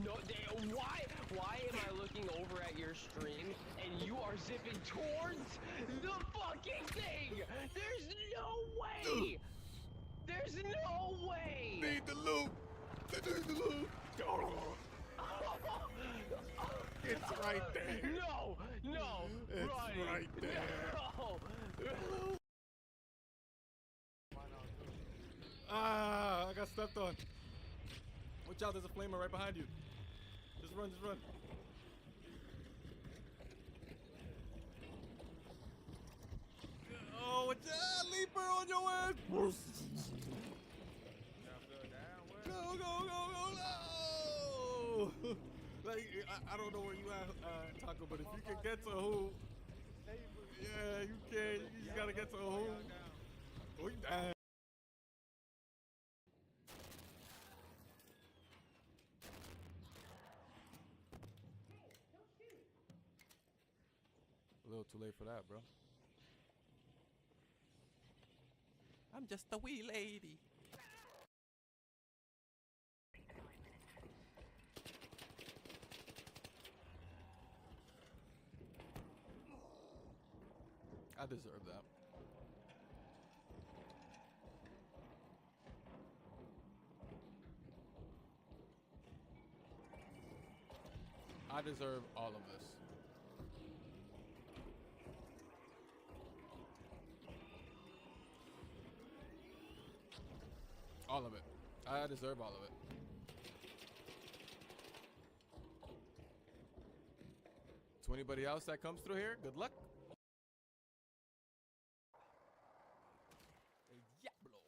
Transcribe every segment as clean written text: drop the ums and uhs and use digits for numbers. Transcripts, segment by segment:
No, why am I looking over at your stream and you are zipping towards the fucking thing? There's no way! There's no way! Need the loot! Need the loot! It's right there! No! No! It's Ronnie, right there! No! Ah, I got stepped on. Watch out, there's a flamer right behind you. Just run, just run. Oh, watch out, leaper on your ass. Go, go, go, go, no. Like, I don't know where you at, Taco, but if you can get to who, yeah, you can. You just gotta get to who. Oh, you down. A little too late for that, bro. I'm just a wee lady. I deserve that. I deserve all of this. All of it. I deserve all of it. To anybody else that comes through here, good luck. El Diablo.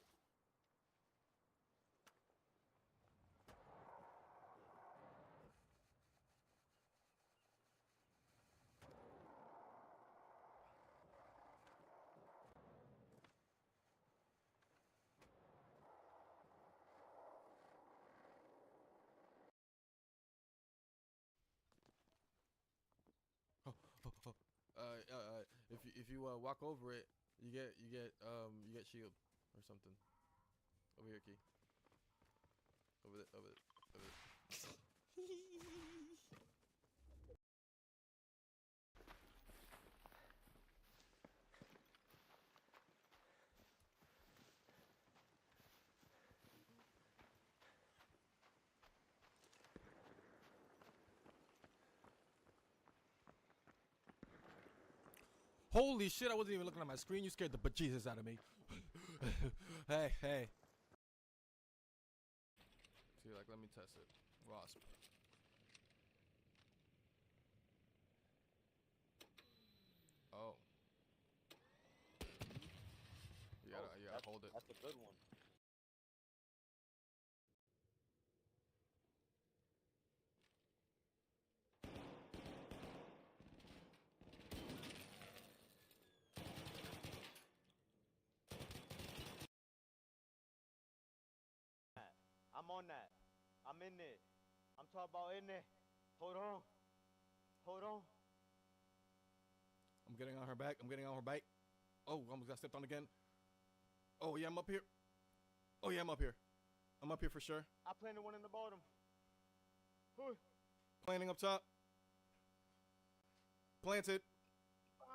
If you walk over it, you get shield or something. Over here, Key. Over it. Holy shit, I wasn't even looking at my screen. You scared the bejesus out of me. Hey. See, like, let me test it. Wasp. Oh. You gotta hold it. That's a good one. I'm on that. I'm in there. I'm talking about in there. Hold on. I'm getting on her back. Oh, I almost got stepped on again. Oh, yeah, I'm up here. I'm up here for sure. I planted one in the bottom. Planting up top. Planted.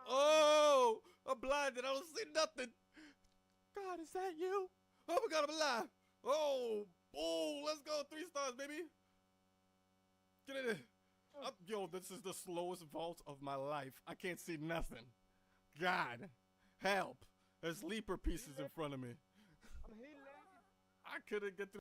Oh, I'm blinded. I don't see nothing. God, is that you? Oh my God, I'm alive. Oh, let's go. 3 stars, baby. Get in there. Yo, this is the slowest vault of my life. I can't see nothing. God, help. There's leaper pieces in front of me. I'm healing. I couldn't get through.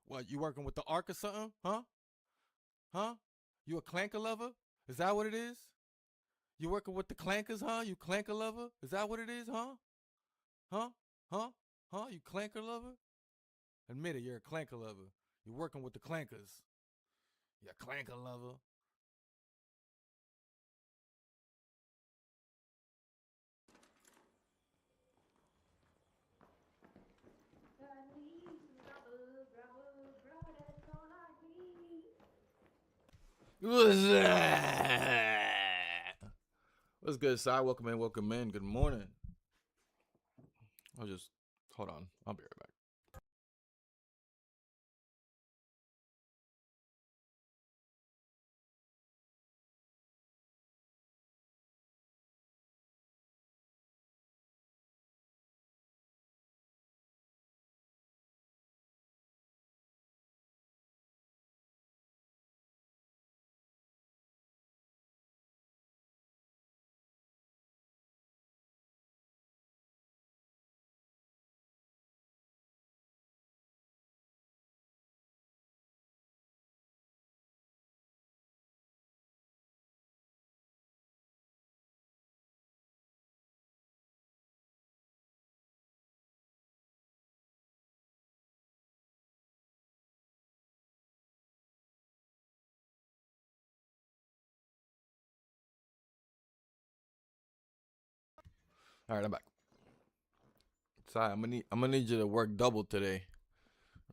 What, you working with the Ark or something? Huh? Huh? You a clanker lover? Is that what it is? You working with the clankers, huh? You clanker lover? Is that what it is, huh? Huh? Huh? Huh? You clanker lover? Admit it, you're a clanker lover. You're working with the clankers. You're a clanker lover. What's good, Si? Welcome in, welcome in. Good morning. I'll just hold on. I'll be right back. All right, I'm back. Si, I'm gonna need you to work double today.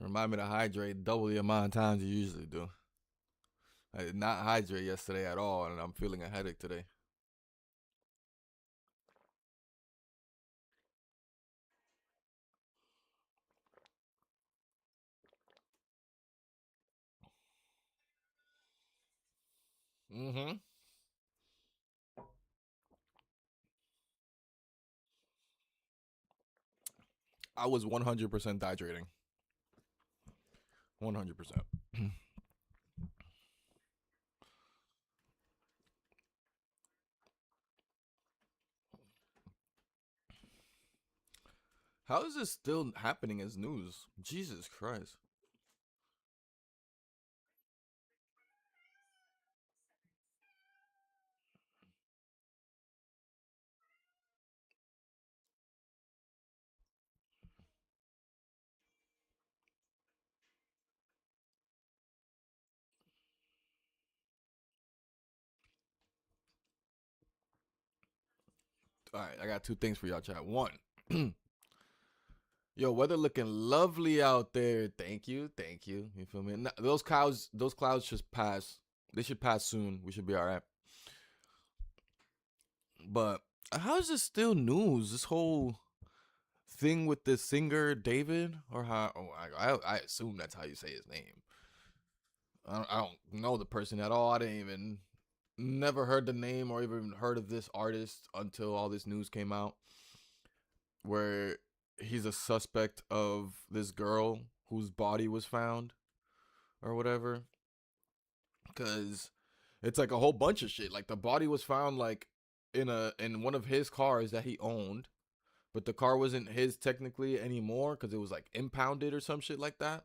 Remind me to hydrate double the amount of times you usually do. I did not hydrate yesterday at all, and I'm feeling a headache today. Mm-hmm. I was 100% hydrating. 100%. How is this still happening as news? Jesus Christ. All right, I got two things for y'all, chat. One, yo, weather looking lovely out there. Thank you, thank you. You feel me? Those clouds should pass. They should pass soon. We should be all right. But how is this still news? This whole thing with this singer David, or how? Oh, I assume that's how you say his name. I don't know the person at all. I didn't even never heard the name or even heard of this artist until all this news came out, where he's a suspect of this girl whose body was found or whatever. Because it's like a whole bunch of shit. Like the body was found like in one of his cars that he owned, but the car wasn't his technically anymore because it was like impounded or some shit like that.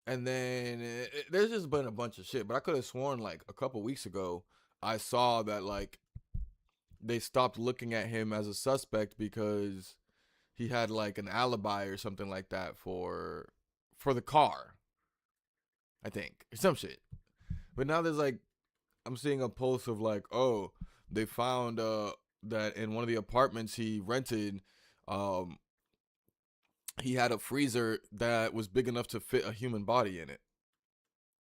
And then there's just been a bunch of shit. But I could have sworn like a couple weeks ago I saw that like they stopped looking at him as a suspect because he had like an alibi or something like that for the car. I think or some shit. But now there's like I'm seeing a post of like, oh, they found that in one of the apartments he rented, he had a freezer that was big enough to fit a human body in it.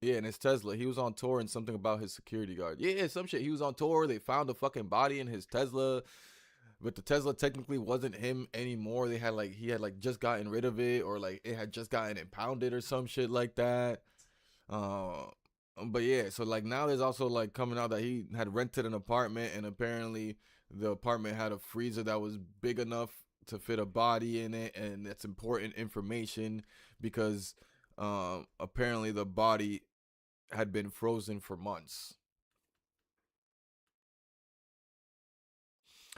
Yeah, and his Tesla. He was on tour and something about his security guard. Yeah, some shit. He was on tour. They found a fucking body in his Tesla, but the Tesla technically wasn't him anymore. He had like just gotten rid of it, or like it had just gotten impounded or some shit like that. But yeah, so like now there's also like coming out that he had rented an apartment, and apparently the apartment had a freezer that was big enough to fit a body in it, and that's important information because apparently the body had been frozen for months.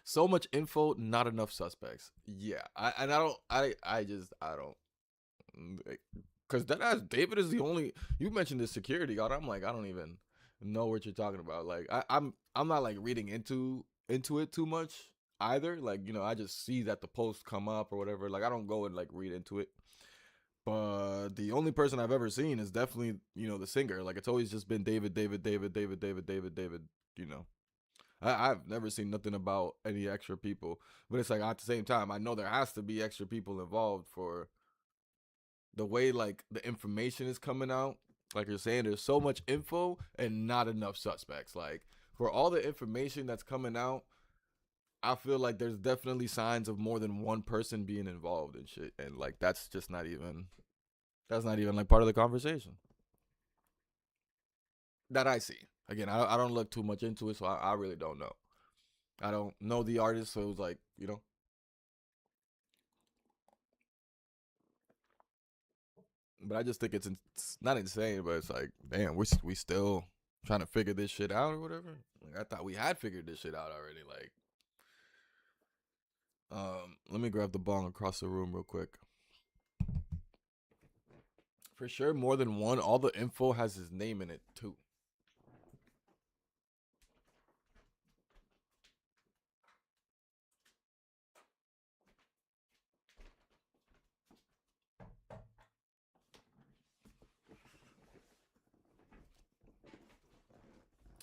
So much info, not enough suspects. Yeah, I don't. Cause that ass David is the only. You mentioned the security guard. I'm like, I don't even know what you're talking about. Like, I'm not like reading into it too much either. Like, I just see that the posts come up or whatever. Like, I don't go and like read into it. But the only person I've ever seen is definitely, the singer. Like, it's always just been David, David, David, David, David, David, David. You know, I've never seen nothing about any extra people. But it's like at the same time, I know there has to be extra people involved for the way like the information is coming out. Like you're saying, there's so much info and not enough suspects. Like for all the information that's coming out, I feel like there's definitely signs of more than one person being involved in shit, and like that's just not even like part of the conversation that I see. Again, I don't look too much into it, so I really don't know. I don't know the artist, so it was like But I just think it's not insane, but it's like, damn, we still trying to figure this shit out or whatever. Like, I thought we had figured this shit out already. Like, let me grab the bong across the room real quick. For sure, more than one. All the info has his name in it too.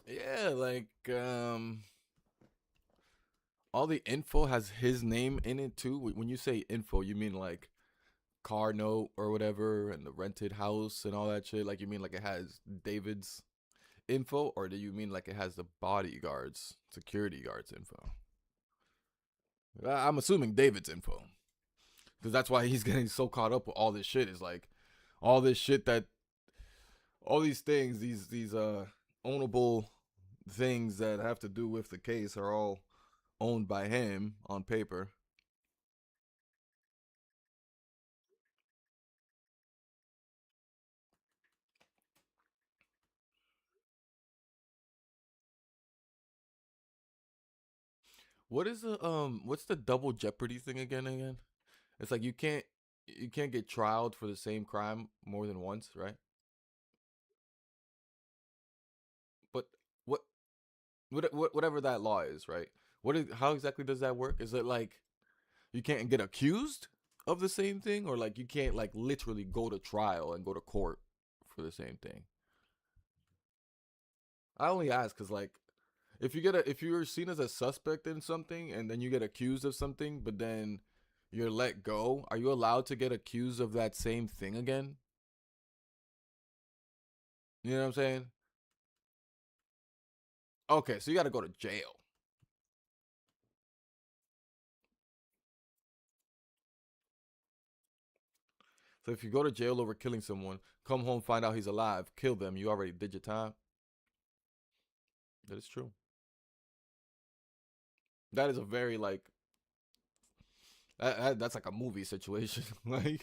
Yeah, like all the info has his name in it too. When you say info, you mean like car note or whatever, and the rented house and all that shit. Like you mean like it has David's info, or do you mean like it has the bodyguards, security guards info? I'm assuming David's info, because that's why he's getting so caught up with all this shit. Is like all this shit that all these things, these ownable things that have to do with the case are all owned by him on paper. What's the double jeopardy thing again? It's like you can't get trialed for the same crime more than once, right? But what whatever that law is, right? How exactly does that work? Is it like you can't get accused of the same thing, or like you can't like literally go to trial and go to court for the same thing? I only ask because like if you're seen as a suspect in something and then you get accused of something, but then you're let go, are you allowed to get accused of that same thing again? You know what I'm saying? Okay, so you got to go to jail. So if you go to jail over killing someone, come home, find out he's alive, kill them, you already did your time. That is true. That is a very like that's like a movie situation. like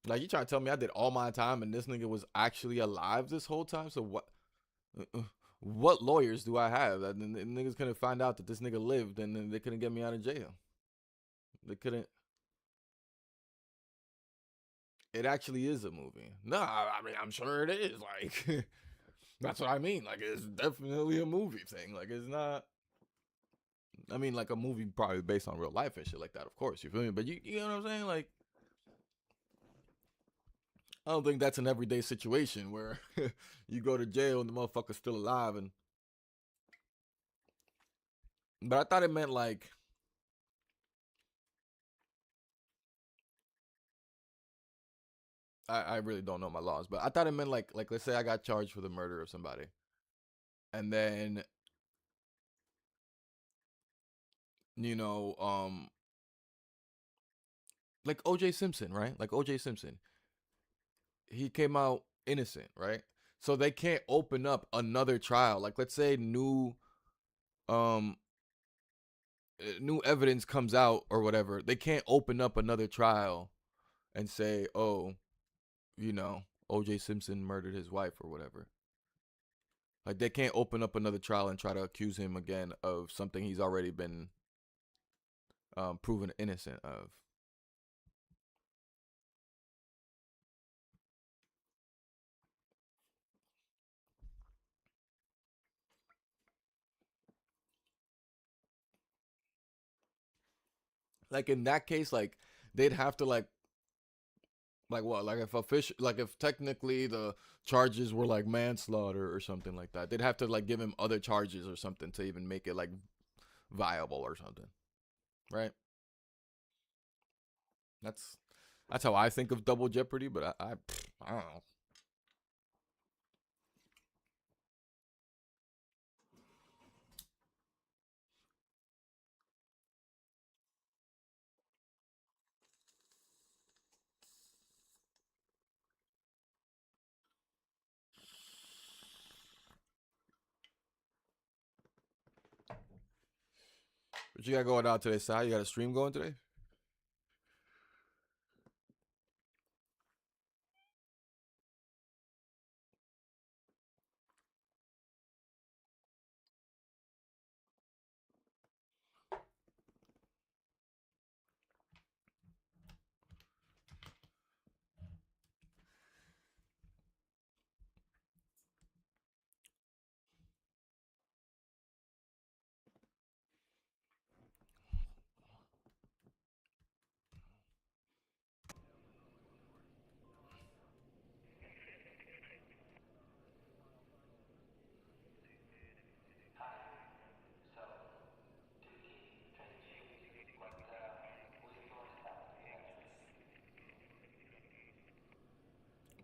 you trying to tell me I did all my time and this nigga was actually alive this whole time? So what lawyers do I have? And the niggas couldn't find out that this nigga lived, and then they couldn't get me out of jail. They couldn't. It actually is a movie. No, I mean I'm sure it is. Like that's what I mean. Like it's definitely a movie thing. Like it's not. I mean, like a movie probably based on real life and shit like that. Of course, you feel me? But you know what I'm saying? Like I don't think that's an everyday situation where you go to jail and the motherfucker's still alive. And but I thought it meant like I really don't know my laws, but I thought it meant like let's say I got charged for the murder of somebody, and then you know like O.J. Simpson, right? Like O.J. Simpson, he came out innocent, right? So they can't open up another trial. Like let's say um new evidence comes out or whatever, they can't open up another trial and say, oh, O.J. Simpson murdered his wife or whatever. Like they can't open up another trial and try to accuse him again of something he's already been proven innocent of. Like in that case, like they'd have to like what? Like if official, like if technically the charges were like manslaughter or something like that, they'd have to like give him other charges or something to even make it like viable or something, right? That's that's how I think of double jeopardy, but I don't know. What you got going on today, Si? You got a stream going today?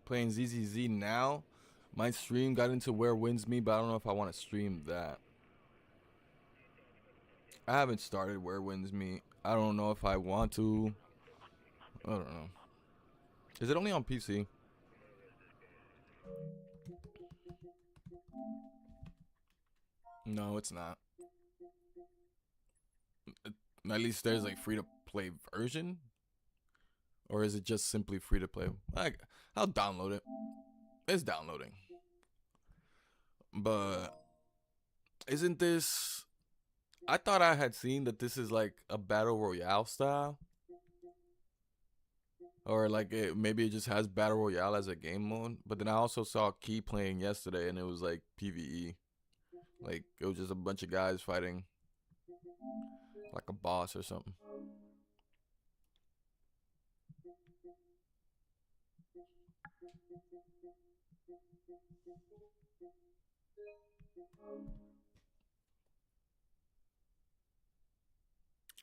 Playing ZZZ now. My stream got into Where Wins Me, but I don't know if I want to stream that. I haven't started Where Wins Me. I don't know if I want to. I don't know. Is it only on PC? No, it's not. At least there's like free to play version, or is it just simply free to play? I'll download it. It's downloading. But isn't this? I thought I had seen that this is like a battle royale style, or like maybe it just has battle royale as a game mode. But then I also saw Key playing yesterday, and it was like PVE. Like it was just a bunch of guys fighting like a boss or something.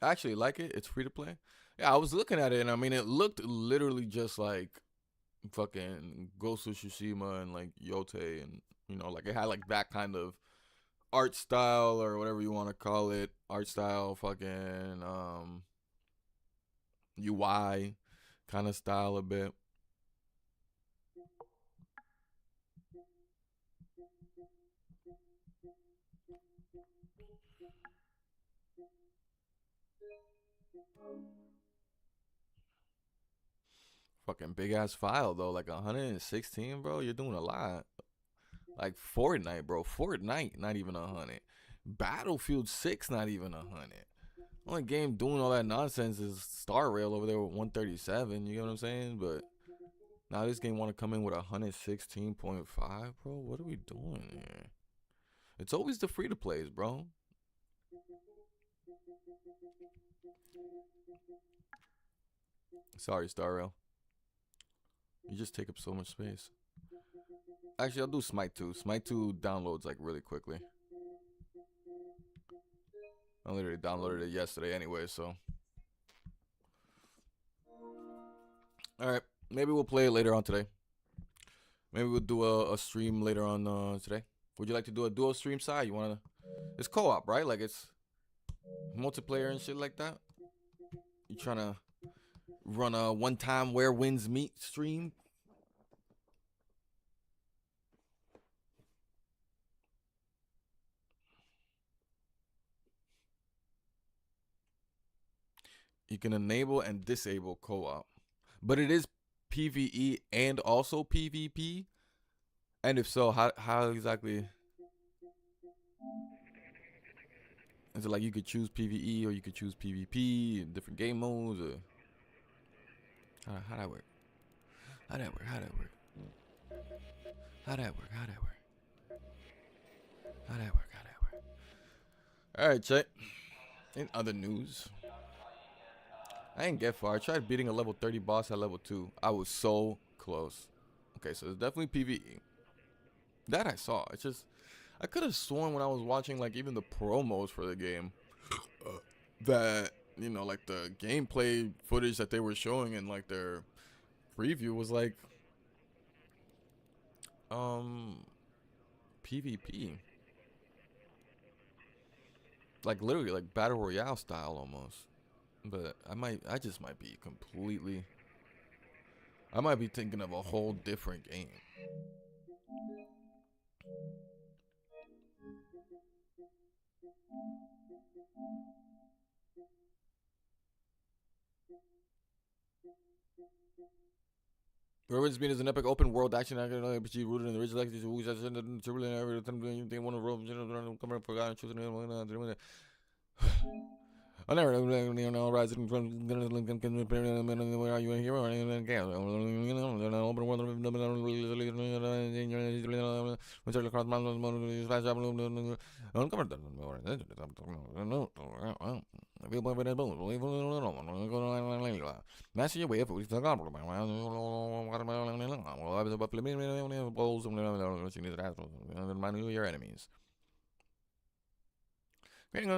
I actually like it. It's free to play. Yeah, I was looking at it, and I mean, it looked literally just like fucking Ghost of Tsushima and like Yote, and you know, like it had like that kind of art style or whatever you want to call it, art style, fucking UI kind of style a bit. Fucking big ass file though, like 116, bro. You're doing a lot. Like Fortnite, bro. Fortnite, not even 100. Battlefield 6, not even 100. Only game doing all that nonsense is Star Rail over there with 137. You get what I'm saying? But now this game want to come in with 116.5, bro. What are we doing here? It's always the free to plays, bro. Sorry, Star Rail. You just take up so much space. Actually, I'll do Smite 2. Smite 2 downloads like really quickly. I literally downloaded it yesterday anyway, so. Alright, maybe we'll play it later on today. Maybe we'll do a stream later on today. Would you like to do a duo stream side? You wanna? It's co-op, right? Like it's multiplayer and shit like that. You trying to run a one-time Where Wins Meet stream? You can enable and disable co-op, but it is PvE and also PvP. And if so, how exactly? Is it like you could choose PvE or you could choose PvP in different game modes? Or how that work? How that work? How that work? How that work? How that work? How that work? How that work? All right, check. In other news, I didn't get far. I tried beating a level 30 boss at level 2. I was so close. Okay, so it's definitely PvE. That I saw. It's just, I could have sworn when I was watching like even the promos for the game that, you know, like the gameplay footage that they were showing in like their preview was like PvP. Like literally like battle royale style almost. But I just might be completely, I might be thinking of a whole different game. Urban Speed is an epic open world action RPG rooted in the original legacy of they want to roam come up forgotten choosing I never know rising from where are you here or open world across master your way of your enemies. And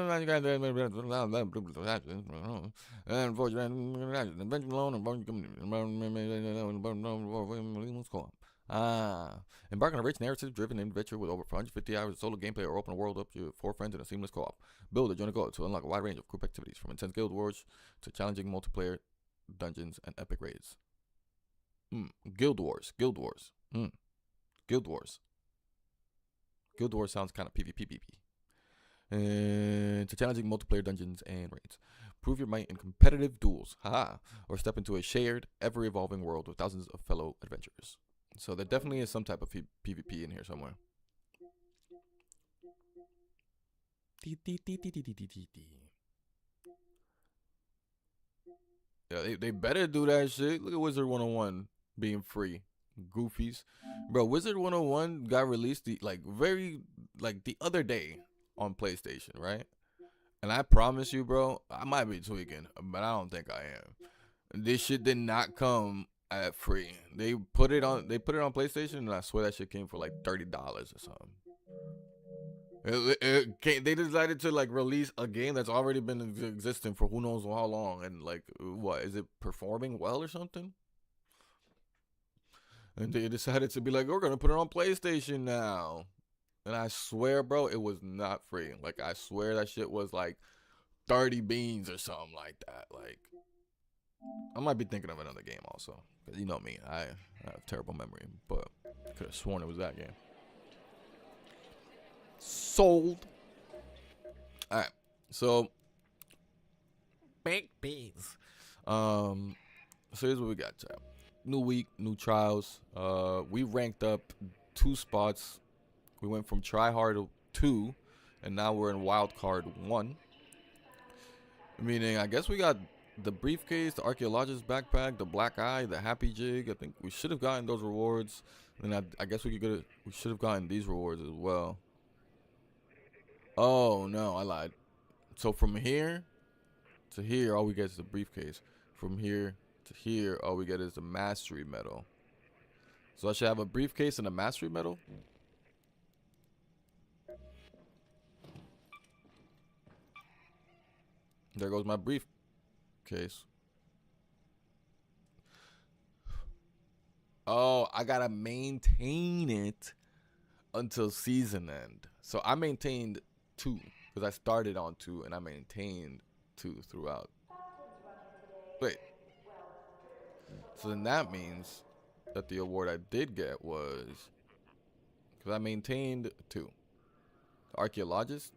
embark on a rich narrative-driven adventure with over 450 hours of solo gameplay or open world up to 4 friends in a seamless co-op. Build a join a go to unlock a wide range of group activities, from intense guild wars to challenging multiplayer dungeons and epic raids. Guild wars. Guild wars sounds kind of PvP. To challenging multiplayer dungeons and raids. Prove your might in competitive duels, or step into a shared, ever-evolving world with thousands of fellow adventurers. So there definitely is some type of PvP in here somewhere. Yeah, they better do that shit. Look at Wizard 101 being free. Goofies. Bro, Wizard 101 got released the other day on PlayStation, right? And I promise you, bro, I might be tweaking, but I don't think I am. This shit did not come at free. They put it on PlayStation, and I swear that shit came for like $30 or something. They decided to like release a game that's already been existing for who knows how long, and like, what is it performing well or something? And they decided to be like, we're gonna put it on PlayStation now. And I swear, bro, it was not free. Like, I swear that shit was like 30 beans or something like that. Like, I might be thinking of another game also. Because you know me, I have terrible memory. But I could have sworn it was that game. Sold. Alright, so baked beans. So here's what we got, chat. New week, new trials. We ranked up 2 spots. We went from try hard 2, and now we're in wild card 1. Meaning, I guess we got the briefcase, the archaeologist backpack, the black eye, the happy jig. I think we should have gotten those rewards, and I guess we should have gotten these rewards as well. Oh no, I lied. So from here to here, all we get is the briefcase. From here to here, all we get is the mastery medal. So I should have a briefcase and a mastery medal. There goes my briefcase. Oh, I gotta maintain it until season end. So I maintained 2 because I started on 2 and I maintained 2 throughout. Wait. So then that means that the award I did get was, because I maintained 2. The archaeologist,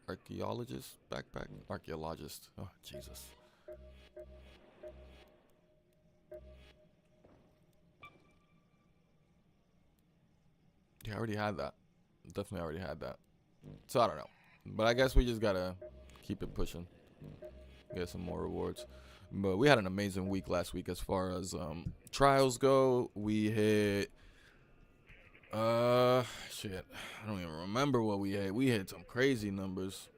archaeologist backpack, archaeologist. Oh Jesus. Yeah, I already had that. Definitely already had that. So I don't know, but I guess we just gotta keep it pushing. Get some more rewards. But we had an amazing week last week as far as trials go. We hit shit, I don't even remember what we had. We hit some crazy numbers.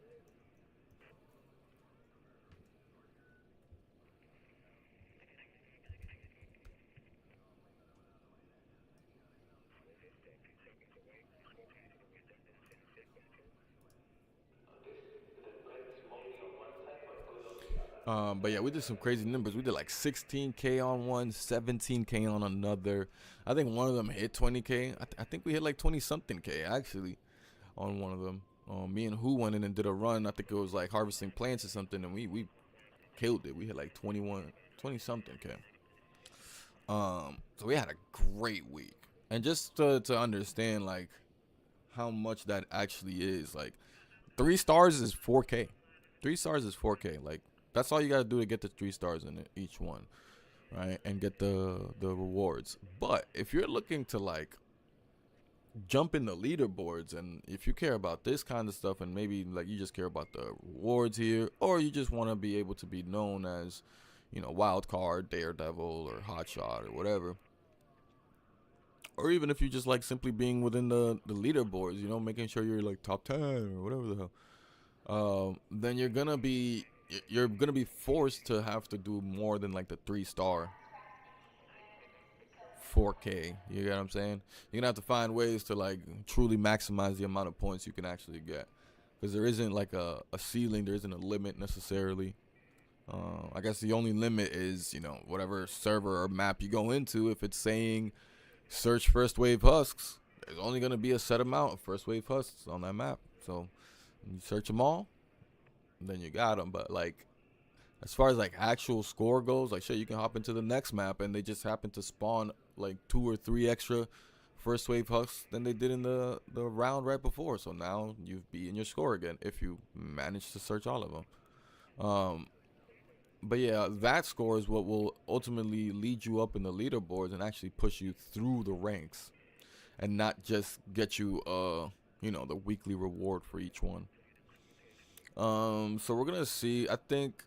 But yeah, we did some crazy numbers. We did like 16K on one, 17K on another. I think one of them hit 20K. I think we hit like 20 something K actually on one of them. Me and Who went in and did a run. I think it was like harvesting plants or something, and we killed it. We hit like 20 something K. So we had a great week. And just to understand like how much that actually is, like 3 stars is 4K. 3 stars is 4K. Like that's all you gotta do to get the 3 stars in it, each one, right? And get the rewards. But if you're looking to like jump in the leaderboards, and if you care about this kind of stuff, and maybe like you just care about the rewards here, or you just want to be able to be known as, you know, wild card, daredevil, or hotshot, or whatever, or even if you just like simply being within the leaderboards, you know, making sure you're like top 10 or whatever the hell, then you're gonna be forced to have to do more than like the 3-star 4K. You get what I'm saying? You're gonna have to find ways to like truly maximize the amount of points you can actually get, because there isn't like a ceiling, there isn't a limit necessarily. I guess the only limit is, you know, whatever server or map you go into. If it's saying search first wave husks, there's only gonna be a set amount of first wave husks on that map. So you search them all, then you got them. But like, as far as like actual score goes, like shit, you can hop into the next map and they just happen to spawn like 2 or 3 extra first wave husks than they did in the round right before. So now you've beaten your score again if you manage to search all of them. But yeah, that score is what will ultimately lead you up in the leaderboards and actually push you through the ranks, and not just get you you know, the weekly reward for each one. So we're gonna see, I think,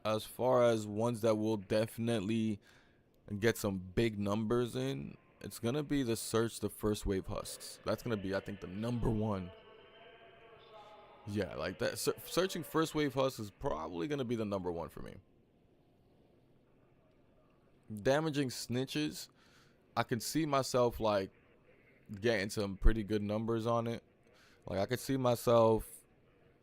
as far as ones that will definitely get some big numbers in, it's gonna be the search the first wave husks. That's gonna be, I think, the number one. Yeah, like that. Searching first wave husks is probably gonna be the number one for me. Damaging snitches, I can see myself like getting some pretty good numbers on it. Like I could see myself,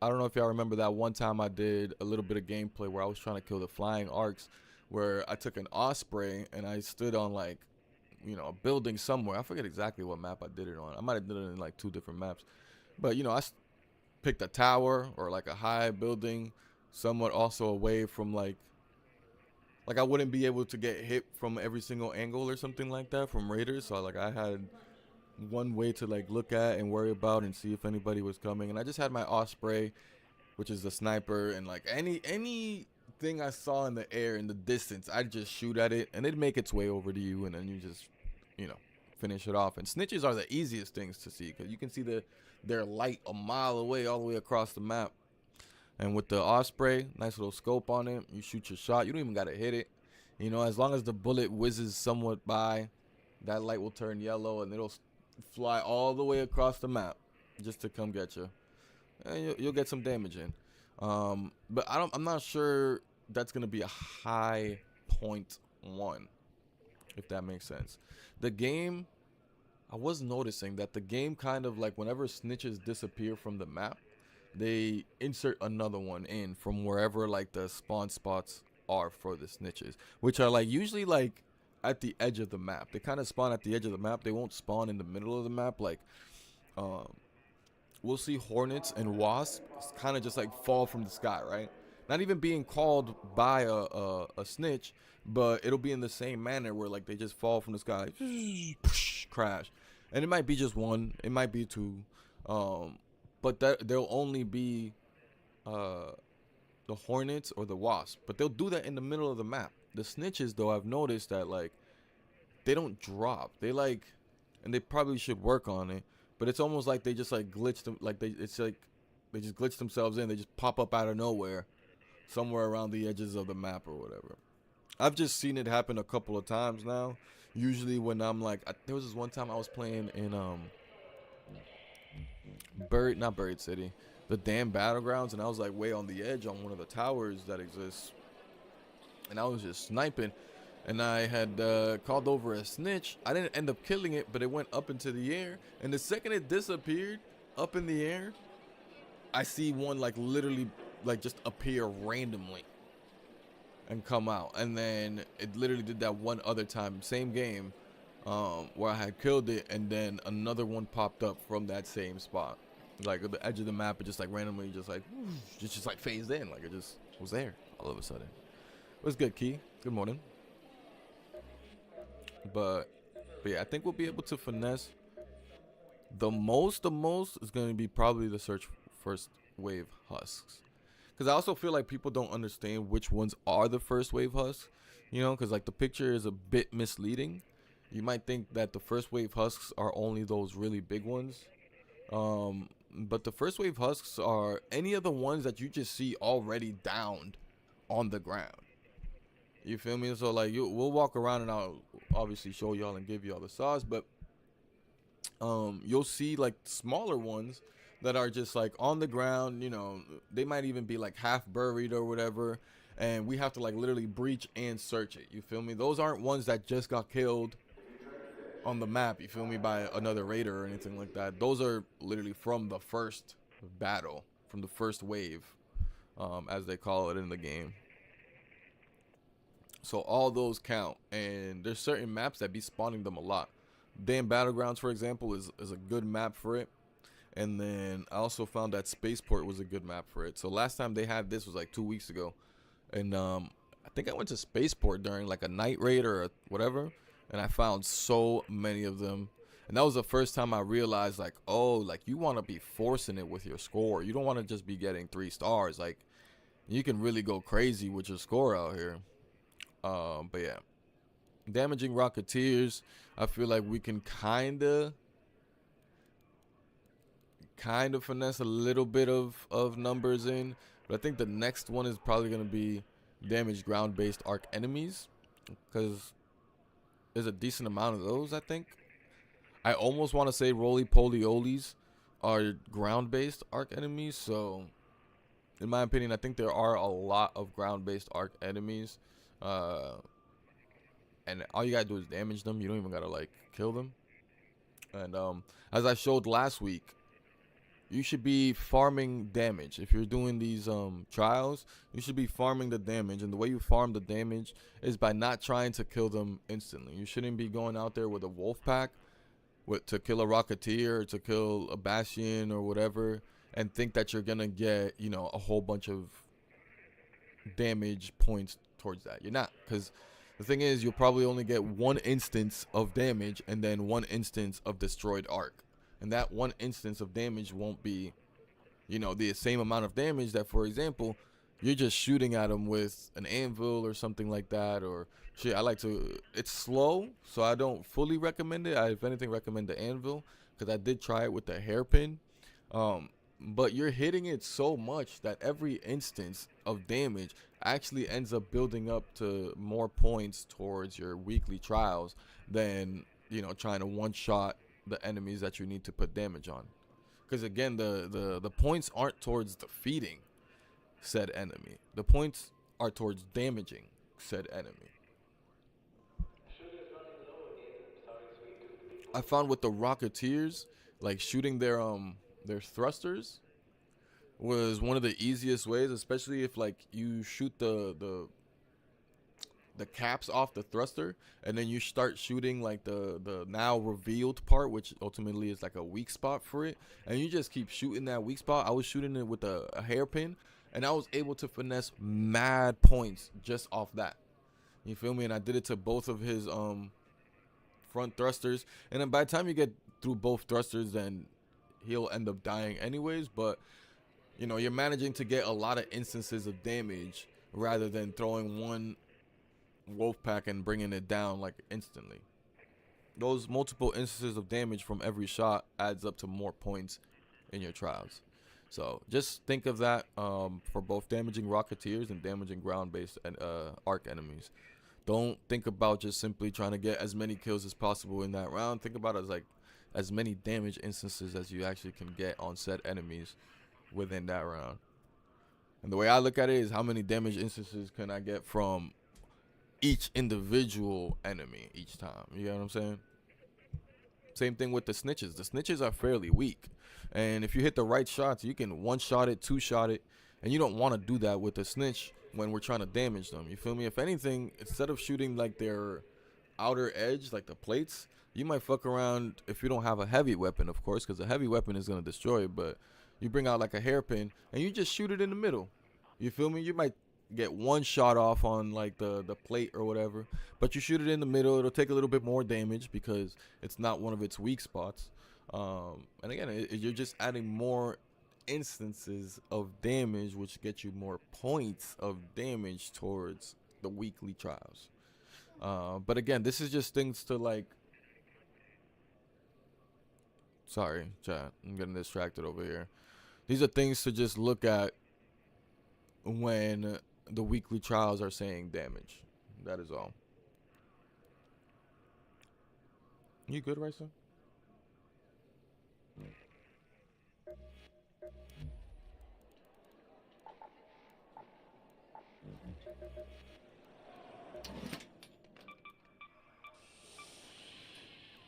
I don't know if y'all remember that one time I did a little bit of gameplay where I was trying to kill the flying arcs, where I took an osprey and I stood on like, you know, a building somewhere. I forget exactly what map I did it on. I might have did it in like 2 different maps, but you know, I picked a tower or like a high building somewhat also away from like I wouldn't be able to get hit from every single angle or something like that from raiders. So like I had one way to like look at and worry about and see if anybody was coming, and I just had my osprey, which is the sniper, and like anything I saw in the air in the distance, I'd just shoot at it and it'd make its way over to you, and then you just, you know, finish it off. And snitches are the easiest things to see because you can see their light a mile away all the way across the map. And with the osprey, nice little scope on it, you shoot your shot, you don't even gotta hit it, you know, as long as the bullet whizzes somewhat by, that light will turn yellow and it'll fly all the way across the map just to come get you, and you'll get some damage in. But I'm not sure that's gonna be a high point one, if that makes sense. The game, I was noticing that the game kind of like whenever snitches disappear from the map, they insert another one in from wherever like the spawn spots are for the snitches, which are like usually like at the edge of the map. They kind of spawn at the edge of the map. They won't spawn in the middle of the map. Like we'll see hornets and wasps kind of just like fall from the sky, right? Not even being called by a snitch, but it'll be in the same manner where like they just fall from the sky, crash. And it might be just one, it might be 2, but that there'll only be the hornets or the wasps, but they'll do that in the middle of the map. The snitches though, I've noticed that like they don't drop. They like, and they probably should work on it, but it's almost like they just like glitch them, like it's like they just glitch themselves in. They just pop up out of nowhere somewhere around the edges of the map or whatever. I've just seen it happen a couple of times now. Usually when I'm like, there was this one time I was playing in not Buried City, the damn Battlegrounds, and I was like way on the edge on one of the towers that exists, and I was just sniping, and I had called over a snitch. I didn't end up killing it, but it went up into the air, and the second it disappeared up in the air, I see one like literally like just appear randomly and come out. And then it literally did that one other time, same game, where I had killed it, and then another one popped up from that same spot. Like at the edge of the map, it just like randomly just like just like phased in, like it just was there all of a sudden. It was good, Key. Good morning. But yeah, I think we'll be able to finesse. The most is going to be probably the search first wave husks. Because I also feel like people don't understand which ones are the first wave husks. You know, because like the picture is a bit misleading. You might think that the first wave husks are only those really big ones. But the first wave husks are any of the ones that you just see already downed on the ground. You feel me? So like we'll walk around and I'll obviously show y'all and give y'all the sauce, but you'll see like smaller ones that are just like on the ground. You know, they might even be like half buried or whatever, and we have to like literally breach and search it. You feel me? Those aren't ones that just got killed on the map, you feel me, by another raider or anything like that. Those are literally from the first battle, from the first wave, as they call it in the game. So all those count, and there's certain maps that be spawning them a lot. Damn Battlegrounds, for example, is a good map for it. And then I also found that Spaceport was a good map for it. So last time they had this was like 2 weeks ago, and I think I went to Spaceport during like a night raid or whatever, and I found so many of them. And that was the first time I realized, like, oh, like you want to be forcing it with your score. You don't want to just be getting 3 stars. Like, you can really go crazy with your score out here. But yeah, damaging Rocketeers, I feel like we can kind of finesse a little bit of numbers in. But I think the next one is probably going to be damage ground-based arc enemies, because there's a decent amount of those. I think I almost want to say roly-poly-olies are ground-based arc enemies. So in my opinion, I think there are a lot of ground-based arc enemies. And all you gotta do is damage them. You don't even gotta like kill them. And as I showed last week, you should be farming damage. If you're doing these trials, you should be farming the damage. And the way you farm the damage is by not trying to kill them instantly. You shouldn't be going out there with a wolf pack to kill a Rocketeer or to kill a Bastion or whatever, and think that you're gonna get, you know, a whole bunch of damage points towards that. You're not, because the thing is, you'll probably only get 1 instance of damage and then 1 instance of destroyed arc, and that 1 instance of damage won't be, you know, the same amount of damage that, for example, you're just shooting at them with an anvil or something like that. Or shit, it's slow, so I don't fully recommend it. I, if anything, recommend the anvil, because I did try it with the hairpin. But you're hitting it so much that every instance of damage actually ends up building up to more points towards your weekly trials than, you know, trying to one-shot the enemies that you need to put damage on. Because again, the points aren't towards defeating said enemy. The points are towards damaging said enemy. I found with the Rocketeers, like shooting their thrusters was one of the easiest ways, especially if like you shoot the caps off the thruster and then you start shooting like the now revealed part, which ultimately is like a weak spot for it, and you just keep shooting that weak spot. I was shooting it with a hairpin, and I was able to finesse mad points just off that. You feel me? And I did it to both of his front thrusters, and then by the time you get through both thrusters, then he'll end up dying anyways. But you know, you're managing to get a lot of instances of damage rather than throwing one wolf pack and bringing it down like instantly. Those multiple instances of damage from every shot adds up to more points in your trials. So just think of that for both damaging Rocketeers and damaging ground-based arc enemies. Don't think about just simply trying to get as many kills as possible in that round. Think about it as like as many damage instances as you actually can get on said enemies within that round. And the way I look at it is, how many damage instances can I get from each individual enemy each time? You know what I'm saying? Same thing with the snitches. The snitches are fairly weak, and if you hit the right shots, you can one-shot it, two-shot it, and you don't want to do that with the snitch when we're trying to damage them. You feel me? If anything, instead of shooting like their outer edge, like the plates, you might fuck around if you don't have a heavy weapon, of course, because a heavy weapon is gonna destroy it. But you bring out like a hairpin and you just shoot it in the middle. You feel me? You might get one shot off on like the plate or whatever, but you shoot it in the middle. It'll take a little bit more damage because it's not one of its weak spots. And again, you're just adding more instances of damage, which get you more points of damage towards the weekly trials. But again, this is just things to like. Sorry, chat. I'm getting distracted over here. These are things to just look at when the weekly trials are saying damage. That is all. You good, Raisa?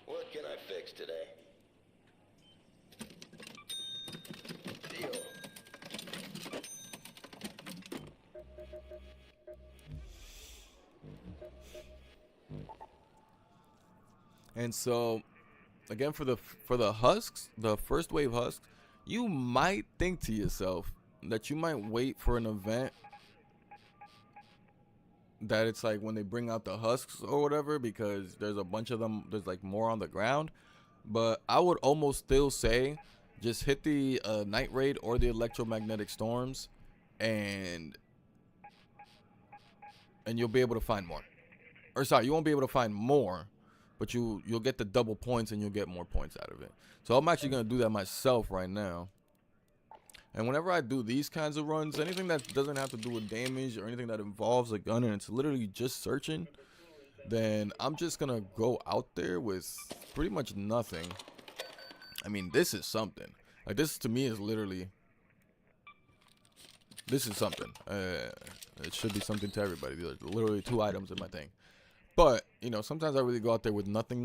What can I fix today? Deal. And so, again, for the husks, the first wave husks, you might think to yourself that you might wait for an event that it's like when they bring out the husks or whatever, because there's a bunch of them, there's like more on the ground. But I would almost still say just hit the night raid or the electromagnetic storms, and you'll be able to find more. Or sorry, you won't be able to find more, but you'll get the double points and you'll get more points out of it. So I'm actually gonna do that myself right now. And whenever I do these kinds of runs, anything that doesn't have to do with damage or anything that involves a gun and it's literally just searching, then I'm just gonna go out there with pretty much nothing. I mean, this is something. Like, this to me is literally, this is something. It should be something to everybody. There's literally 2 items in my thing. But, you know, sometimes I really go out there with nothing.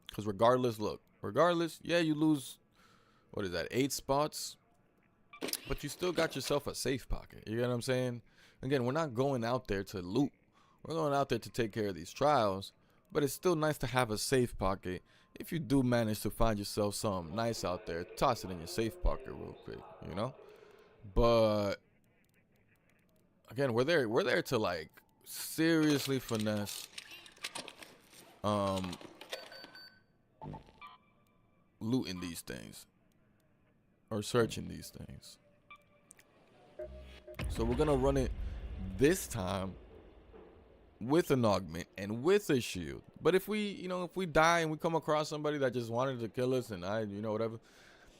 Because regardless, yeah, you lose, what is that, 8 spots? But you still got yourself a safe pocket. You get what I'm saying? Again, we're not going out there to loot. We're going out there to take care of these trials. But it's still nice to have a safe pocket. If you do manage to find yourself something nice out there, toss it in your safe pocket real quick, you know? But, again, we're there to, like, seriously finesse looting these things or searching these things. So we're gonna run it this time with an augment and with a shield. But if we die and we come across somebody that just wanted to kill us, and whatever,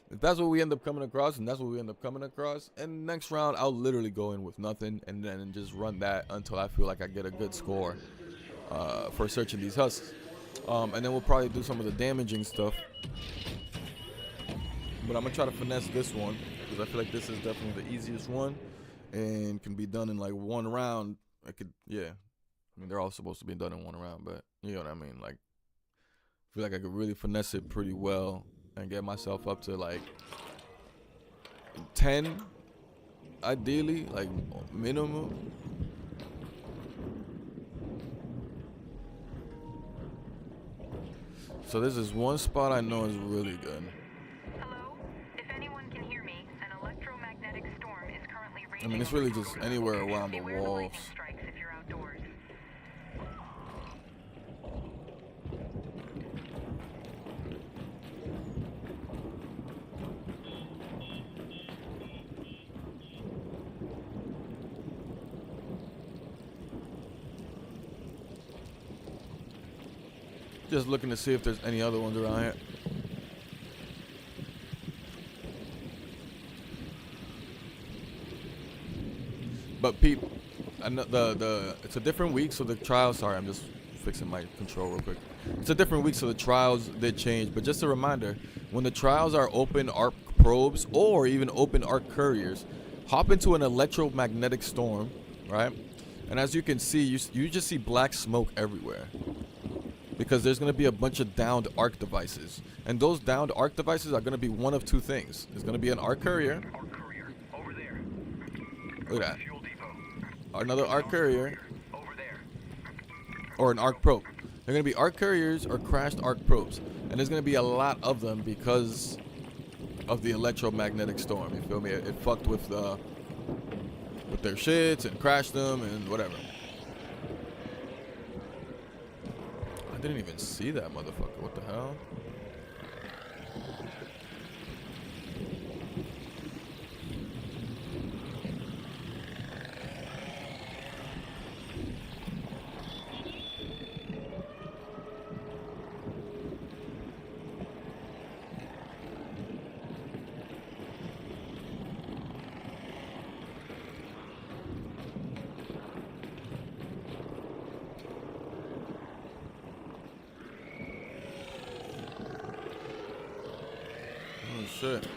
if that's what we end up coming across, and that's what we end up coming across, and next round I'll literally go in with nothing and then just run that until I feel like I get a good score for searching these husks. And then we'll probably do some of the damaging stuff. But I'm gonna try to finesse this one because I feel like this is definitely the easiest one and can be done in like 1 round. I mean, they're all supposed to be done in 1 round, but you know what I mean. Like, I feel like I could really finesse it pretty well and get myself up to like 10, ideally, like minimum. So this is one spot I know is really good. Hello? If anyone can hear me, an electromagnetic storm is currently raging. I mean, it's really just anywhere around the Beware walls. lightning strikes if you're outdoors. Just looking to see if there's any other ones around here. But peep, I know it's a different week, so the trials. Sorry, I'm just fixing my control real quick. It's a different week, so the trials did change. But just a reminder, when the trials are open arc probes or even open arc couriers, hop into an electromagnetic storm, right? And as you can see, you just see black smoke everywhere. Because there's going to be a bunch of downed arc devices. And those downed arc devices are going to be one of 2 things. There's going to be an arc courier. Arc courier, over there. Look at that. Fuel another arc courier or an arc probe. They're gonna be arc couriers or crashed arc probes, and there's gonna be a lot of them because of the electromagnetic storm. You feel me? It fucked with their shits and crashed them and whatever. I didn't even see that motherfucker. What the hell? Oh shit.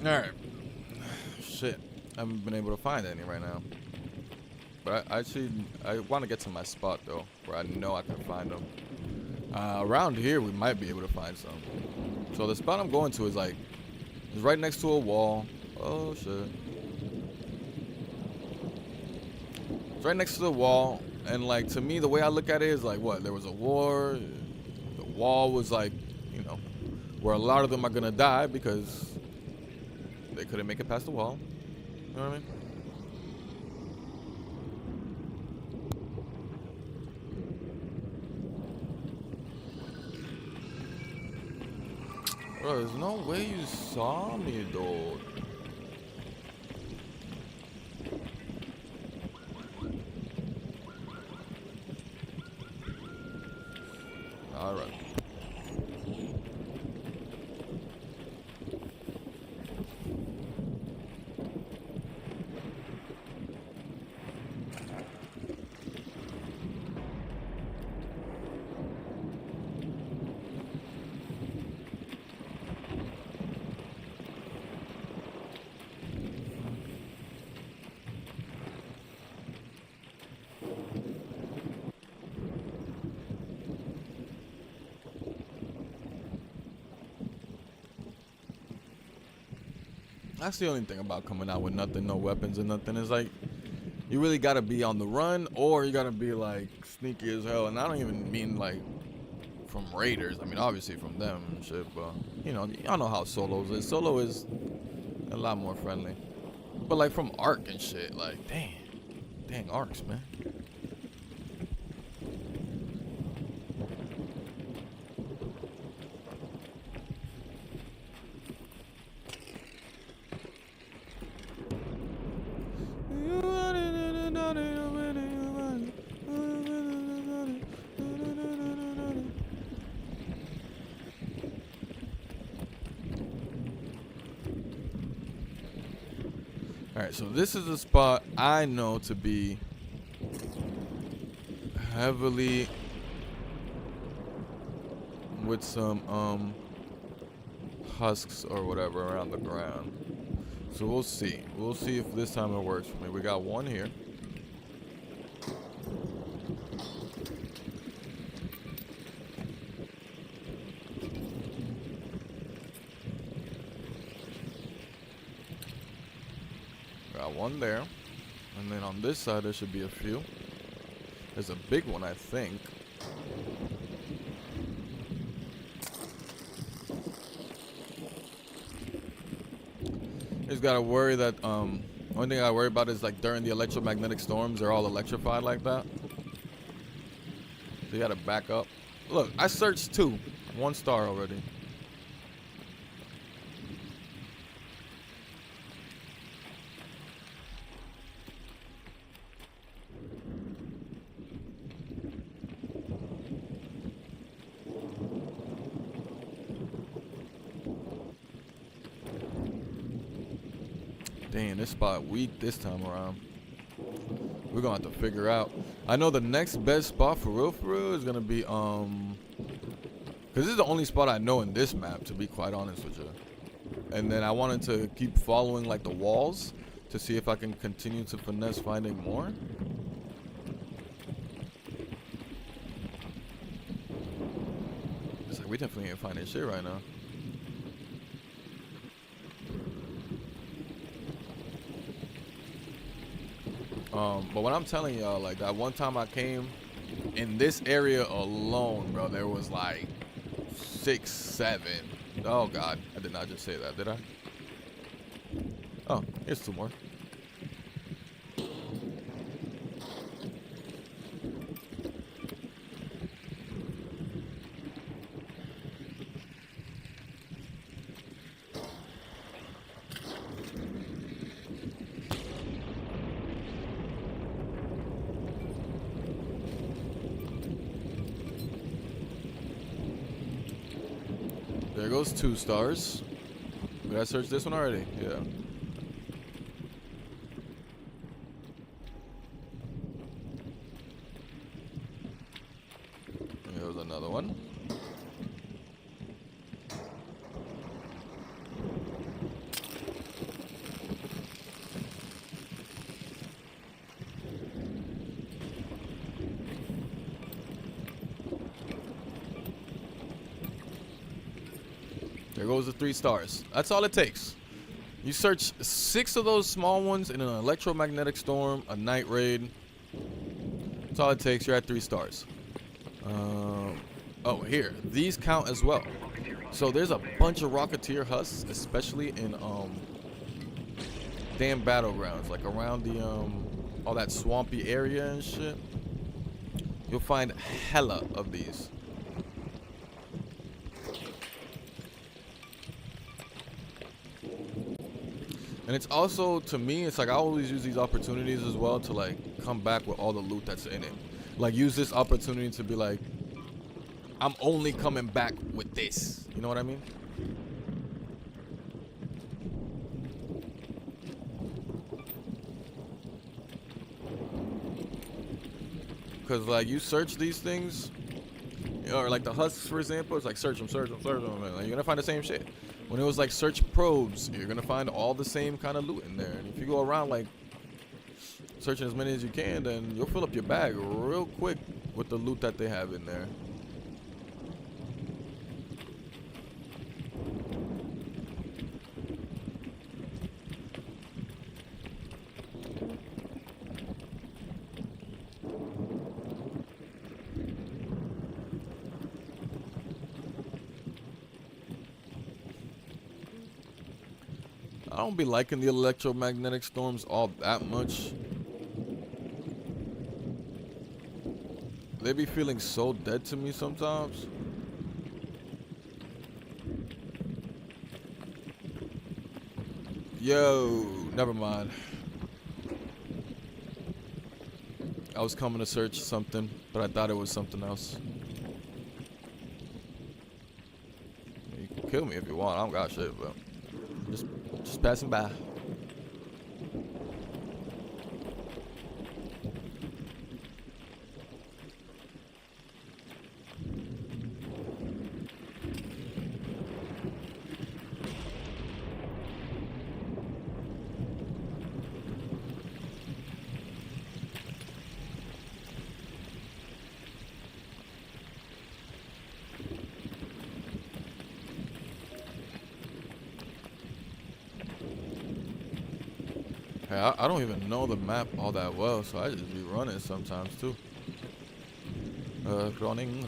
Alright. Shit. I haven't been able to find any right now. But I want to get to my spot though, where I know I can find them. Around here we might be able to find some. So the spot I'm going to is like, it's right next to a wall. Oh shit. It's right next to the wall, and like to me the way I look at it is like, what, there was a war, the wall was like, you know, where a lot of them are gonna die because they couldn't make it past the wall. You know what I mean? Bro, there's no way you saw me, dude. All right. That's the only thing about coming out with nothing, no weapons and nothing. Is like, you really gotta be on the run, or you gotta be like sneaky as hell. And I don't even mean like from raiders. I mean obviously from them and shit, but you know, y'all know how solos is. Solo is a lot more friendly. But like from arc and shit, like dang arcs, man. Alright, so this is a spot I know to be heavily with some husks or whatever around the ground. So we'll see. We'll see if this time it works for me. We got one here. Got one there. And then on this side there should be a few. There's a big one, I think. Just gotta worry that only thing I worry about is like during the electromagnetic storms, they're all electrified like that. So you gotta back up. Look, I searched 2. 1 star already. Dang, this spot weak this time around. We're gonna have to figure out. I know the next best spot for real is gonna be because this is the only spot I know in this map, to be quite honest with you. And then I wanted to keep following like the walls to see if I can continue to finesse finding more. It's like we definitely ain't finding shit right now. But what I'm telling y'all, like that one time I came in this area alone, bro, there was like 6, 7. Oh God, I did not just say that, did I? Oh, here's 2 more. There goes 2 stars. Did I search this one already? Yeah. Here's another one. There goes the 3 stars. That's all it takes. You search 6 of those small ones in an electromagnetic storm, a night raid. That's all it takes. You're at 3 stars. Oh, here. These count as well. So there's a bunch of Rocketeer husks, especially in damn battlegrounds, like around the all that swampy area and shit. You'll find hella of these. And it's also, to me, it's like I always use these opportunities as well to like come back with all the loot that's in it. Like use this opportunity to be like, I'm only coming back with this. You know what I mean? Because like you search these things, or like the husks, for example, it's like search them, and like, you're gonna find the same shit. When it was like search probes, you're gonna find all the same kind of loot in there. And if you go around like searching as many as you can, then you'll fill up your bag real quick with the loot that they have in there. I don't be liking the electromagnetic storms all that much. They be feeling so dead to me sometimes. Yo, never mind. I was coming to search something, but I thought it was something else. You can kill me if you want. I don't got shit, but just passing by. Hey, I don't even know the map all that well, so I just be running sometimes too. Running.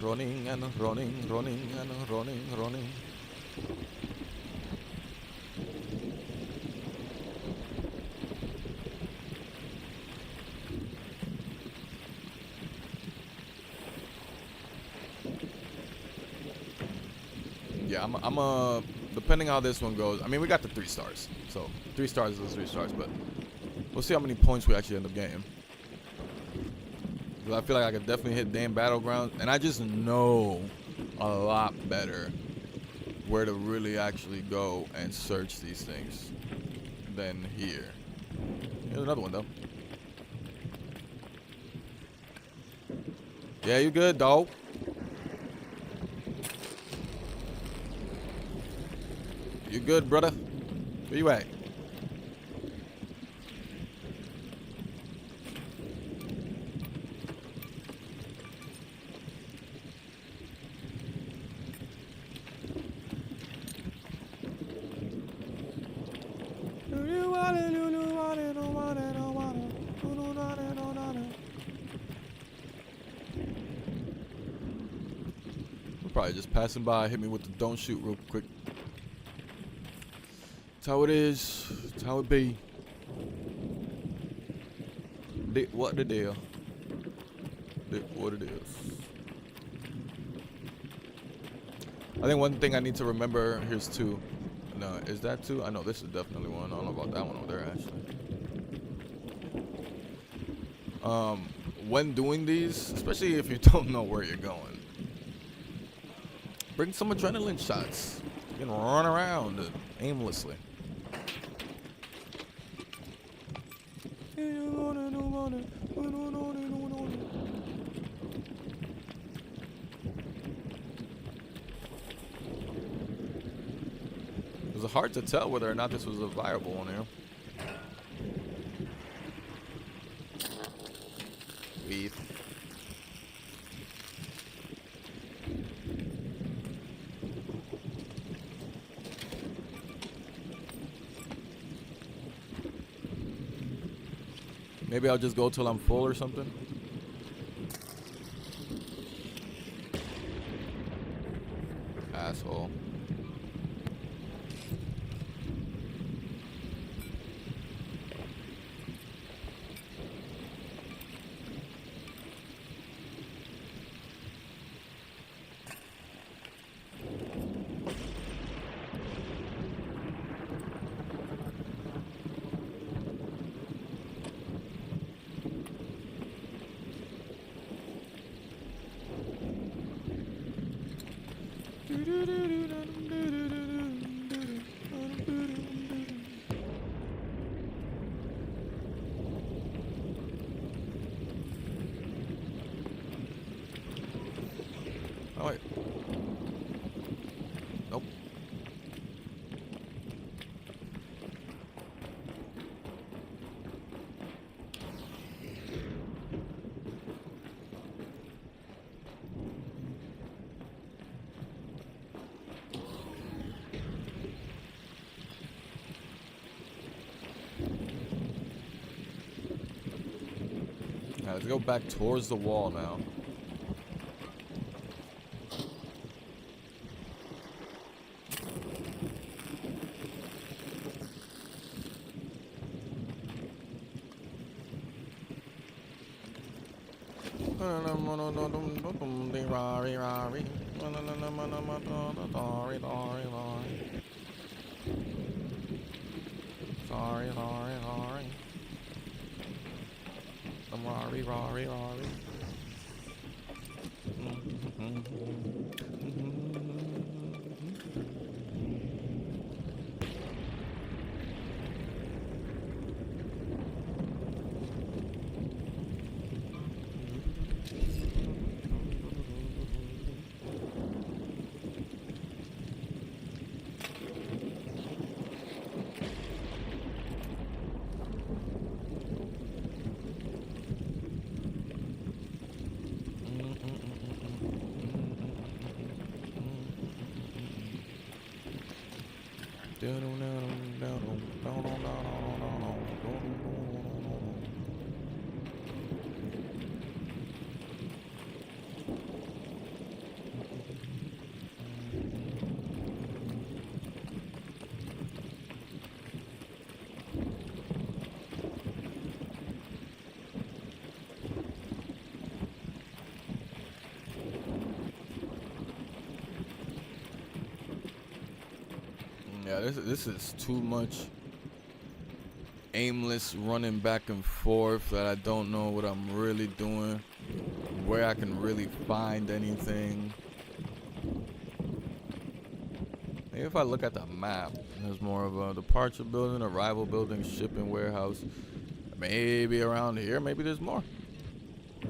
Yeah, I'm depending how this one goes. I mean, we got the 3 stars, so 3 stars is 3 stars, but we'll see how many points we actually end up getting. I feel like I could definitely hit damn battlegrounds, and I just know a lot better where to really actually go and search these things. than here. Here's another one though. Yeah, you good, dog? You good, brother? Where you at? Probably just passing by, hit me with the don't shoot real quick. That's how it is. That's how it be. What the deal? What it is. I think one thing I need to remember, here's two. No, is that two? I know this is definitely one. I don't know about that one over there actually. When doing these, especially if you don't know where you're going, bring some adrenaline shots. You can run around aimlessly. It was hard to tell whether or not this was a viable one here. Weed. Maybe I'll just go till I'm full or something. Asshole. Oh wait. Nope. Alright, let's go back towards the wall now. Yeah, this is too much aimless running back and forth that I don't know what I'm really doing, where I can really find anything. Maybe if I look at the map, there's more of a departure building, arrival building, shipping warehouse. Maybe around here, maybe there's more.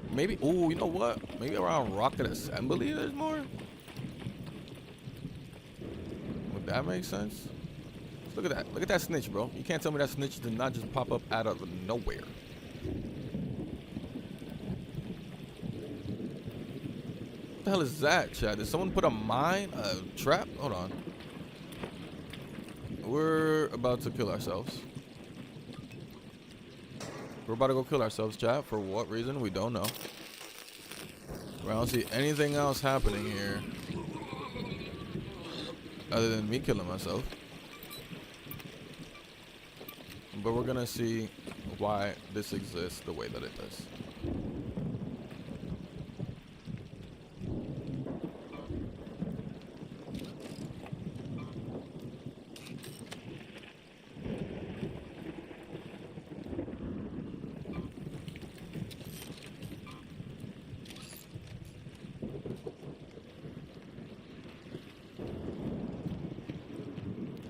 Maybe, oh, you know what? Maybe around rocket assembly there's more? Would that make sense? Look at that. Look at that snitch, bro. You can't tell me that snitch did not just pop up out of nowhere. What the hell is that, Chad? Did someone put a mine? A trap? Hold on. We're about to kill ourselves. We're about to go kill ourselves, chat. For what reason? We don't know. I don't see anything else happening here other than me killing myself. But we're gonna see why this exists the way that it does.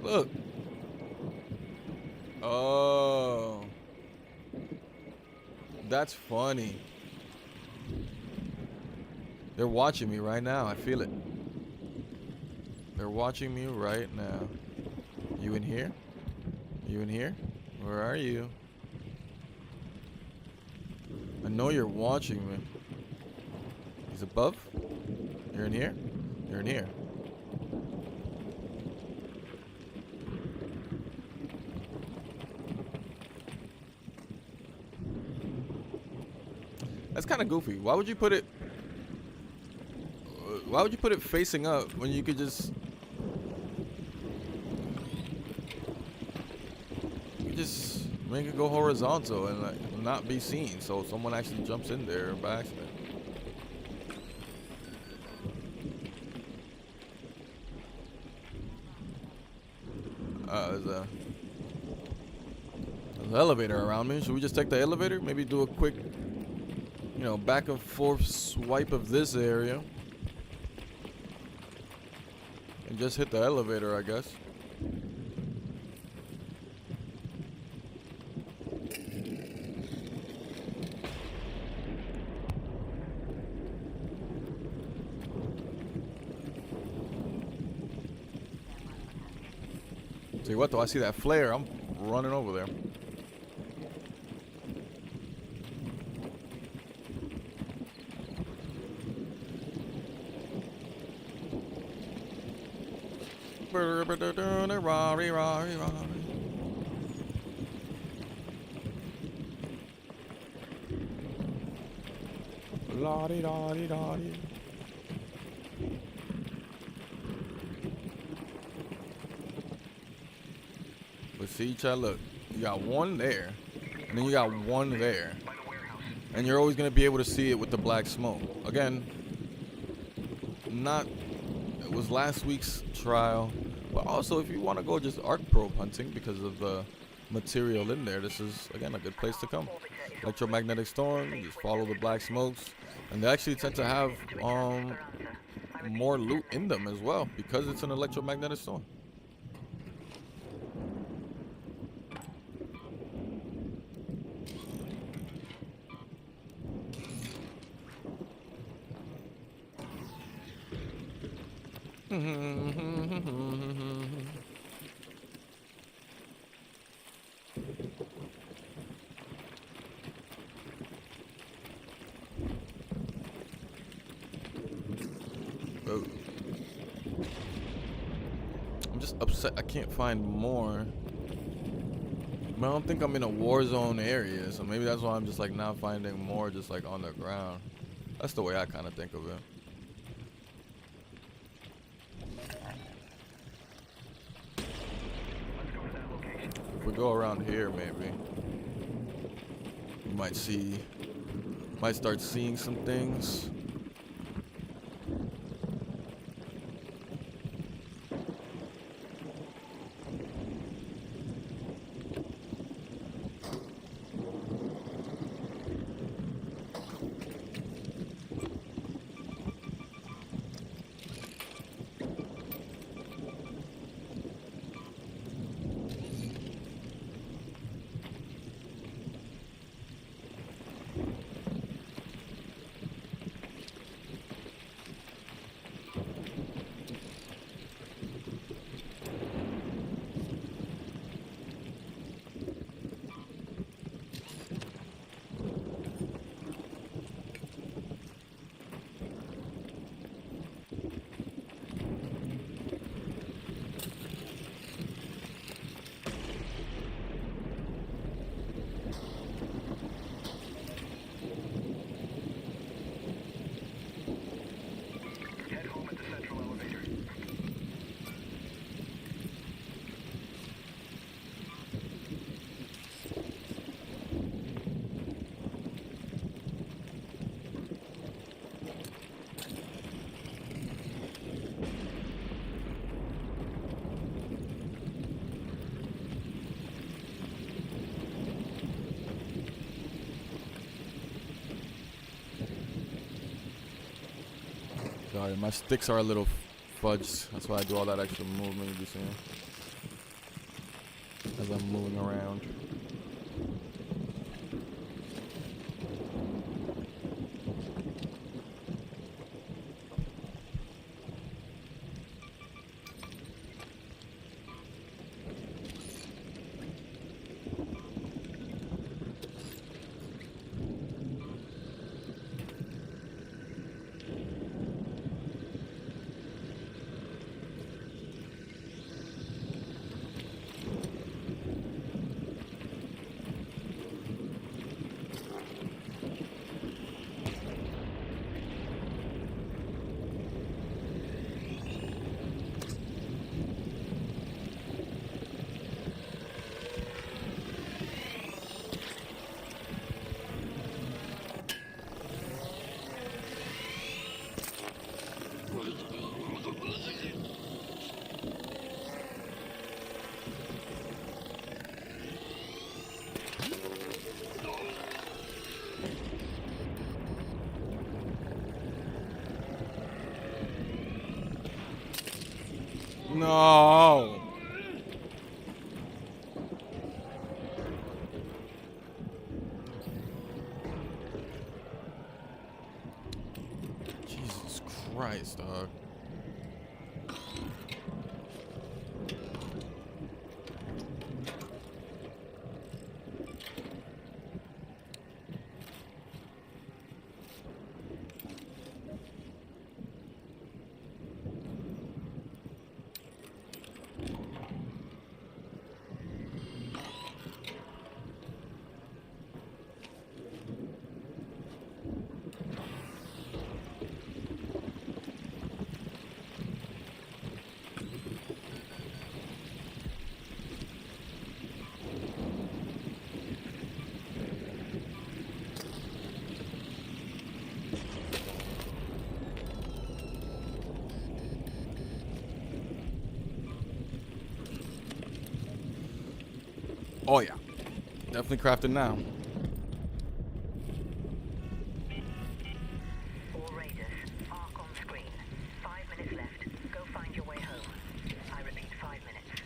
Look. Oh. That's funny. They're watching me right now. I feel it. They're watching me right now. You in here? You in here? Where are you? I know you're watching me. He's above? You're in here? You're in here. That's kind of goofy. Why would you put it? Why would you put it facing up when you could just? You could just make it go horizontal and like not be seen, so someone actually jumps in there by accident. There's an elevator around me. Should we just take the elevator? Maybe do a quick, you know, back and forth swipe of this area and just hit the elevator, I guess. See what though? I see that flare. I'm running over there. La-di-da-di-da-di. But see, Chad, look, you got one there, and then you got one there, and you're always gonna be able to see it with the black smoke. Again, it was last week's trial, but also if you want to go just arc probe hunting because of the material in there, this is again a good place to come. Electromagnetic storm, you just follow the black smokes, and they actually tend to have more loot in them as well because it's an electromagnetic storm. I'm just upset I can't find more. But I don't think I'm in a war zone area, so maybe that's why I'm just like not finding more just like on the ground. That's the way I kind of think of it. If we go around here, maybe we might start seeing some things. Got it. My sticks are a little fudged. That's why I do all that extra movement you be seeing. As I'm moving around. No. Jesus Christ, dog. Oh yeah, definitely crafted now. All Raiders, arc on screen. 5 minutes left. Go find your way home. I repeat, 5 minutes.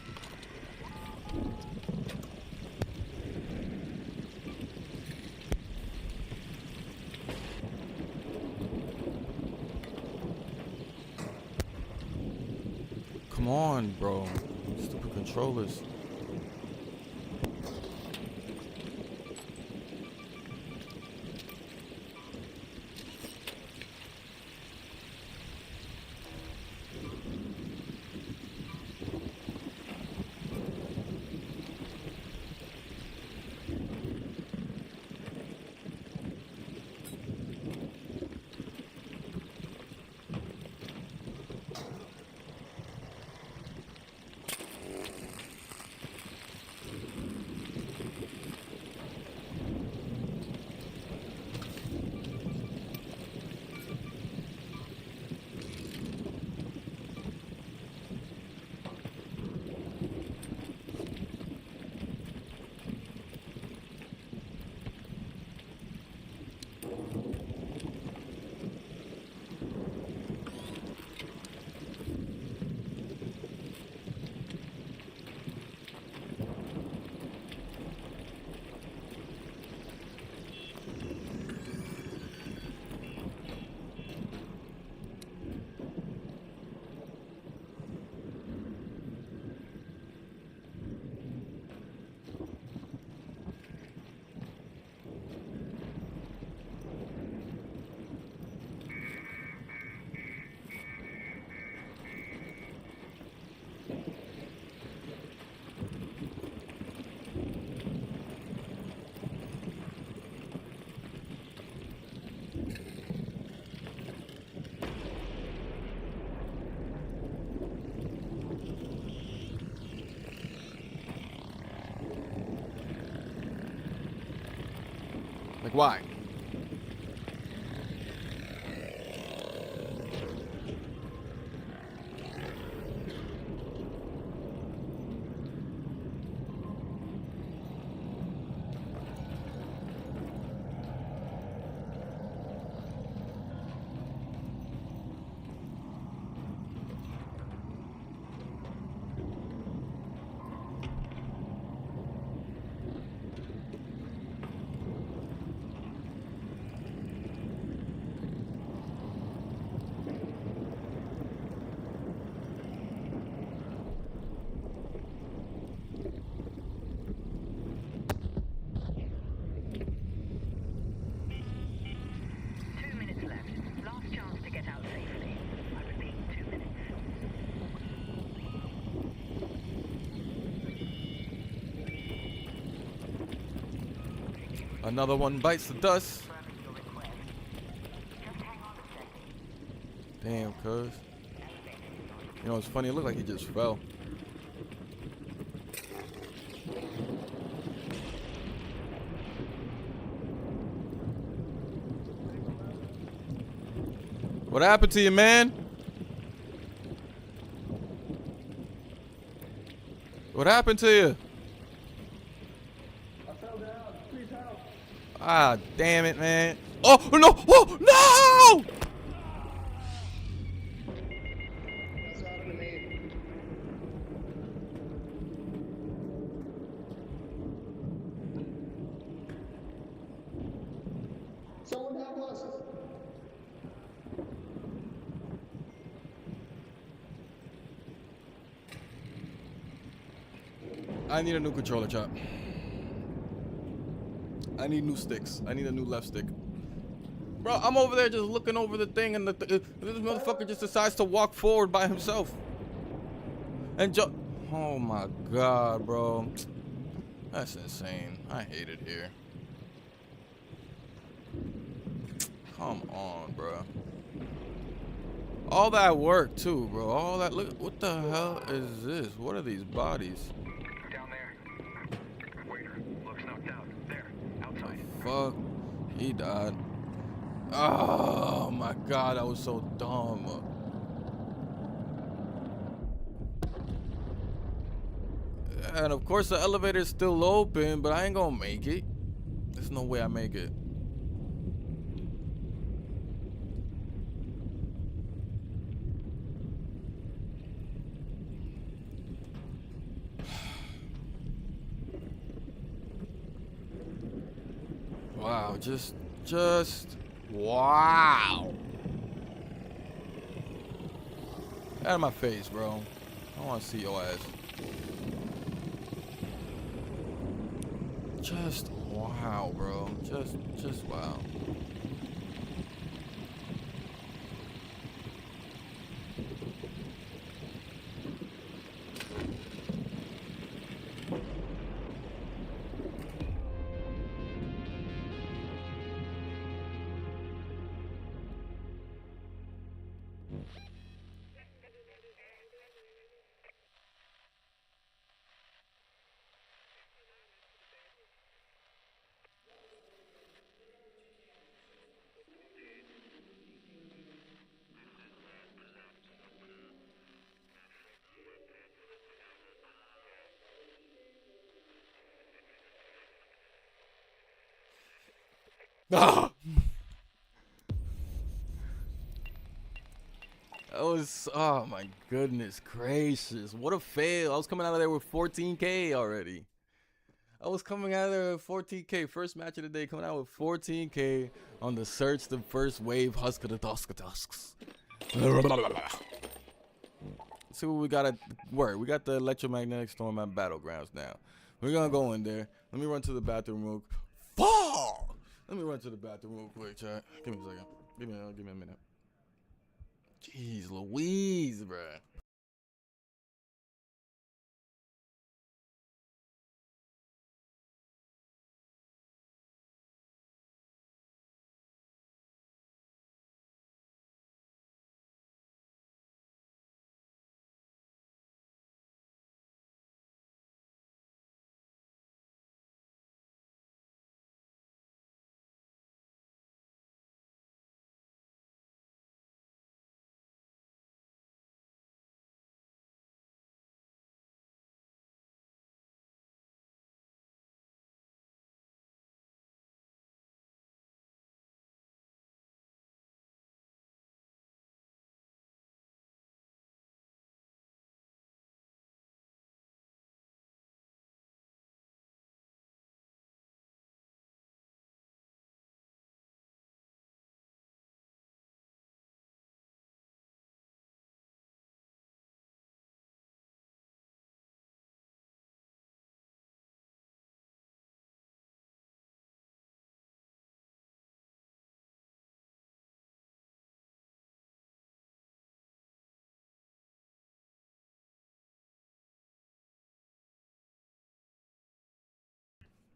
Come on, bro. Stupid controllers. Like, why? Another one bites the dust. Damn, cuz. You know, it's funny. It looked like he just fell. What happened to you, man? What happened to you? I fell down. Please help. Ah, damn it, man. Oh, no! Oh, no! What's happened to me? Someone help us. I need a new controller, chop. I need new sticks. I need a new left stick. Bro, I'm over there just looking over the thing, and this motherfucker just decides to walk forward by himself. And oh my god, bro. That's insane. I hate it here. Come on, bro. All that work too, bro. All that. Look, what the hell is this? What are these bodies? Down there. Waiter. Looks knocked out. There. Outside. Fuck. He died. Oh my god, that was so dumb. And of course the elevator's still open, but I ain't gonna make it. There's no way I make it. Wow, just wow. Out of my face, bro. I want to see your ass. Just wow, bro. Just wow. Ah! That was, oh my goodness gracious. What a fail. I was coming out of there with 14K already. I was coming out of there with 14K. First match of the day, coming out with 14K on the Search the First Wave Huskadatusks. See what we got at work. We got the electromagnetic storm at Battlegrounds now. We're gonna go in there. Let me run to the bathroom real quick. Fall! Let me run to the bathroom real quick, chat. Give me a second. Give me a minute. Jeez Louise, bruh.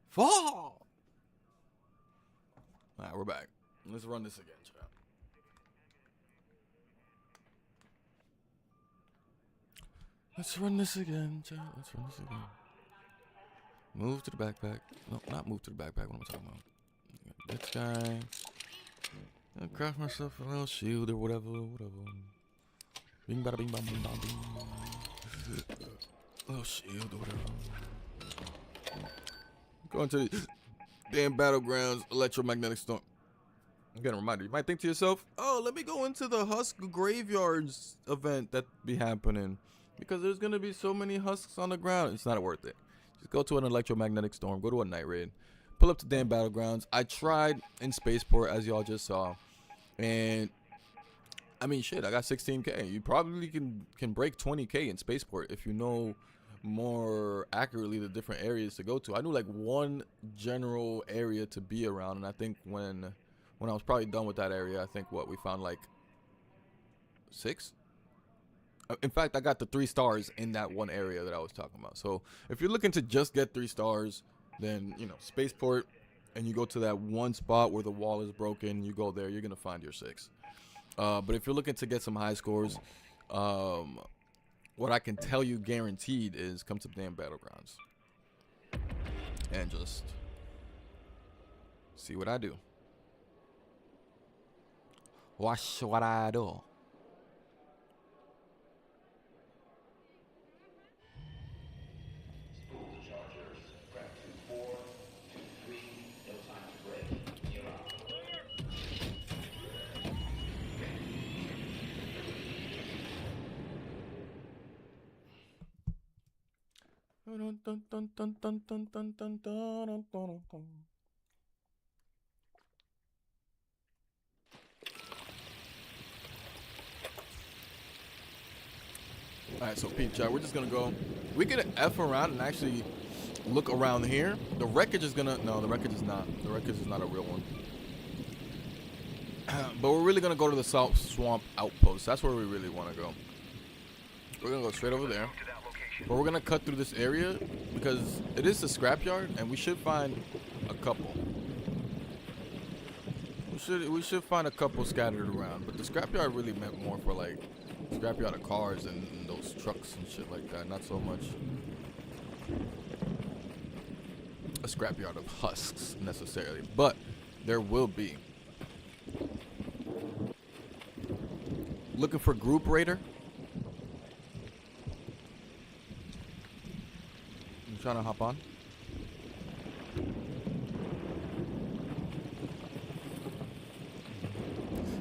Fall! All right, we're back. Let's run this again, chat. Let's run this again, chat. Let's run this again. Move to the backpack. No, not move to the backpack. What am I talking about? This guy. I'll craft myself a little shield or whatever. Bing bada bing bang bing bang bing. Little shield or whatever. Going to the damn battlegrounds, electromagnetic storm. I'm getting reminded. You might think to yourself, oh, let me go into the Husk Graveyards event that be happening. Because there's going to be so many husks on the ground. It's not worth it. Just go to an electromagnetic storm. Go to a night raid. Pull up to damn battlegrounds. I tried in Spaceport, as y'all just saw. And, I mean, shit, I got 16K. You probably can break 20K in Spaceport if you know more accurately the different areas to go to. I knew like one general area to be around, and I think when I was probably done with that area, I think we found like 6. In fact, I got the 3 stars in that one area that I was talking about. So if you're looking to just get 3 stars, then you know Spaceport, and you go to that one spot where the wall is broken. You go there, you're gonna find your 6. But if you're looking to get some high scores, what I can tell you guaranteed is come to damn battlegrounds and just see what I do. Watch what I do. Alright, so peep chat, we're just gonna go. We can F around and actually look around here. The wreckage is gonna, no, the wreckage is not. The wreckage is not a real one. But we're really gonna go to the Salt Swamp Outpost. That's where we really wanna go. We're gonna go straight over there. But we're gonna cut through this area because it is the scrapyard, and we should find a couple. We should find a couple scattered around. But the scrapyard really meant more for like scrapyard of cars and those trucks and shit like that. Not so much a scrapyard of husks necessarily, but there will be. Looking for Group Raider. Trying to hop on.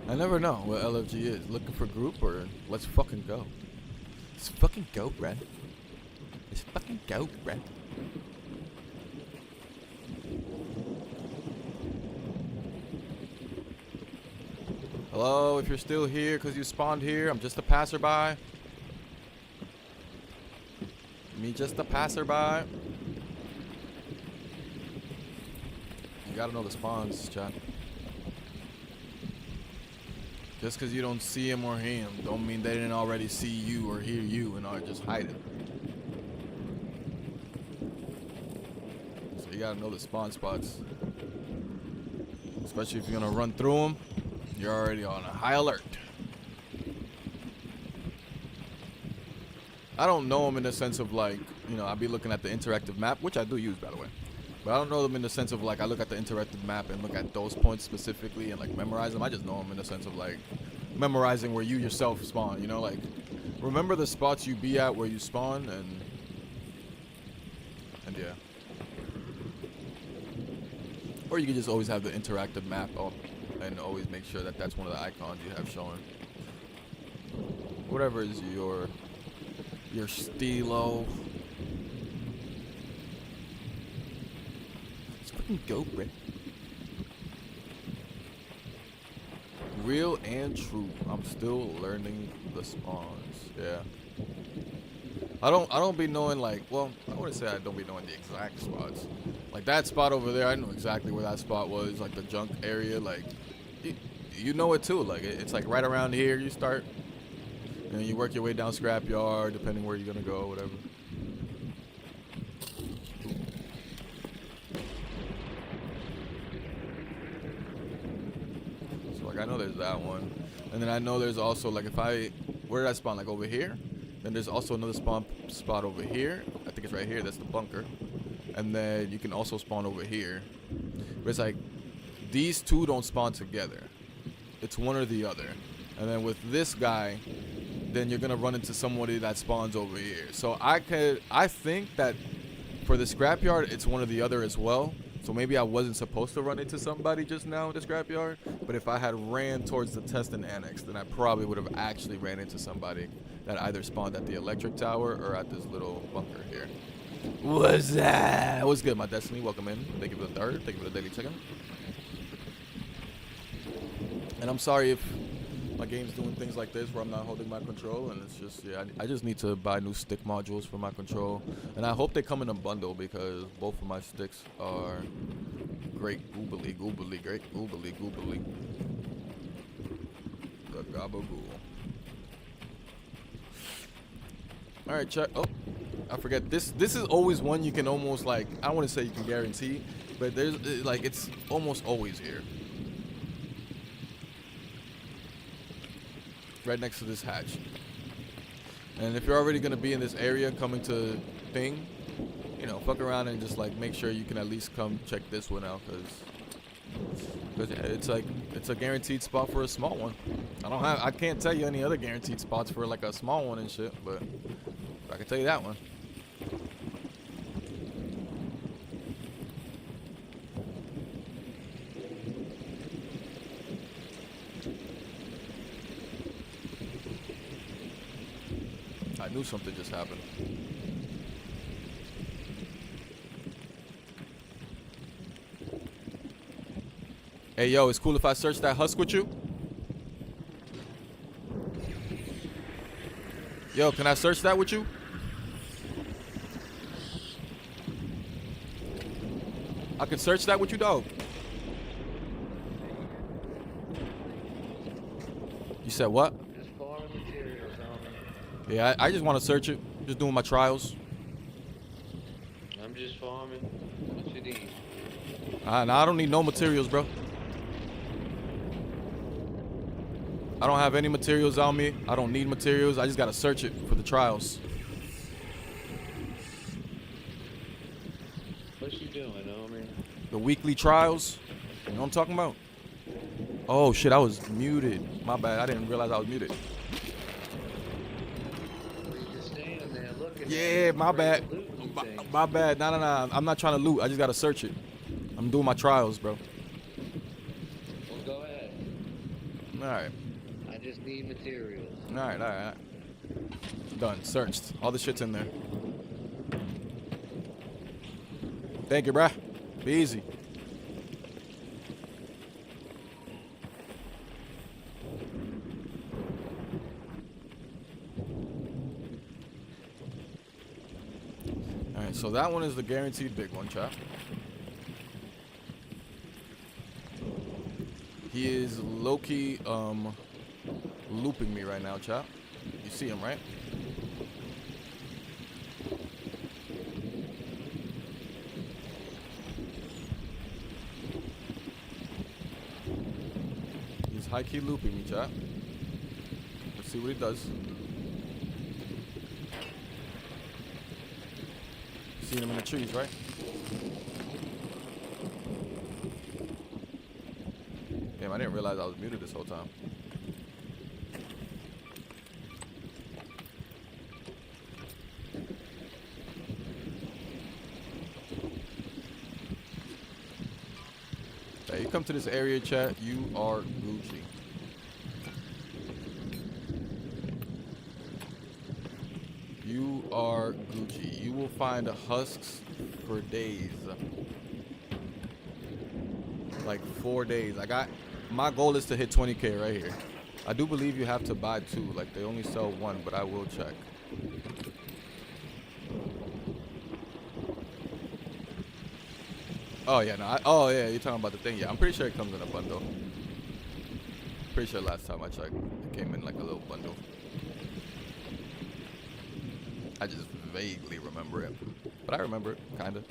I never know what LFG is. Looking for group or let's fucking go. Let's fucking go, Brad. Let's fucking go, Brad. Hello, if you're still here because you spawned here, I'm just a passerby. Me just a passerby. You gotta know the spawns, chat. Just because you don't see him or hear him, don't mean they didn't already see you or hear you and are just hiding. So you gotta know the spawn spots. Especially if you're gonna run through them, you're already on a high alert. I don't know them in the sense of like, you know, I'll be looking at the interactive map, which I do use by the way. But I don't know them in the sense of like I look at the interactive map and look at those points specifically and like memorize them. I just know them in the sense of like memorizing where you yourself spawn, you know, like remember the spots you be at where you spawn and yeah. Or you can just always have the interactive map up and always make sure that that's one of the icons you have showing. Whatever is your stilo. Let's fucking go, Brett. Real and true. I'm still learning the spawns. Yeah. I don't be knowing like, well, I wouldn't say I don't be knowing the exact spots. Like that spot over there, I know exactly where that spot was, like the junk area, like you know it too. Like it's like right around here you start. And you work your way down scrapyard, depending where you're gonna go, whatever. I know there's that one. And then I know there's also, like, where did I spawn? Like, over here? Then there's also another spawn spot over here. I think it's right here. That's the bunker. And then you can also spawn over here. But it's like, these two don't spawn together. It's one or the other. And then with this guy, then you're gonna run into somebody that spawns over here. So I think that for the scrapyard, it's one or the other as well. So maybe I wasn't supposed to run into somebody just now in the scrapyard. But if I had ran towards the testing annex, then I probably would have actually ran into somebody that either spawned at the electric tower or at this little bunker here. What's that? What's good, my Destiny? Welcome in. Thank you for the third. Thank you for the daily check-in. And I'm sorry if my game's doing things like this where I'm not holding my control, and it's just, yeah, I just need to buy new stick modules for my control. And I hope they come in a bundle because both of my sticks are great goobly, great goobly. The gabagool. Alright, check. Oh, I forget. This is always one you can almost, like, I don't want to say you can guarantee, but there's, like, it's almost always here. Right next to this hatch. And if you're already going to be in this area coming to thing, you know, fuck around and just, like, make sure you can at least come check this one out, because it's like, it's a guaranteed spot for a small one. I can't tell you any other guaranteed spots for, like, a small one and shit, but I can tell you that one. I knew something just happened. Hey, yo, it's cool if I search that husk with you? Yo, can I search that with you? I can search that with you, dog. You said what? Just farming materials, homie. Yeah, I just want to search it. Just doing my trials. I'm just farming. What you need? Nah, I don't need no materials, bro. I don't have any materials on me. I don't need materials. I just gotta search it for the trials. What you doing, homie? The weekly trials. You know what I'm talking about? Oh shit, I was muted. My bad. I didn't realize I was muted. You just stand there looking at Yeah, it, my bad. afraid to loot things. My bad. Nah. I'm not trying to loot. I just gotta search it. I'm doing my trials, bro. Well, go ahead. Alright. I just need materials. Alright. Done. Searched. All the shit's in there. Thank you, bruh. Be easy. Alright, so that one is the guaranteed big one, chap. He is low-key, looping me right now, chap. You see him, right? He's high-key looping me, chap. Let's see what he does. Seen him in the trees, right? Damn, I didn't realize I was muted this whole time. Hey, you come to this area, chat, you are Gucci. You are Gucci. You will find husks for days. Like 4 days. My goal is to hit 20K right here. I do believe you have to buy two. Like, they only sell one, but I will check. Oh, yeah, no. Oh, yeah, you're talking about the thing. Yeah, I'm pretty sure it comes in a bundle. Pretty sure last time I checked, it came in like a little bundle. I just vaguely remember it. But I remember it, kind of.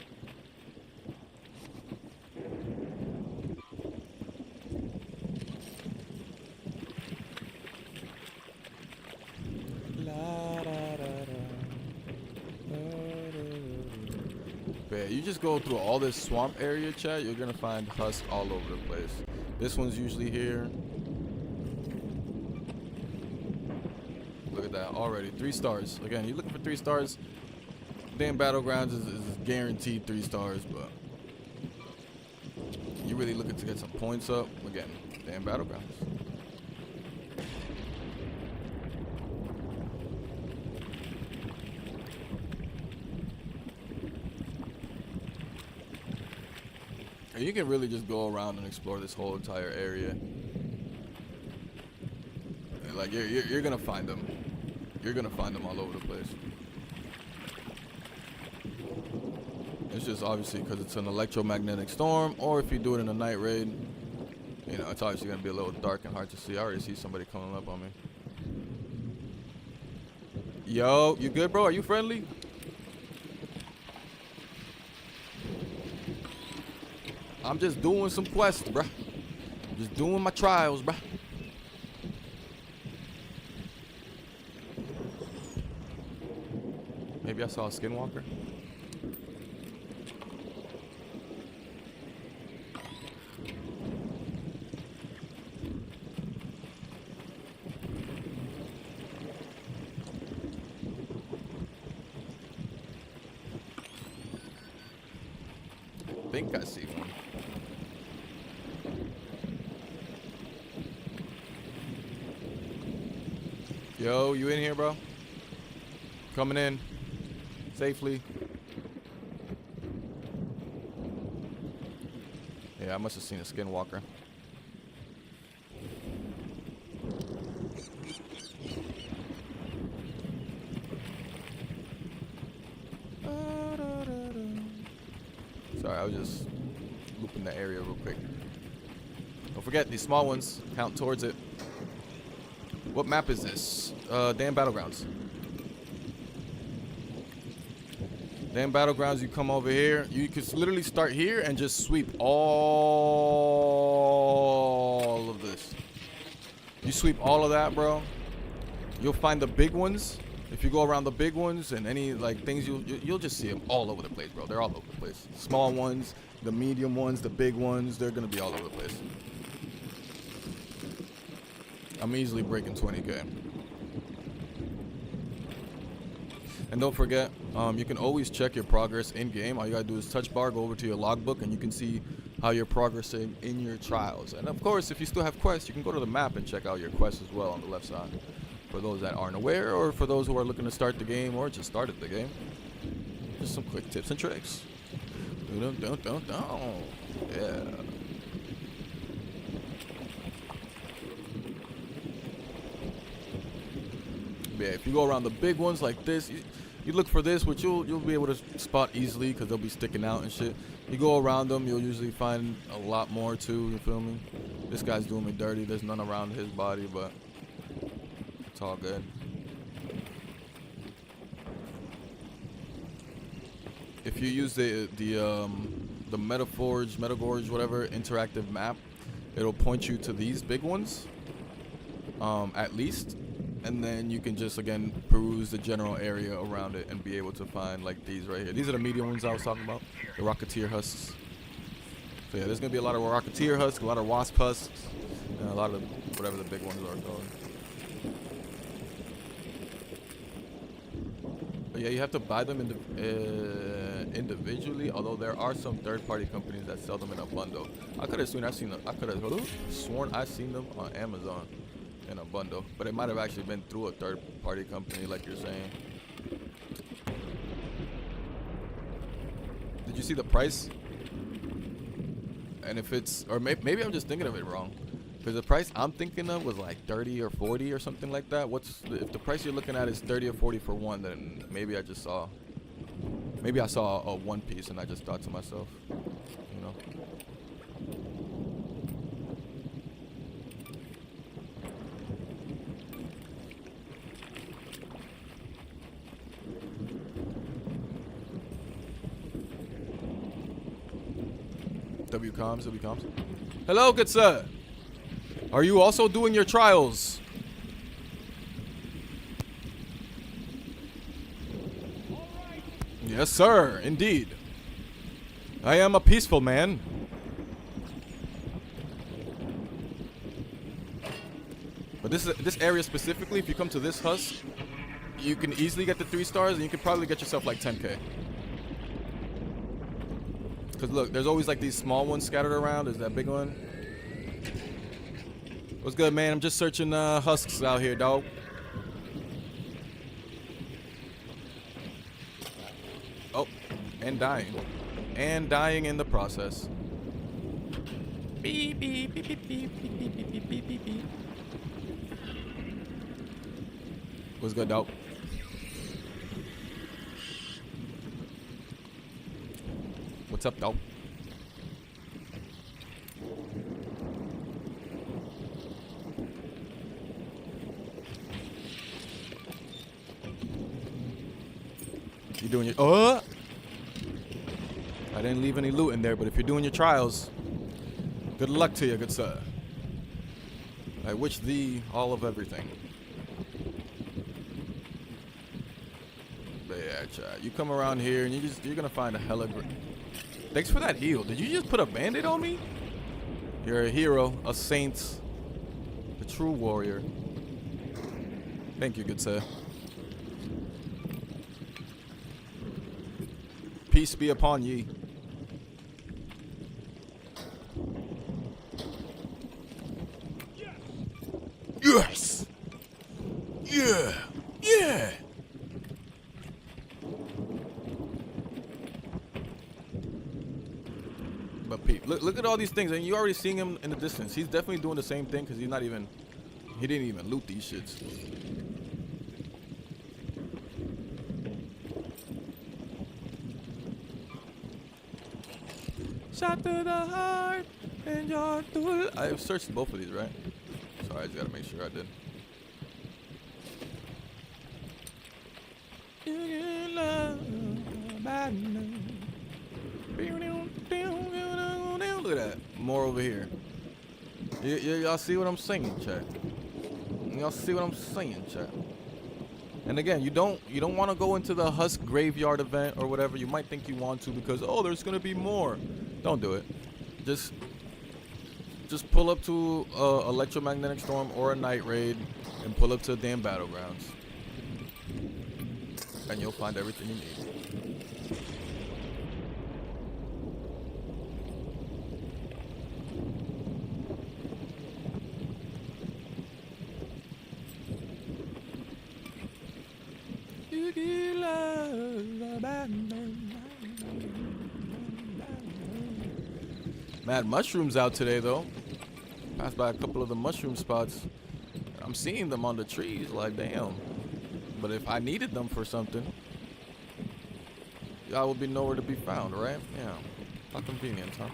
yeah, you just go through all this swamp area, chat. You're gonna find husk all over the place. This one's usually here. Look at that already. 3 stars. Again, you're looking for 3 stars. Damn Battlegrounds is guaranteed 3 stars, but you really looking to get some points up. Again, damn Battlegrounds. And you can really just go around and explore this whole entire area. And like you're gonna find them. You're gonna find them all over the place. It's just obviously because it's an electromagnetic storm, or if you do it in a night raid, you know, it's obviously gonna be a little dark and hard to see. I already see somebody coming up on me. Yo, you good, bro? Are you friendly? I'm just doing some quests, bruh. Just doing my trials, bruh. Maybe I saw a skinwalker. I think I see one. Yo, you in here, bro? Coming in safely. Yeah, I must have seen a skinwalker. Sorry, I was just looping the area real quick. Don't forget, these small ones count towards it. What map is this? Damn Battlegrounds. Damn Battlegrounds, you come over here. You could literally start here and just sweep all of this. You sweep all of that, bro. You'll find the big ones. If you go around the big ones and any like things, you'll just see them all over the place, bro. They're all over the place. Small ones, the medium ones, the big ones, they're gonna be all over the place. I'm easily breaking 20K. And don't forget, you can always check your progress in game. All you gotta do is touch bar, go over to your logbook, and you can see how you're progressing in your trials. And of course, if you still have quests, you can go to the map and check out your quests as well on the left side. For those that aren't aware, or for those who are looking to start the game or just started the game. Just some quick tips and tricks. Yeah. Yeah, if you go around the big ones like this, you look for this, which you'll be able to spot easily because they'll be sticking out and shit. You go around them, you'll usually find a lot more too. You feel me? This guy's doing me dirty. There's none around his body, but it's all good. If you use the Metagorge, whatever interactive map, it'll point you to these big ones, at least. And then you can just, again, peruse the general area around it and be able to find, like, these right here. These are the medium ones I was talking about, the Rocketeer husks. So, yeah, there's going to be a lot of Rocketeer husks, a lot of Wasp husks, and a lot of whatever the big ones are called. But, yeah, you have to buy them individually, although there are some third-party companies that sell them in a bundle. I could have sworn I seen them on Amazon in a bundle, but it might have actually been through a third-party company, like you're saying. Did you see the price? And if it's, or maybe I'm just thinking of it wrong, because the price I'm thinking of was like 30 or 40 or something like that. If the price you're looking at is 30 or 40 for one, then maybe I saw a one piece and I just thought to myself, you know. WComs. Hello, good sir. Are you also doing your trials? Yes, sir. Indeed. I am a peaceful man. But this area specifically, if you come to this husk, you can easily get the 3 stars, and you can probably get yourself like 10K. Cause look, there's always like these small ones scattered around. There's that big one. What's good, man? I'm just searching husks out here, dog. Oh, and dying. And dying in the process. Beep, beep, beep, beep, beep, beep, beep, beep, beep, beep, beep. What's good, dog? What's up, dog? You doing your I didn't leave any loot in there, but if you're doing your trials, good luck to you, good sir. I wish thee all of everything. But yeah, chat. You come around here and you're gonna find a hella great. Thanks for that heal. Did you just put a band-aid on me? You're a hero, a saint, a true warrior. Thank you, good sir. Peace be upon ye. Yes! Yeah! Yeah! But Pete, look at all these things, and you already seeing him in the distance. He's definitely doing the same thing because he didn't even loot these shits. Shot to the heart and your tool. I've searched both of these, right? Sorry, I just gotta make sure I did. Look at that. More over here. Y'all see what I'm saying, chat? Y'all see what I'm saying, chat? And again, you don't want to go into the Husk Graveyard event or whatever. You might think you want to because, oh, there's gonna be more. Don't do it. Just pull up to Electromagnetic Storm or a Night Raid and pull up to the damn Battlegrounds. And you'll find everything you need. Mad mushrooms out today though. Passed by a couple of the mushroom spots. I'm seeing them on the trees, like damn. But if I needed them for something, y'all would be nowhere to be found, right? Yeah. How convenient, huh?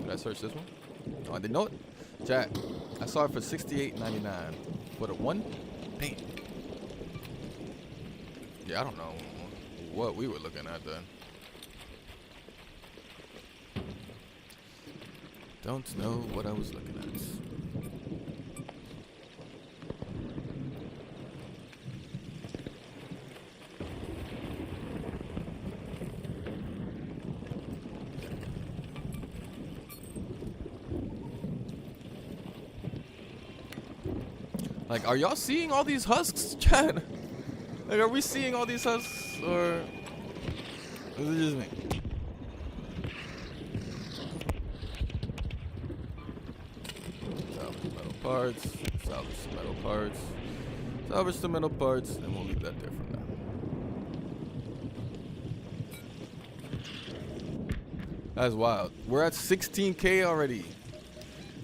Did I search this one? Oh, I didn't know it. Chat, I saw it for $68.99. What a one? Damn. Yeah, I don't know what we were looking at then. Don't know what I was looking at. Like, are y'all seeing all these husks, chat? Like, are we seeing all these husks, or is it just me? Salvage metal parts, salvage the metal parts, salvage the metal parts, and we'll leave that there for now. That's wild. We're at 16K already,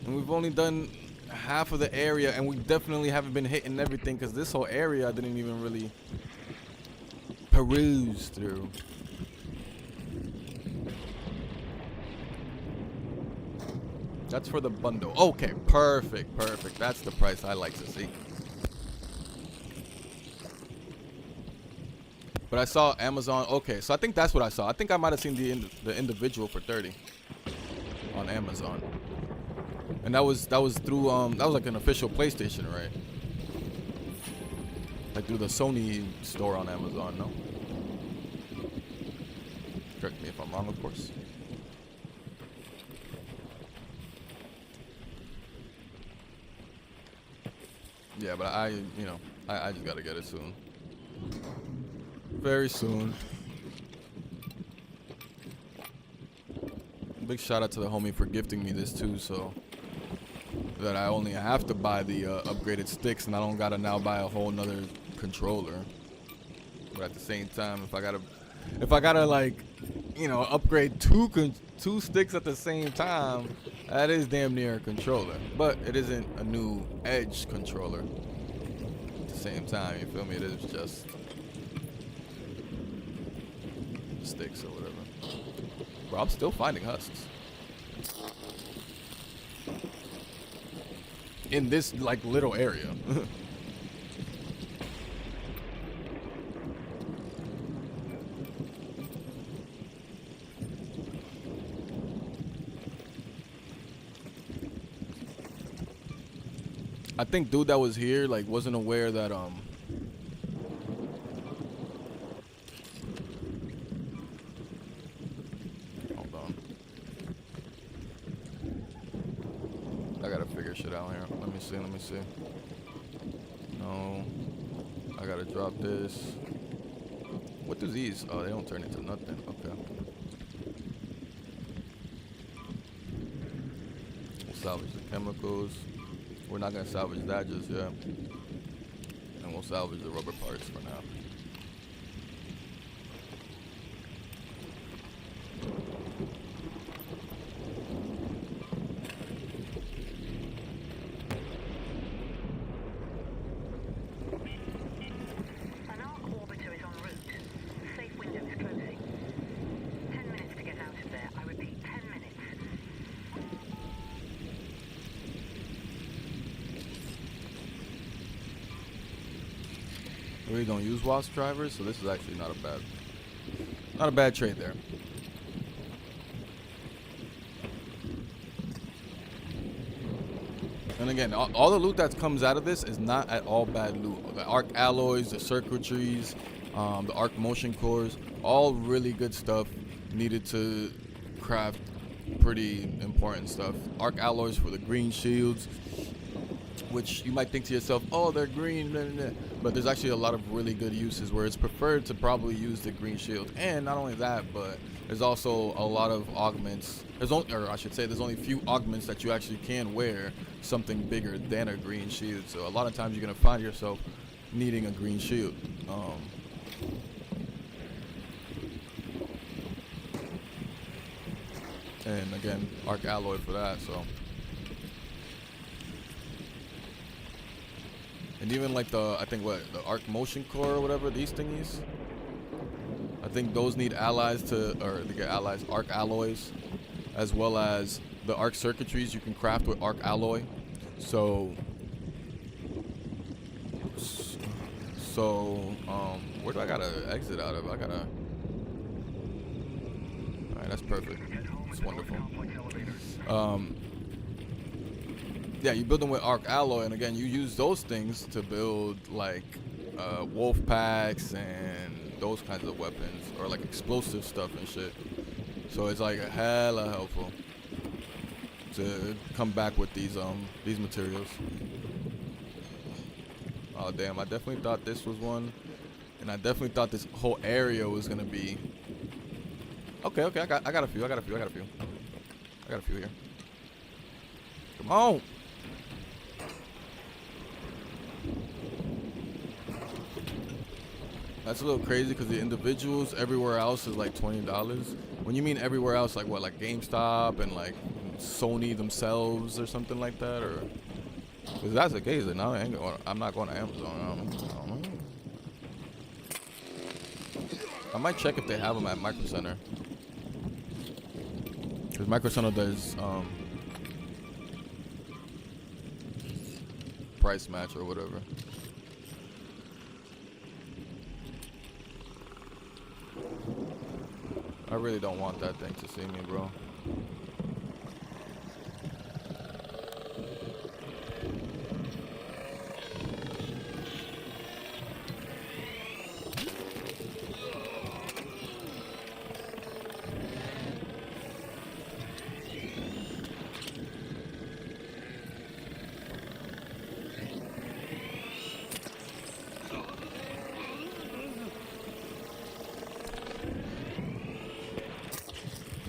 and we've only done half of the area, and we definitely haven't been hitting everything because this whole area I didn't even really peruse through. That's for the bundle. Okay, perfect, perfect. That's the price I like to see. But I saw Amazon. Okay, so I think that's what I saw. I think I might have seen the individual for 30 on Amazon. And that was through that was like an official PlayStation, right? Like through the Sony store on Amazon, no? Correct me if I'm wrong, of course. Yeah, but I just gotta get it soon. Very soon. Big shout out to the homie for gifting me this too, so that I only have to buy the upgraded sticks and I don't gotta now buy a whole nother controller. But at the same time, if I gotta like, you know, upgrade two sticks at the same time, that is damn near a controller. But it isn't a new Edge controller. At the same time, you feel me? It is just sticks or whatever. Bro, I'm still finding husks. In this like little area. I think dude that was here like wasn't aware that hold on. I gotta figure shit out here. Let me see. No. I gotta drop this. What do these? Oh, they don't turn into nothing. Okay. Salvage the chemicals. We're not gonna salvage that just yet. And we'll salvage the rubber parts for now. An Ark orbiter is en route. Safe window is closing. 10 minutes to get out of there. I repeat, 10 minutes. We really don't use Wasp drivers, so this is actually not a bad trade there. And again, all the loot that comes out of this is not at all bad loot. The Arc alloys, the circuitries, the Arc motion cores, all really good stuff needed to craft pretty important stuff. Arc alloys for the green shields, which you might think to yourself, oh, they're green, blah, blah, blah. But there's actually a lot of really good uses where it's preferred to probably use the green shield. And not only that, but there's also a lot of augments. There's only a few augments that you actually can wear something bigger than a green shield. So a lot of times you're gonna find yourself needing a green shield. And again, Arc alloy for that. So. And even like the Arc motion core or whatever, these thingies, I think those need allies they get allies, Arc alloys, as well as the Arc circuitries you can craft with Arc alloy. So where do I gotta exit out of? Alright, that's perfect. It's wonderful. Yeah, you build them with Arc alloy, and again, you use those things to build like wolf packs and those kinds of weapons, or like explosive stuff and shit. So it's like hella helpful to come back with these materials. Oh damn, I definitely thought this was one, and I definitely thought this whole area was gonna be. Okay, I got a few here. Come on. That's a little crazy because the individuals everywhere else is like $20. When you mean everywhere else, like what, like GameStop and like Sony themselves or something like that, or if that's the case, then I'm not going to Amazon. I don't know. I might check if they have them at Micro Center, because Micro Center does price match or whatever. I really don't want that thing to see me, bro.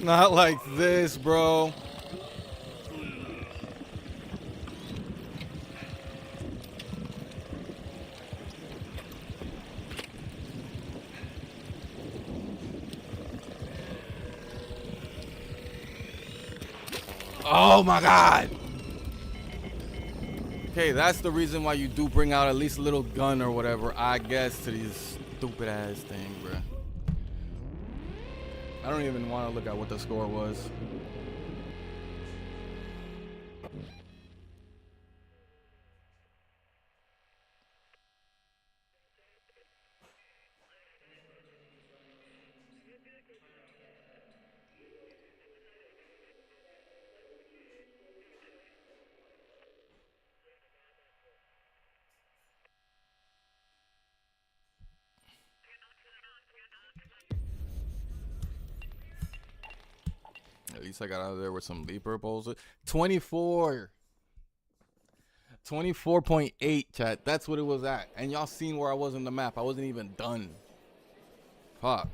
Not like this, bro. Oh my God. Okay, that's the reason why you do bring out at least a little gun or whatever, I guess, to these stupid ass thing, bro. I don't even want to look at what the score was. At least I got out of there with some leaper bowls. 24. 24.8, chat. That's what it was at. And y'all seen where I was in the map. I wasn't even done. Fuck.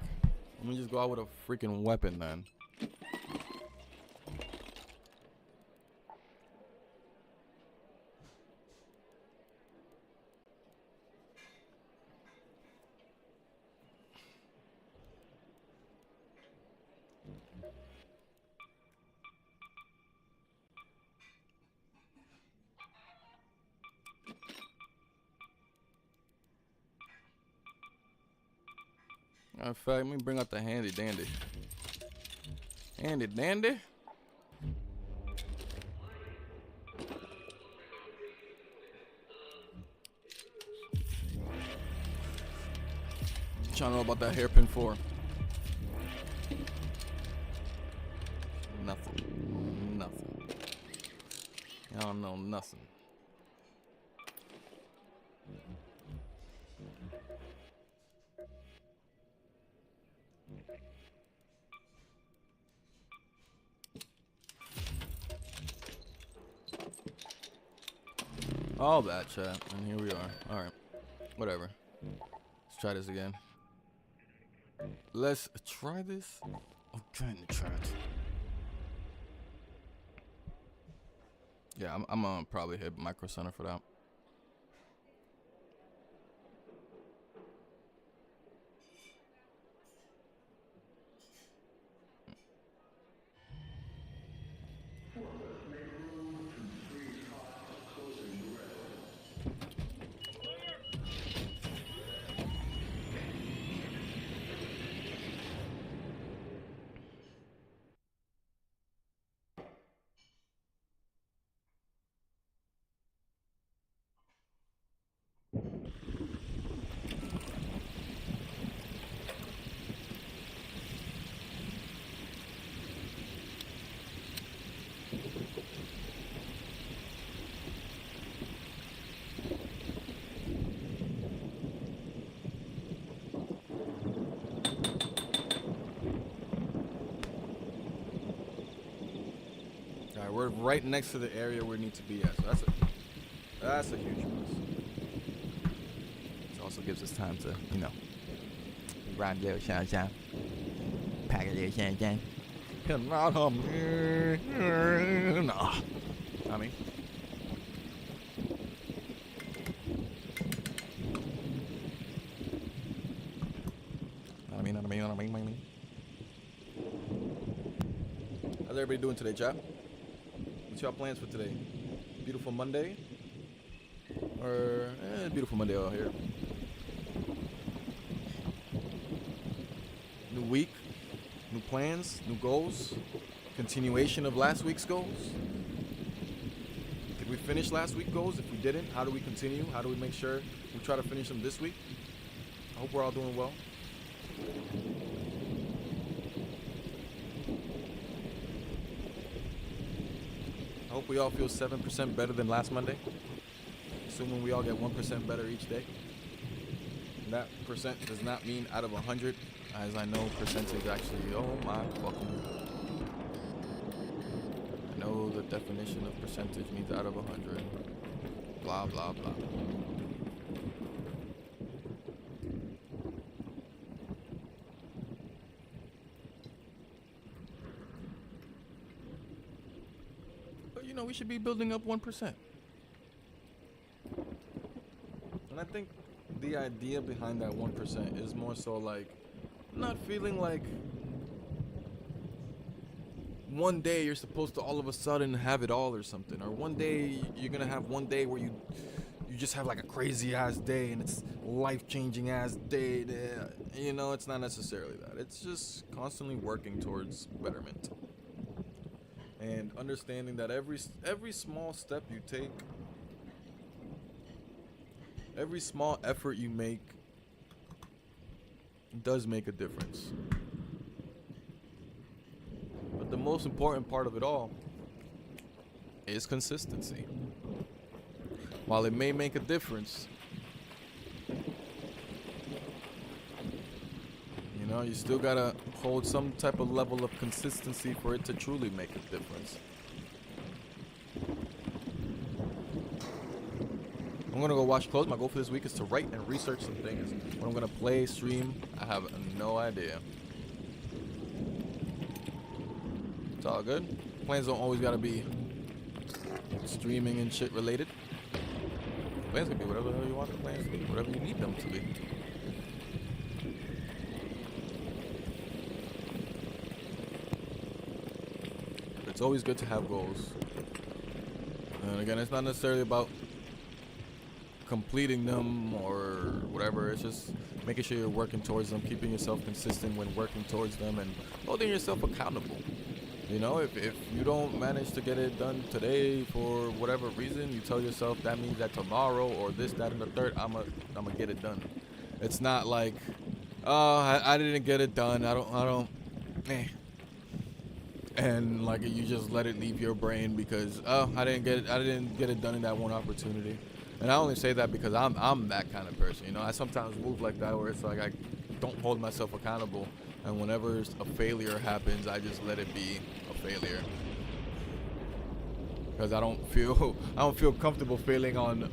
Let me just go out with a freaking weapon then. In fact, let me bring out the handy dandy. Handy dandy. Trying to know about that hairpin 4. Nothing. Nothing. I don't know nothing. All that, chat, and here we are. All right, whatever. Let's try this again. Let's try this. I'm trying to try it. Yeah, I'm gonna probably hit Micro Center for that. We're right next to the area we need to be at, so that's a huge plus. It also gives us time to, you know, ride a little shine, pack a little shine. Come out home. No. I mean. How's everybody doing today, chat? What's y'all plans for today? Beautiful Monday? Or, beautiful Monday out here. New week, new plans, new goals, continuation of last week's goals. Did we finish last week's goals? If we didn't, how do we continue? How do we make sure we try to finish them this week? I hope we're all doing well. I hope we all feel 7% better than last Monday. Assuming we all get 1% better each day. And that percent does not mean out of 100, as I know percentage actually, oh my fucking God. I know the definition of percentage means out of 100. Blah, blah, blah. you know, we should be building up 1%. And I think the idea behind that 1% is more so like not feeling like one day you're supposed to all of a sudden have it all or something, or one day you're gonna have one day where you just have like a crazy ass day and it's life-changing ass day. You know, it's not necessarily that. It's just constantly working towards betterment and understanding that every small step you take, every small effort you make does make a difference. But the most important part of it all is consistency. While it may make a difference, you know, you still gotta hold some type of level of consistency for it to truly make a difference. I'm gonna go watch clothes. My goal for this week is to write and research some things. What I'm gonna play, stream, I have no idea. It's all good. Plans don't always gotta be streaming and shit related. Plans can be whatever the hell you want the plans to be, whatever you need them to be. It's always good to have goals. And again, it's not necessarily about completing them or whatever. It's just making sure you're working towards them, keeping yourself consistent when working towards them, and holding yourself accountable. You know, if you don't manage to get it done today for whatever reason, you tell yourself that means that tomorrow or this, that, and the third, I'm gonna get it done. It's not like, oh, I didn't get it done. I don't, and like you just let it leave your brain because, oh, I didn't get it done in that one opportunity. And I only say that because I'm that kind of person. You know, I sometimes move like that where it's like I don't hold myself accountable. And whenever a failure happens, I just let it be a failure. Because I don't feel comfortable failing on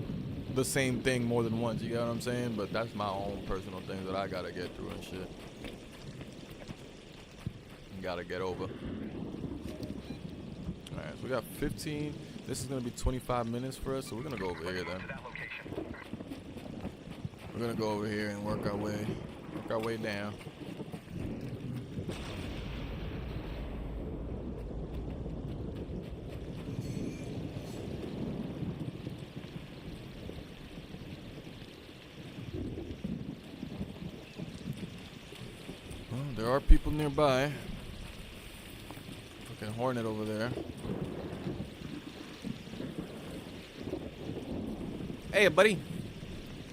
the same thing more than once. You get what I'm saying? But that's my own personal things that I gotta get through and shit. Gotta get over. Alright, so we got 15. This is gonna be 25 minutes for us, so we're gonna go over here then. We're gonna go over here and work our way down. Well, there are people nearby. Fucking Hornet over there. Hey, buddy.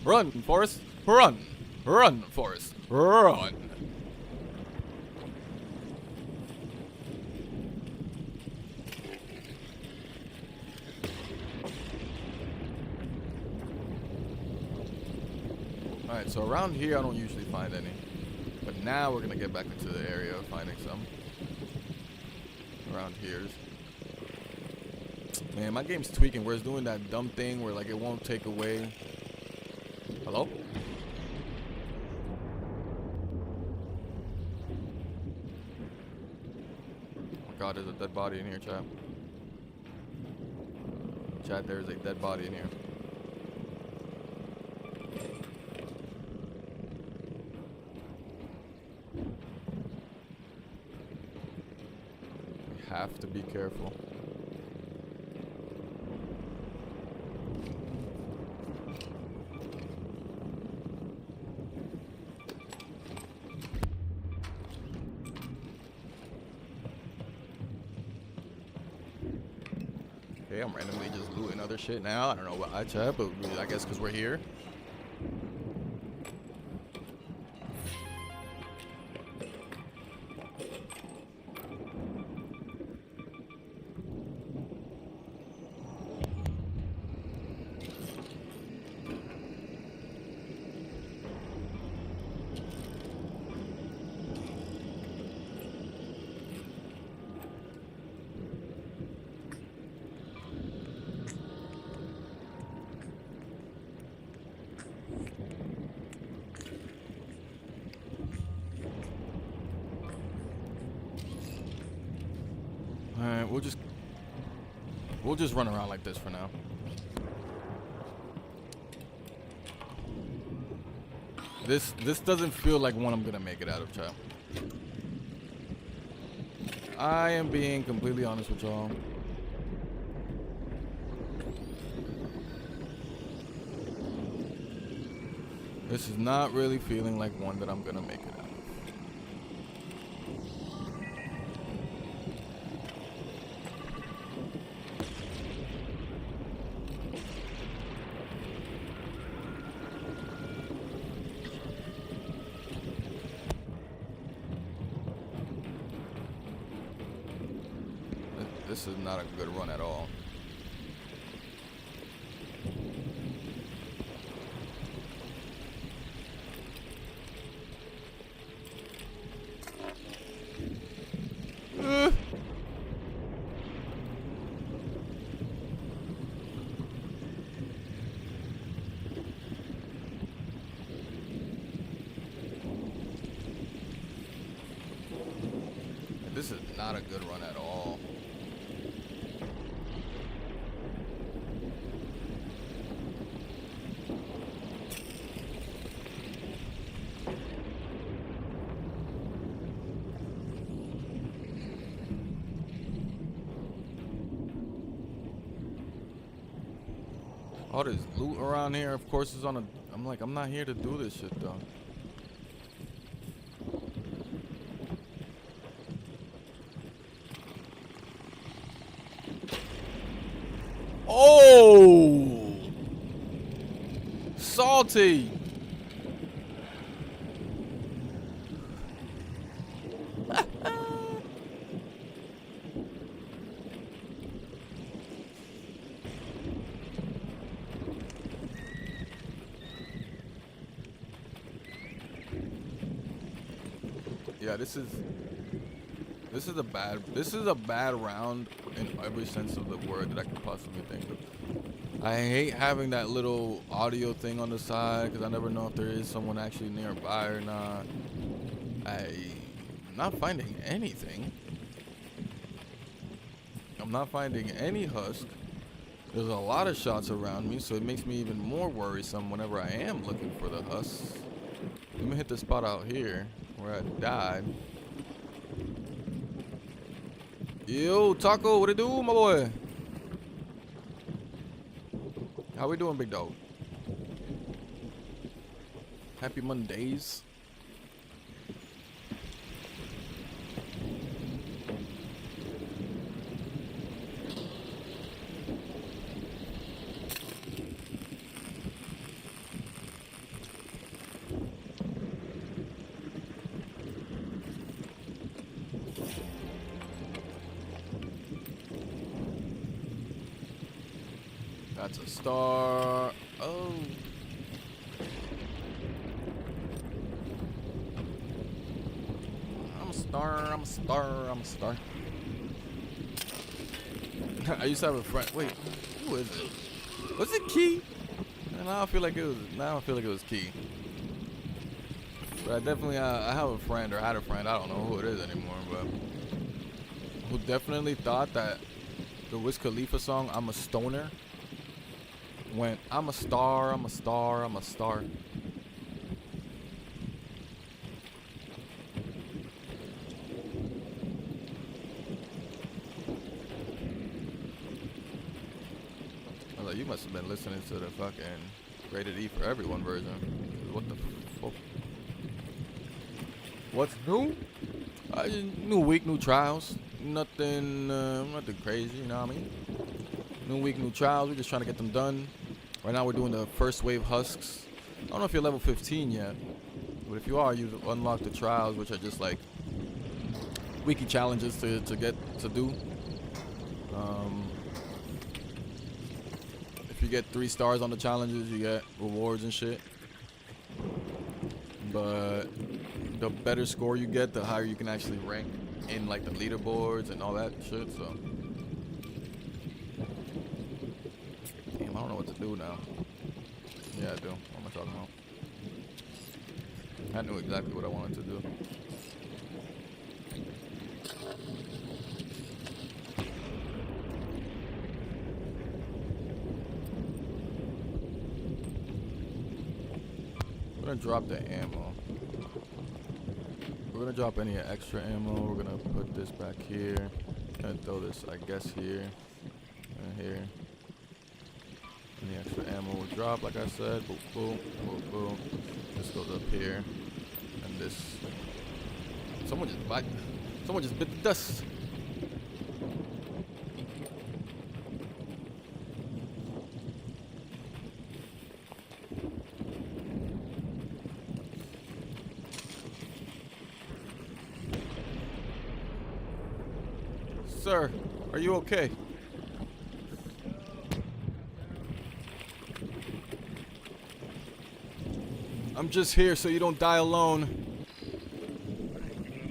Run, Forrest. Run. Run, Forrest. Run. Alright, so around here I don't usually find any. But now we're gonna get back into the area of finding some. Around here. Man, my game's tweaking where it's doing that dumb thing where like it won't take away. Hello? Oh god, there's a dead body in here, chat. Chat, there's a dead body in here. We have to be careful. Okay, I'm randomly just looting other shit now. I don't know why, chat, but I guess because we're here. Alright, we'll We'll just run around like this for now. This doesn't feel like one I'm gonna make it out of, child. I am being completely honest with y'all. This is not really feeling like one that I'm gonna make it out of. This is not a good run at all. This is not a good run at all. All this loot around here, of course, is on a. I'm like, I'm not here to do this shit, though. Oh! Salty! Yeah, this is a bad round in every sense of the word that I could possibly think of. I hate having that little audio thing on the side because I never know if there is someone actually nearby or not. I'm not finding anything. I'm not finding any husk. There's a lot of shots around me, so it makes me even more worrisome whenever I am looking for the husks. Let me hit the spot out here where I died. Yo, Taco, what it do, my boy? How we doing, big dog? Happy Mondays. That's a star. Oh. I'm a star. I'm a star. I'm a star. I used to have a friend. Wait, who is it? Was it Key? And I don't feel like it was. Now I don't feel like it was Key. But I definitely, I have a friend, or had a friend. I don't know who it is anymore, but who definitely thought that the Wiz Khalifa song "I'm a Stoner" went, I'm a star, I'm a star, I'm a star. I was like, you must have been listening to the fucking Rated E for Everyone version. What the fuck? What's new? New week, new trials. Nothing, nothing crazy, you know what I mean? New week, new trials. We're just trying to get them done. Right now we're doing the first wave husks. I don't know if you're level 15 yet, but if you are, you've unlocked the trials, which are just like wiki challenges to get to do. If you get 3 stars on the challenges, you get rewards and shit. But the better score you get, the higher you can actually rank in like the leaderboards and all that shit. So. Damn, I don't know what to do now. Yeah, I do. What am I talking about? I knew exactly what I wanted to do. gonna drop the ammo. We're gonna drop any extra ammo. We're gonna put this back here. Gonna throw this, I guess, here and here. Any extra ammo will drop, like I said. Boom, boom, boom, boom. This goes up here, and this. Someone just bit the dust. Sir, are you okay? I'm just here so you don't die alone. I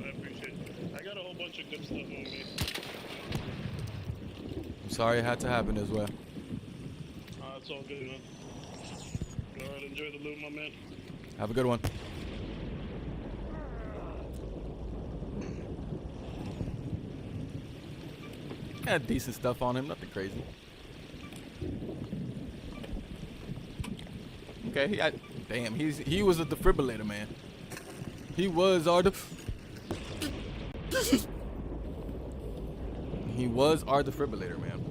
appreciate it. I got a whole bunch of good stuff on me. I'm sorry it had to happen this way. It's all good, man. Go ahead, enjoy the loot, my man. Have a good one. Had decent stuff on him, nothing crazy. Okay, damn, he was a defibrillator, man. He was our he was our defibrillator, man.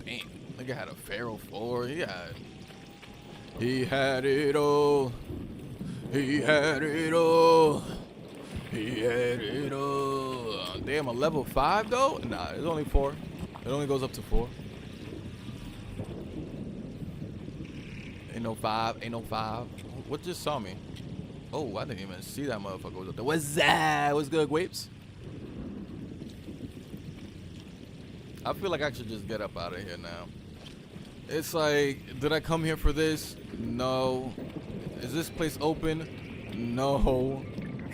Damn, nigga had a Pharaoh 4. He had it all. He had it all. He had it all. Damn, a level 5 though? Nah, it's only 4. It only goes up to 4. Ain't no 5. Ain't no 5. What just saw me? Oh, I didn't even see that motherfucker was up there. What's that? What's good, Wapes? I feel like I should just get up out of here now. It's like, did I come here for this? No. Is this place open? No.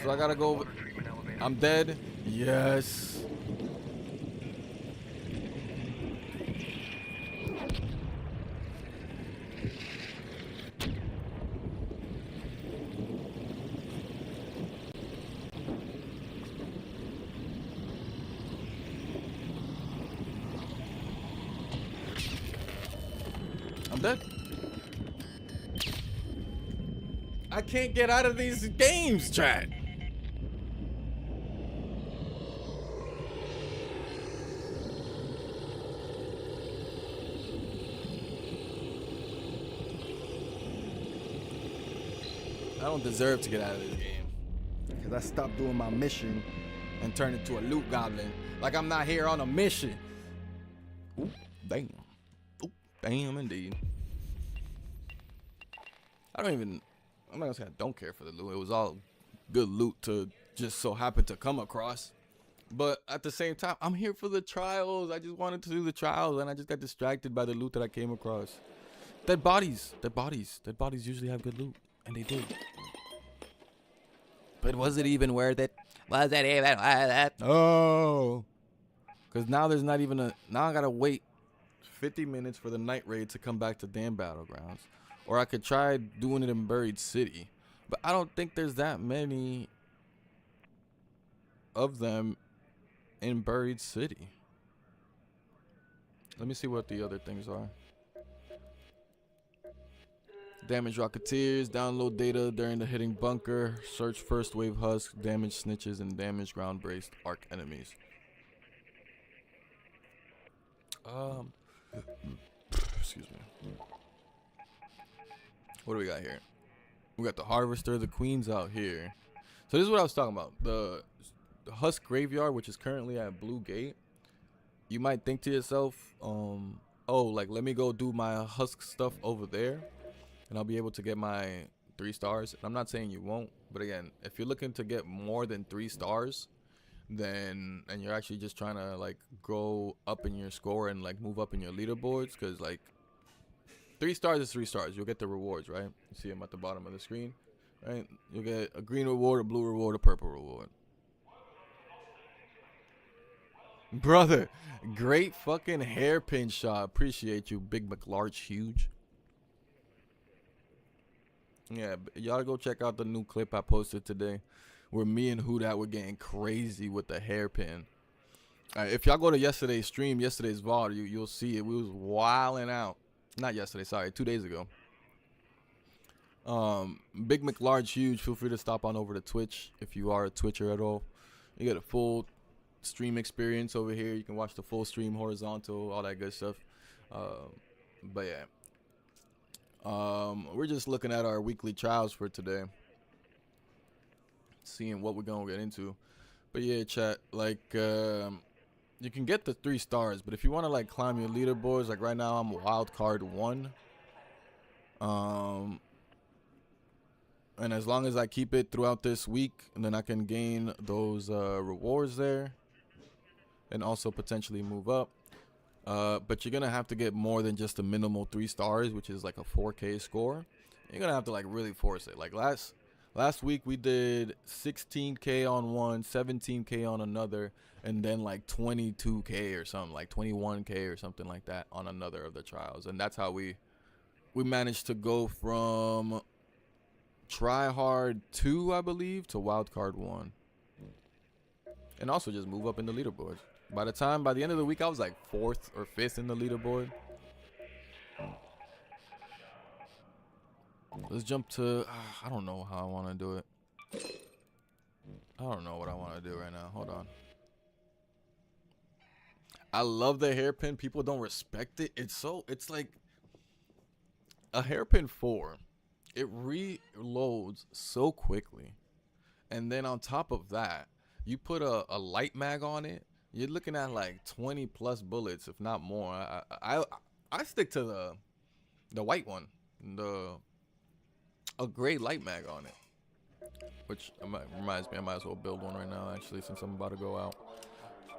So I gotta go. I'm dead? Yes. I'm dead. I can't get out of these games, chat. I don't deserve to get out of this game. Because I stopped doing my mission and turned into a loot goblin. Like I'm not here on a mission. Ooh, damn. Ooh, damn indeed. I'm not gonna say I don't care for the loot. It was all good loot to just so happen to come across. But at the same time, I'm here for the trials. I just wanted to do the trials and I just got distracted by the loot that I came across. Dead bodies. Dead bodies. Dead bodies usually have good loot. And they did. But was it even worth it? Was it even worth it? Oh. Because now there's not even a... Now I got to wait 50 minutes for the night raid to come back to damn Battlegrounds. Or I could try doing it in Buried City. But I don't think there's that many of them in Buried City. Let me see what the other things are. Damage Rocketeers, download data during the hitting bunker, search first wave husks, damage snitches, and damage ground braced arc enemies. Excuse me. What do we got here? We got the Harvester, the Queens out here. So this is what I was talking about. The Husk Graveyard, which is currently at Blue Gate. You might think to yourself, oh, like let me go do my Husk stuff over there. And I'll be able to get my 3 stars. And I'm not saying you won't, but again, if you're looking to get more than 3 stars, then and you're actually just trying to like go up in your score and like move up in your leaderboards, because like 3 stars is 3 stars. You'll get the rewards, right? You see them at the bottom of the screen, right? You'll get a green reward, a blue reward, a purple reward. Brother, great fucking hairpin shot. Appreciate you, Big McLarge Huge. Yeah, y'all go check out the new clip I posted today where me and Who Dat were getting crazy with the hairpin. If y'all go to yesterday's stream, yesterday's VOD, you'll see it. We was wilding out. Not yesterday, sorry, 2 days ago. Big McLarge Huge, feel free to stop on over to Twitch if you are a Twitcher at all. You get a full stream experience over here. You can watch the full stream, horizontal, all that good stuff. But yeah, we're just looking at our weekly trials for today, seeing what we're gonna get into. But yeah, chat, like you can get the 3 stars, but if you want to like climb your leaderboards, like right now I'm wild card 1. And as long as I keep it throughout this week, and then I can gain those rewards there, and also potentially move up. But you're gonna have to get more than just a minimal 3 stars, which is like a 4K score. You're gonna have to like really force it. Like last week we did 16K on one, 17K on another, and then like 22K or something, like 21K or something like that on another of the trials. And that's how we managed to go from try hard 2, I believe, to wildcard 1, and also just move up in the leaderboard. By the end of the week, I was like 4th or 5th in the leaderboard. Let's jump to, I don't know how I want to do it. I don't know what I want to do right now. Hold on. I love the hairpin. People don't respect it. It's like a hairpin 4. It reloads so quickly, and then on top of that, you put a light mag on it. You're looking at like 20 plus bullets, if not more. I stick to the white one, a gray light mag on it, which reminds me I might as well build one right now actually, since I'm about to go out.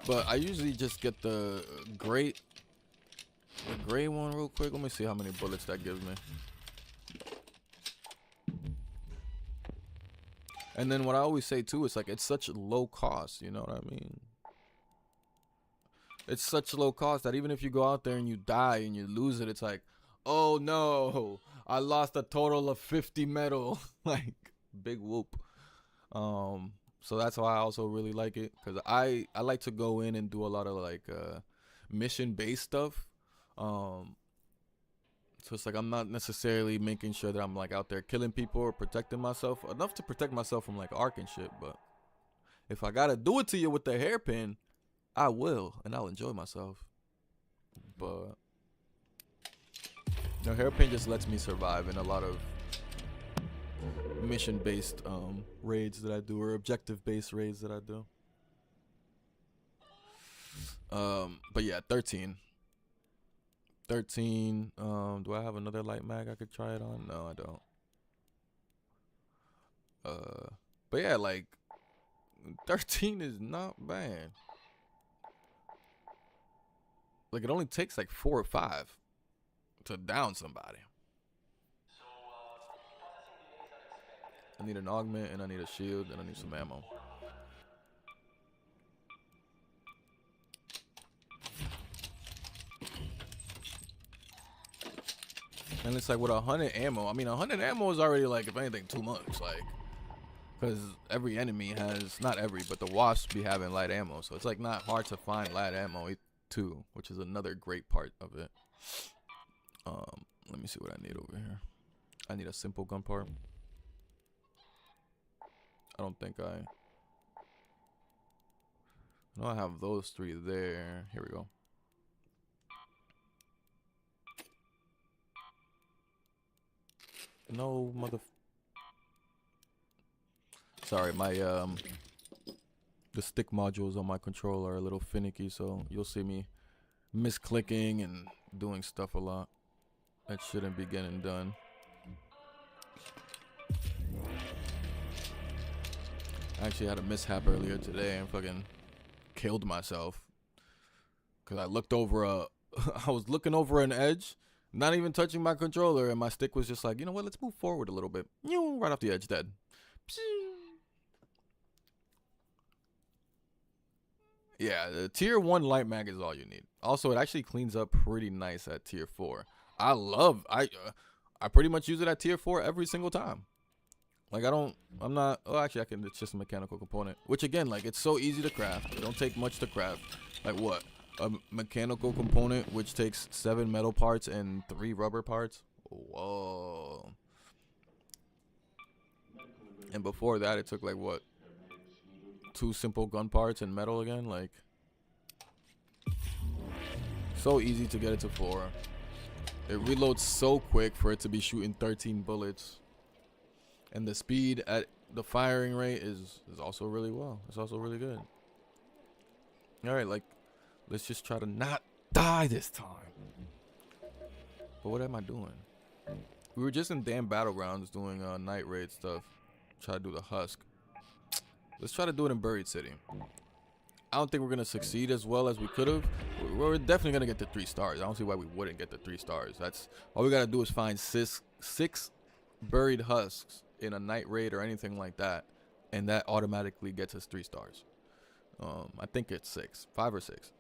But I usually just get the gray one real quick. Let me see how many bullets that gives me. And then what I always say too, it's like it's such low cost, you know what I mean? It's such low cost that even if you go out there and you die and you lose it, it's like, oh no, I lost a total of 50 metal. Like, big whoop. So that's why I also really like it, because I like to go in and do a lot of like mission based stuff. So it's like I'm not necessarily making sure that I'm like out there killing people or protecting myself, enough to protect myself from like arc and shit. But if I gotta do it to you with the hairpin, I will, and I'll enjoy myself. But the hairpin just lets me survive in a lot of mission based raids that I do, or objective based raids that I do. But yeah, 13. Do I have another light mag I could try it on? No, I don't. But yeah, like 13 is not bad. Like it only takes like 4 or 5 to down somebody. I need an augment, and I need a shield, and I need some ammo. And it's like with 100 ammo. I mean, 100 ammo is already like, if anything, too much. Like, because every enemy has, not every, but the wasps be having light ammo. So it's like not hard to find light ammo too, which is another great part of it. Let me see what I need over here. I need a simple gun part. I don't think I know I have those 3 there. Here we go. No sorry, my the stick modules on my controller are a little finicky, so you'll see me misclicking and doing stuff a lot that shouldn't be getting done. I actually had a mishap earlier today and fucking killed myself because I looked over I was looking over an edge, not even touching my controller, and my stick was just like, you know what, let's move forward a little bit. Right off the edge, dead. Yeah, the tier 1 light mag is all you need. Also, it actually cleans up pretty nice at tier 4. I pretty much use it at tier 4 every single time. Like I'm not, oh actually it's just a mechanical component. Which again, like it's so easy to craft. It don't take much to craft. Like what? A mechanical component which takes 7 metal parts and 3 rubber parts? Whoa. And before that it took like what? 2 simple gun parts and metal again? Like, so easy to get it to 4. It reloads so quick for it to be shooting 13 bullets. And the speed at the firing rate is also really well. It's also really good. Alright, like, let's just try to not die this time. But what am I doing? We were just in damn battlegrounds doing night raid stuff. Try to do the husk. Let's try to do it in Buried City. I don't think we're gonna succeed as well as we could have. We're definitely gonna get the 3 stars. I don't see why we wouldn't get the 3 stars. That's all we gotta do is find 6 buried husks in a night raid or anything like that, and that automatically gets us 3 stars. I think it's 6, 5 or 6.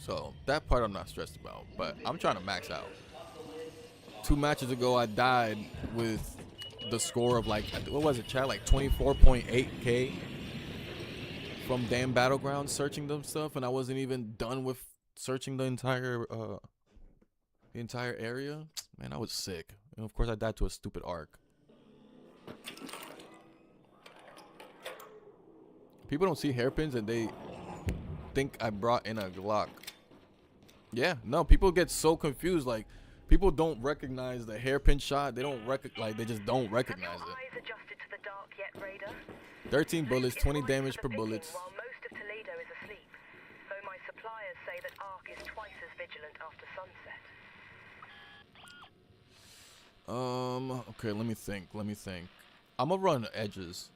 So that part I'm not stressed about, but I'm trying to max out. 2 matches ago I died with the score of like, what was it, chat? Like 24.8k from damn battlegrounds searching them stuff, and I wasn't even done with searching the entire area. Man, I was sick. And of course I died to a stupid arc. People don't see hairpins and they think I brought in a Glock. Yeah, no, people get so confused. Like, people don't recognize the hairpin shot. They don't recognize, they just don't recognize it. Eyes adjusted to the dark yet, Raider? 13 bullets, 20 damage per bullet. While most of Toledo is asleep, though my suppliers say that Ark is twice as vigilant after sunset. Okay, let me think. I'm gonna run edges.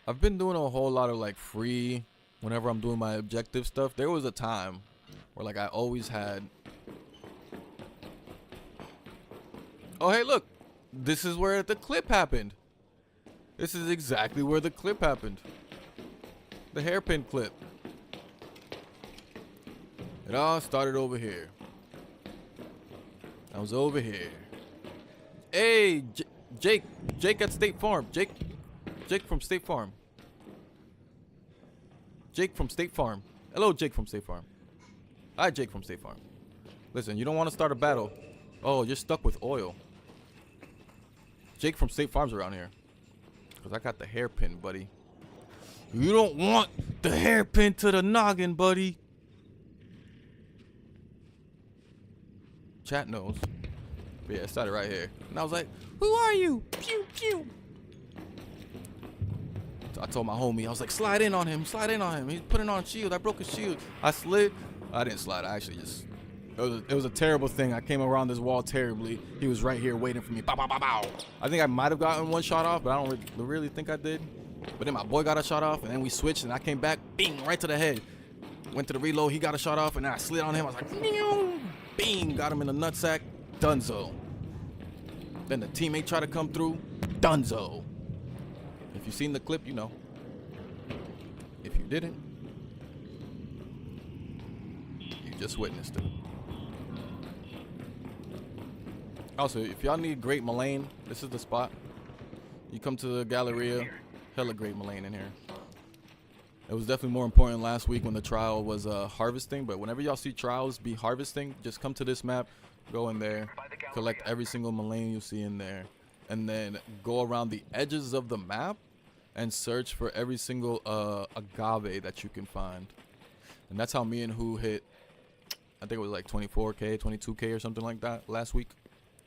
I've been doing a whole lot of like free whenever I'm doing my objective stuff. There was a time where like I always had, oh hey look, this is where the clip happened. This is exactly where the clip happened. The hairpin clip. It all started over here. I was over here. Hey, Jake at State Farm. Jake from State Farm. Jake from State Farm. Hello, Jake from State Farm. Hi, Jake from State Farm. Listen, you don't want to start a battle. Oh, you're stuck with oil. Jake from State Farm's around here. Because I got the hairpin, buddy. You don't want the hairpin to the noggin, buddy. Chat knows. But yeah, it started right here. And I was like, who are you? Pew, pew. So I told my homie, I was like, slide in on him. He's putting on a shield. I broke his shield. I slid. I didn't slide. I actually just, it was a terrible thing. I came around this wall terribly. He was right here waiting for me. Bow, bow, bow, bow. I think I might have gotten 1 shot off, but I don't really think I did. But then my boy got a shot off, and then we switched, and I came back, bing, right to the head. Went to the reload. He got a shot off, and then I slid on him. I was like, bing, got him in the nutsack. Dunzo. Then the teammate tried to come through. Dunzo. If you've seen the clip, you know. If you didn't, you just witnessed it. Also, if y'all need great Mullane, this is the spot. You come to the Galleria, hella great Mullane in here. It was definitely more important last week when the trial was harvesting, but whenever y'all see trials be harvesting, just come to this map, go in there, collect every single Mullane you see in there, and then go around the edges of the map and search for every single agave that you can find. And that's how me and Who hit, I think it was like 24k, 22k or something like that last week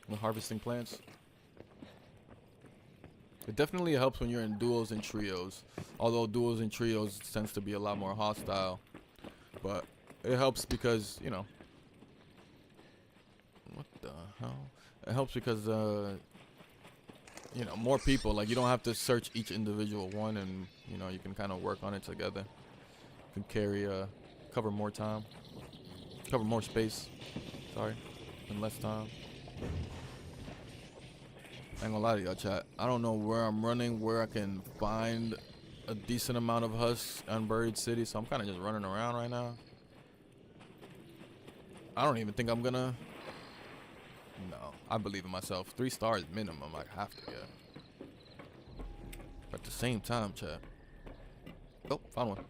with harvesting plants. It definitely helps when you're in duos and trios, although duos and trios tends to be a lot more hostile, but it helps because, you know, what the hell? It helps because, you know, more people, like you don't have to search each individual one, and, you know, you can kind of work on it together. You can carry, cover more time, cover more space, sorry, in less time. I ain't gonna lie to y'all, chat. I don't know where I'm running, where I can find a decent amount of husks on Buried City, so I'm kind of just running around right now. I don't even think I'm gonna No, I believe in myself. 3 stars minimum, I have to get. But at the same time, chat. Oh, found one.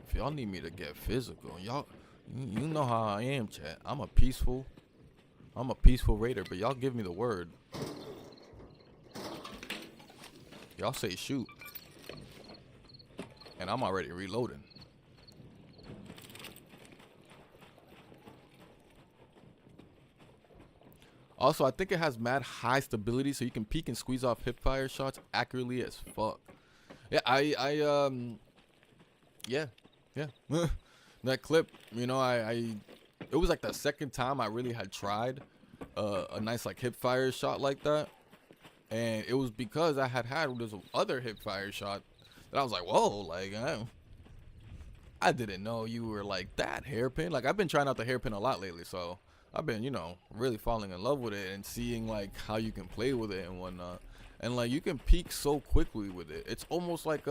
If y'all need me to get physical, y'all, you know how I am, chat. I'm a peaceful raider, but y'all give me the word. Y'all say shoot, and I'm already reloading. Also, I think it has mad high stability, so you can peek and squeeze off hip fire shots accurately as fuck. Yeah, yeah. That clip, you know, it was like the second time I really had tried a nice like hip fire shot like that, and it was because I had this other hip fire shot that I was like, whoa, like I didn't know you were like that hairpin. Like I've been trying out the hairpin a lot lately, so I've been, you know, really falling in love with it and seeing like how you can play with it and whatnot. And like you can peak so quickly with it. It's almost like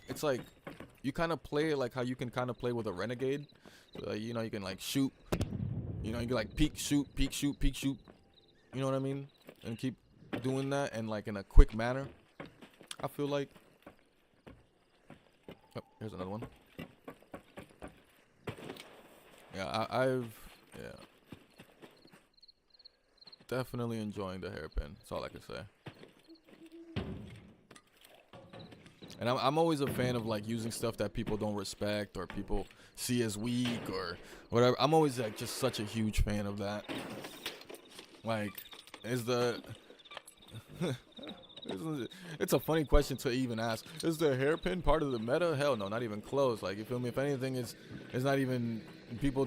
it's like you kind of play like how you can kind of play with a renegade. So, you know, you can like shoot. You know, you can like peek, shoot, peek, shoot, peek, shoot. You know what I mean? And keep doing that and like in a quick manner. I feel like. Oh, here's another one. Yeah, yeah. Definitely enjoying the hairpin. That's all I can say. And I'm always a fan of like using stuff that people don't respect or people see as weak or whatever. I'm always like just such a huge fan of that. Like, it's a funny question to even ask. Is the hairpin part of the meta? Hell no, not even close. Like, you feel me? If anything, it's not even, people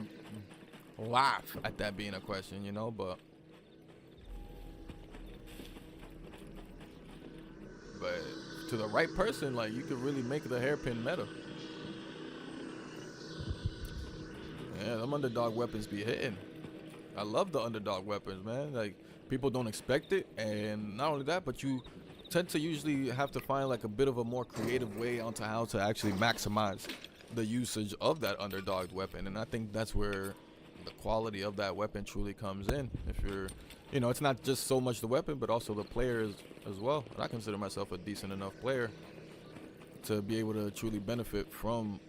laugh at that being a question, you know, but to the right person, like, you could really make the hairpin meta. Yeah, them underdog weapons be hitting. I love the underdog weapons, man. Like, people don't expect it, and not only that, but you tend to usually have to find like a bit of a more creative way onto how to actually maximize the usage of that underdog weapon. And I think that's where the quality of that weapon truly comes in. If you're, you know, it's not just so much the weapon, but also the players as well. And I consider myself a decent enough player to be able to truly benefit from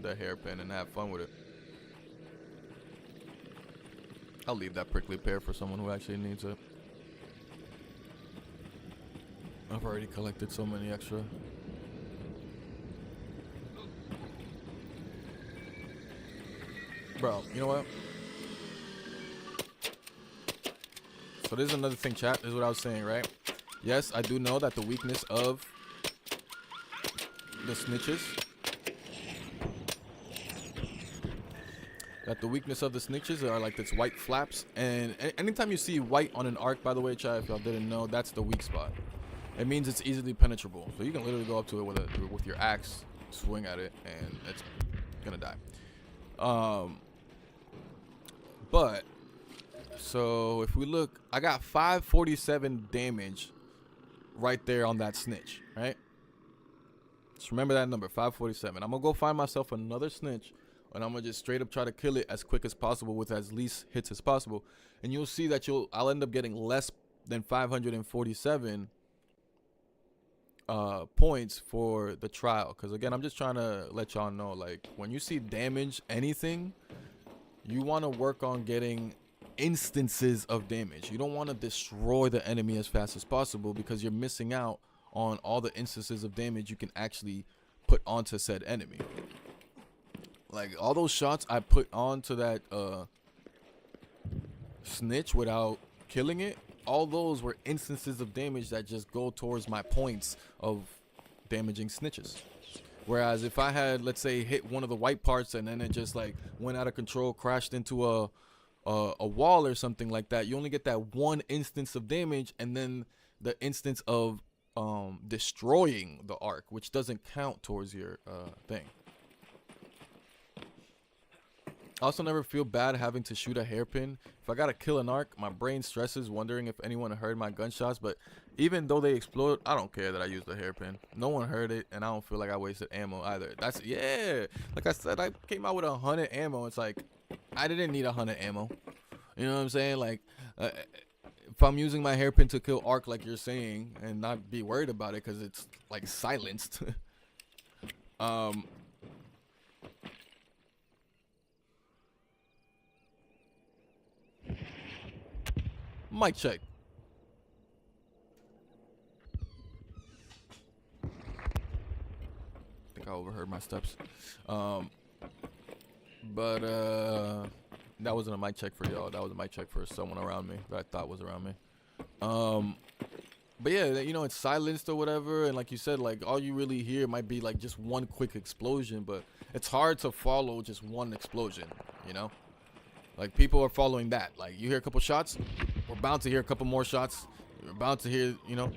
the hairpin and have fun with it. I'll leave that prickly pear for someone who actually needs it. I've already collected so many extra. Bro, you know what? So this is another thing, chat. This is what I was saying, right? Yes, I do know that the weakness of the snitches, are like this white flaps. And anytime you see white on an arc, by the way, chat, if y'all didn't know, that's the weak spot. It means it's easily penetrable. So you can literally go up to it with your axe, swing at it, and it's gonna die. But so if we look, I got 547 damage right there on that snitch, right? Just remember that number, 547. I'm gonna go find myself another snitch, and I'm gonna just straight up try to kill it as quick as possible with as least hits as possible. And you'll see that I'll end up getting less than 547 points for the trial. Because again, I'm just trying to let y'all know, like, when you see damage anything, you want to work on getting instances of damage. You don't want to destroy the enemy as fast as possible, because you're missing out on all the instances of damage you can actually put onto said enemy. Like, all those shots I put onto that snitch without killing it, all those were instances of damage that just go towards my points of damaging snitches. Whereas if I had, let's say, hit one of the white parts and then it just like went out of control, crashed into a wall or something like that, you only get that one instance of damage, and then the instance of destroying the arc, which doesn't count towards your thing. I also never feel bad having to shoot a hairpin. If I gotta kill an arc, my brain stresses wondering if anyone heard my gunshots, but even though they explode, I don't care that I used the hairpin. No one heard it, and I don't feel like I wasted ammo either. That's, yeah, like I said, I came out with 100 ammo. It's like, I didn't need 100 ammo. You know what I'm saying? Like, if I'm using my hairpin to kill Ark, like you're saying, and not be worried about it because it's like silenced. Mic check. I think I overheard my steps. But that wasn't a mic check for y'all. That was a mic check for someone around me that I thought was around me. But yeah, you know, it's silenced or whatever, and like you said, like all you really hear might be like just one quick explosion, but it's hard to follow just one explosion, you know? Like people are following that. Like you hear a couple shots, we're bound to hear a couple more shots. We're bound to hear, you know,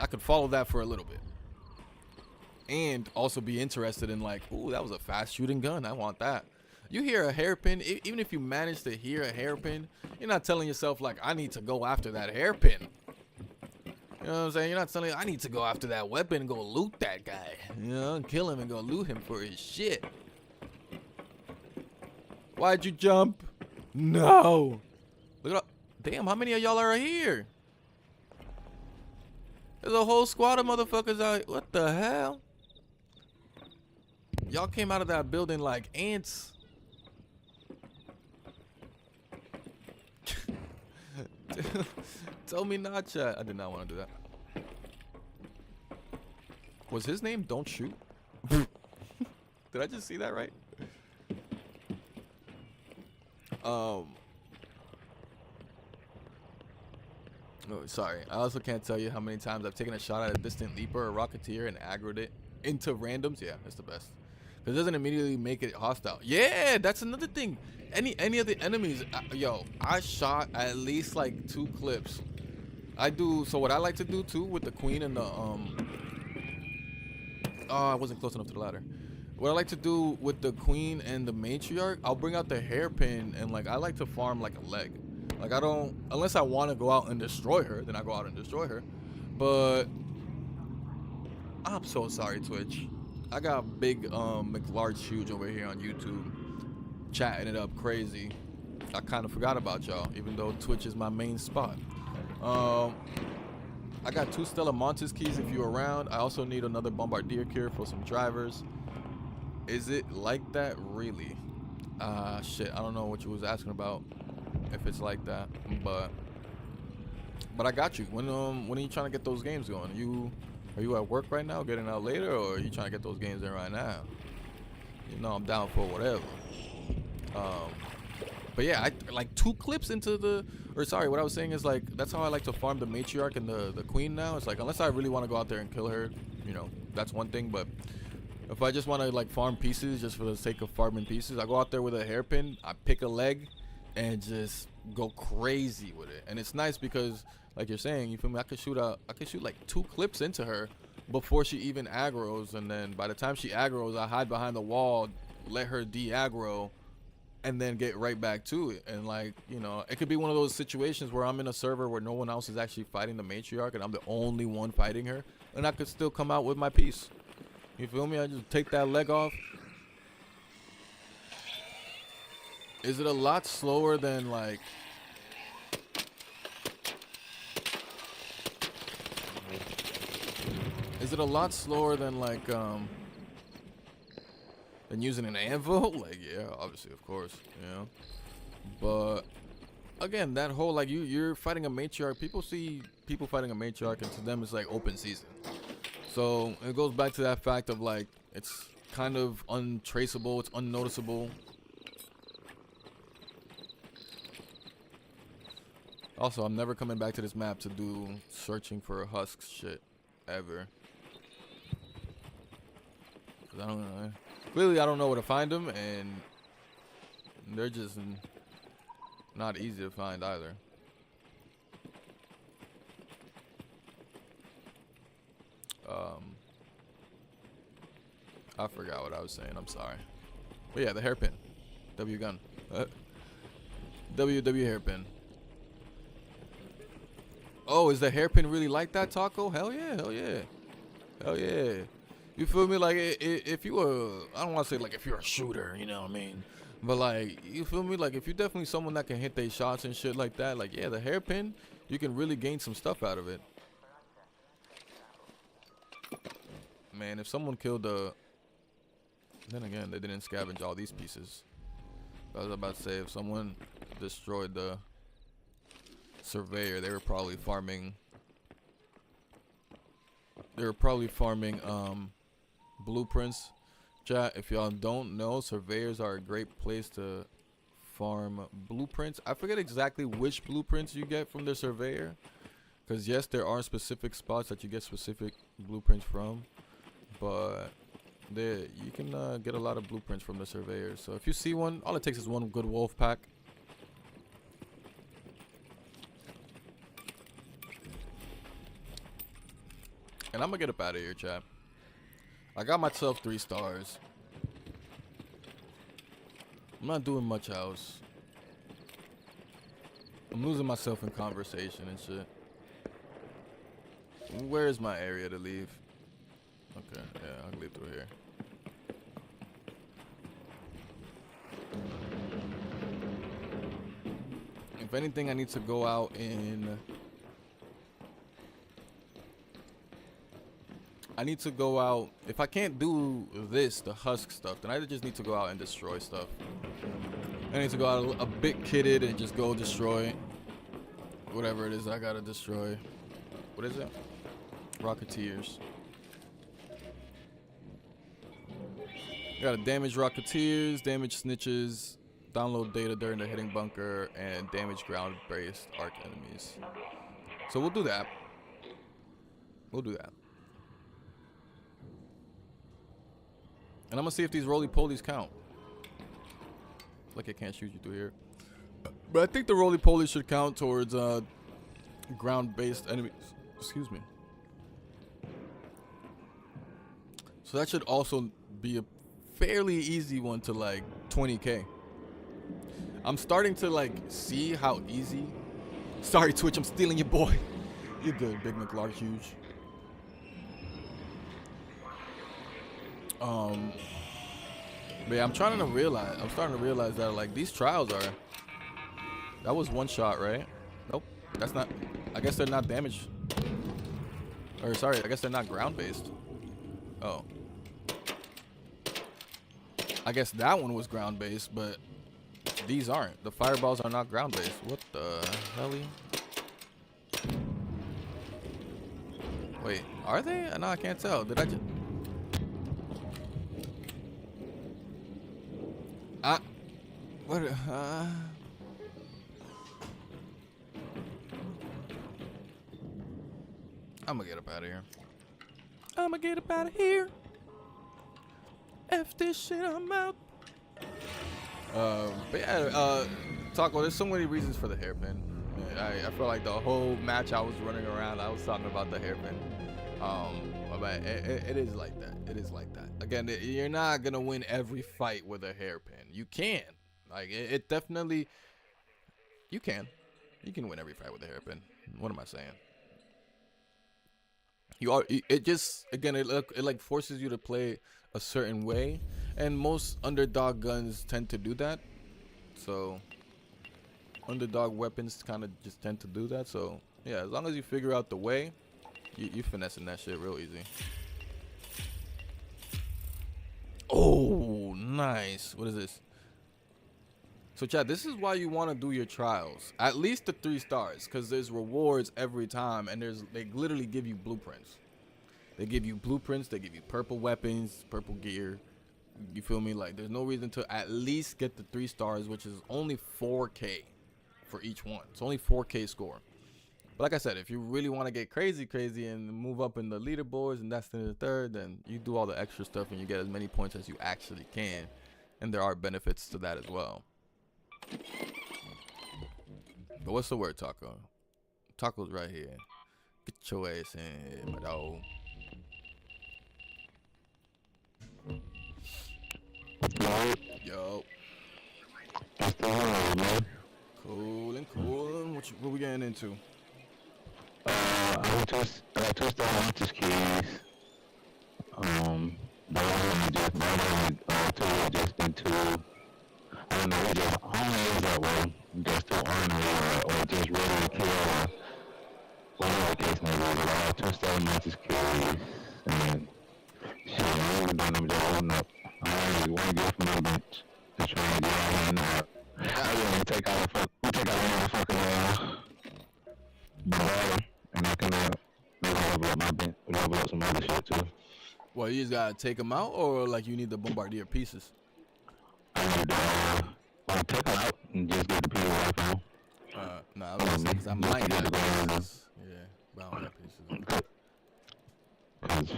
I could follow that for a little bit. And also be interested in like, ooh, that was a fast shooting gun. I want that. You hear a hairpin, even if you manage to hear a hairpin, you're not telling yourself like, I need to go after that hairpin. You know what I'm saying? You're not telling, I need to go after that weapon and go loot that guy. You know, kill him and go loot him for his shit. Why'd you jump? No. Look at, damn, how many of y'all are here? There's a whole squad of motherfuckers out. What the hell? Y'all came out of that building like ants. Tell me not, chat. I did not want to do that. Was his name Don't Shoot? Did I just see that right? Oh, sorry. I also can't tell you how many times I've taken a shot at a distant leaper or rocketeer and aggroed it into randoms. Yeah, that's the best. Because it doesn't immediately make it hostile. Yeah, that's another thing. Any of the enemies, yo, I shot at least like 2 clips. I do, so what I like to do too with the queen and the, oh, I wasn't close enough to the ladder. What I like to do with the queen and the matriarch, I'll bring out the hairpin and like I like to farm like a leg. Like I don't, unless I want to go out and destroy her, then I go out and destroy her. But I'm so sorry, Twitch. I got big McLarge Huge over here on YouTube, chatting it up crazy. I kind of forgot about y'all, even though Twitch is my main spot. I got 2 Stella Montes keys if you're around. I also need another Bombardier cure for some drivers. Is it like that really? Shit, I don't know what you was asking about, if it's like that, but I got you. When are you trying to get those games going? Are you at work right now, getting out later, or are you trying to get those games in right now? You know I'm down for whatever. But yeah, I like 2 clips into the, or sorry, what I was saying is like that's how I like to farm the matriarch and the queen now. It's like unless I really want to go out there and kill her, you know, that's one thing, but if I just want to like farm pieces just for the sake of farming pieces, I go out there with a hairpin, I pick a leg and just go crazy with it. And it's nice because like you're saying, you feel me, I could shoot like 2 clips into her before she even aggroes, and then by the time she aggroes, I hide behind the wall, let her de-aggro, and then get right back to it. And like, you know, it could be one of those situations where I'm in a server where no one else is actually fighting the matriarch and I'm the only one fighting her, and I could still come out with my piece. You feel me? I just take that leg off. Is it a lot slower than like, is it a lot slower than like than using an anvil? Like, yeah, obviously, of course, you know. But again, that whole like you're fighting a matriarch. People see people fighting a matriarch, and to them it's like open season. So it goes back to that fact of like it's kind of untraceable, it's unnoticeable. Also, I'm never coming back to this map to do searching for husks shit ever. 'Cause I don't know. Clearly, I don't know where to find them, and they're just not easy to find either. I forgot what I was saying. I'm sorry. But yeah, the hairpin. W gun. W hairpin. Oh, is the hairpin really like that, Taco? Hell yeah, hell yeah. Hell yeah. You feel me? Like, if you were, I don't want to say like if you're a shooter, you know what I mean? But like, you feel me? Like, if you're definitely someone that can hit their shots and shit like that, like, yeah, the hairpin, you can really gain some stuff out of it. Man, if someone killed the... Then again, they didn't scavenge all these pieces. I was about to say, if someone destroyed the surveyor, they were probably farming... blueprints. Chat, if y'all don't know, surveyors are a great place to farm blueprints. I forget exactly which blueprints you get from the surveyor, because yes, there are specific spots that you get specific blueprints from, but there you can get a lot of blueprints from the surveyor. So if you see one, all it takes is one good wolf pack. And I'm gonna get up out of here, chat. I got myself 3 stars. I'm not doing much else. I'm losing myself in conversation and shit. Where is my area to leave? Okay, yeah, I'll leave through here. If anything, I need to go out in... I need to go out. If I can't do this, the husk stuff, then I just need to go out and destroy stuff. I need to go out a bit kitted and just go destroy whatever it is I gotta destroy. What is it? Rocketeers. Gotta damage Rocketeers, damage snitches, download data during the hitting bunker, and damage ground-based arc enemies. So we'll do that. We'll do that. And I'm gonna see if these roly-polies count. Like I can't shoot you through here. But I think the roly-polies should count towards ground-based enemies. Excuse me. So that should also be a fairly easy one to like 20k. I'm starting to like see how easy. Sorry, Twitch, I'm stealing your boy. You're good, Big McLark Huge. But yeah, I'm starting to realize that like these trials are, that was one shot, right? Nope, that's not, I guess they're not damage, or sorry, I guess they're not ground based. Oh, I guess that one was ground based, but these aren't. The fireballs are not ground based. What the hell? Wait, are they? No, I can't tell. Did I just... What? I'm gonna get up out of here. I'ma get up out of here. F this shit, I'm out. But yeah, Taco, there's so many reasons for the hairpin. I feel like the whole match I was running around, I was talking about the hairpin. But it is like that. It is like that. Again, you're not gonna win every fight with a hairpin. You can. Like it definitely. You can win every fight with a hairpin. What am I saying? You are. It just again it like forces you to play a certain way, and most underdog guns tend to do that. So underdog weapons kind of just tend to do that. So yeah, as long as you figure out the way, you finessing that shit real easy. Oh, nice. What is this? So chat, this is why you want to do your trials. At least the 3 stars, because there's rewards every time, and they literally give you blueprints. They give you blueprints, they give you purple weapons, purple gear. You feel me? Like there's no reason to at least get the 3 stars, which is only 4k for each one. It's only 4k score. But like I said, if you really want to get crazy and move up in the leaderboards and that's the third, then you do all the extra stuff and you get as many points as you actually can. And there are benefits to that as well. But what's the word, Taco? Taco's right here. Get your ass in here, my dog. Yo. Cool. What we getting into? I just want this keys. Just been to. I don't know, we just only is that way. Just too ornery or just ready to kill or whatever the case may be. But I have 2 star matches keys. And shit, I ain't even done them just holding up. I only want to get from my bench to try and get out and out. I really take out the motherfucking bombarder, and I can maybe level up my bench, level up some other shit too. Well, you just gotta take them out, or like you need the bombardier pieces? I need to take them out and just get the pieces right now. No, I was gonna say, because I might have pieces. Yeah, but I don't have pieces. Because,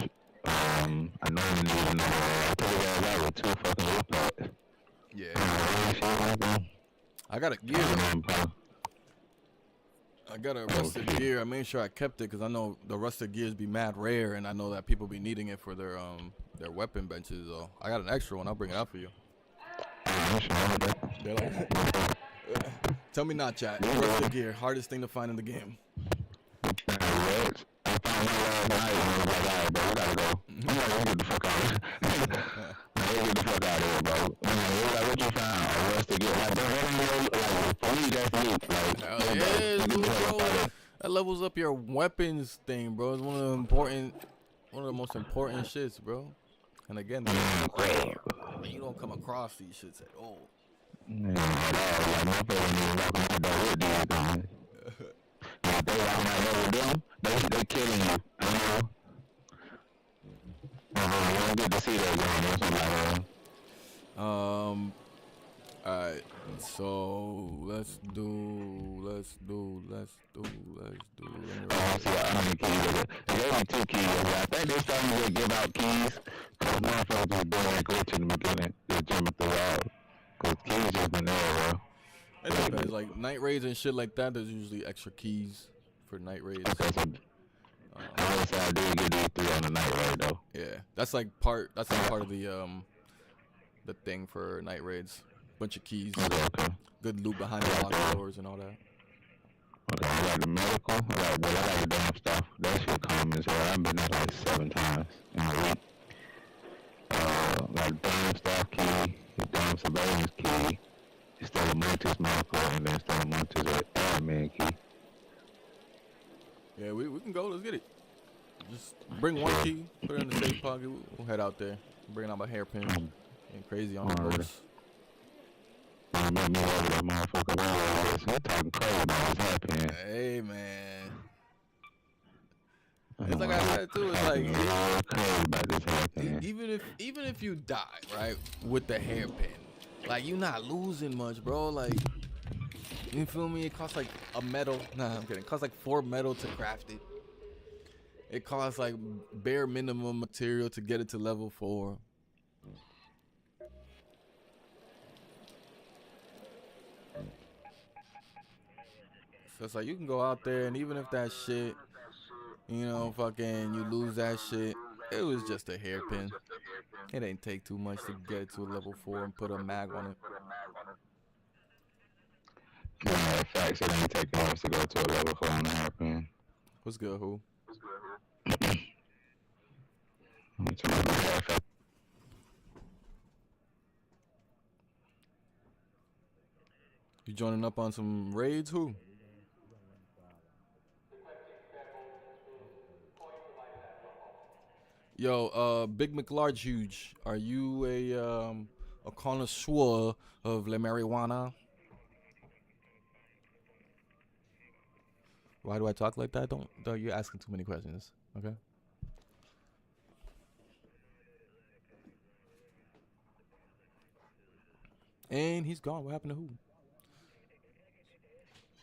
I normally need another, I took it out with 2 fucking whip packs. Yeah. I got a gear. I got a rusted gear. I made sure I kept it because I know the rusted gears be mad rare, and I know that people be needing it for their weapon benches. So I got an extra one. I'll bring it out for you. They're like, tell me not, chat. Rusted gear, hardest thing to find in the game. I found one last night and I was like, alright, bro, we gotta go. I'm like, get the fuck out of here. Get the fuck out of here, bro. Like, what you found? A rusted gear. Like, bro, for me, that's neat. Like, yeah, dude, bro. That levels up your weapons thing, bro. It's one of the most important shits, bro. And again, you don't come across these shits at all. Yeah, like, my brother ain't even walking out there with these, man. If they walking out there with them, they killing you, you know? You don't get to see that going on somebody. Alright, so let's do. I see how many keys they gave me 2 keys. I think they starting to give out keys. Cause motherfuckers was doing that glitch in the beginning. Just jumping throughout. Cause keys just been there, bro. It depends. Like night raids and shit like that, there's usually extra keys for night raids. Okay, so I would say I did get these 3 on the night raid though. Yeah, that's like part of the thing for night raids. Bunch of keys. Okay. Good loot behind the locked doors and all that. Okay, I got the medical. I got the damn stuff. That shit common as hell. I've been there like 7 times in a week. Like damn staff key, damn surveillance key, still a Montes marker, and then still a Montes admin key. Yeah, we can go. Let's get it. Just bring 1 key, put it in the safe pocket. We'll head out there. Bring out my hairpin. Getting crazy on the boats. Make me over that motherfucker. We're talking crazy about what's happening. Hey, man. It's like I said too. It's like even if you die right with the hairpin, like you're not losing much, bro. Like you feel me? It costs like a metal. Nah, I'm kidding. It costs like 4 metal to craft it. It costs like bare minimum material to get it to level 4. So it's like you can go out there, and even if that shit, you know, fucking you lose that shit, it was just a hairpin. It ain't take too much to get it to a level 4 and put a mag on it. Yeah, facts, it ain't taking much to go to a level 4 on the hairpin. What's good, who? You joining up on some raids, who? Yo, Big McLarge Huge, are you a connoisseur of la marijuana? Why do I talk like that? Don't you're asking too many questions, okay? And he's gone. What happened to who?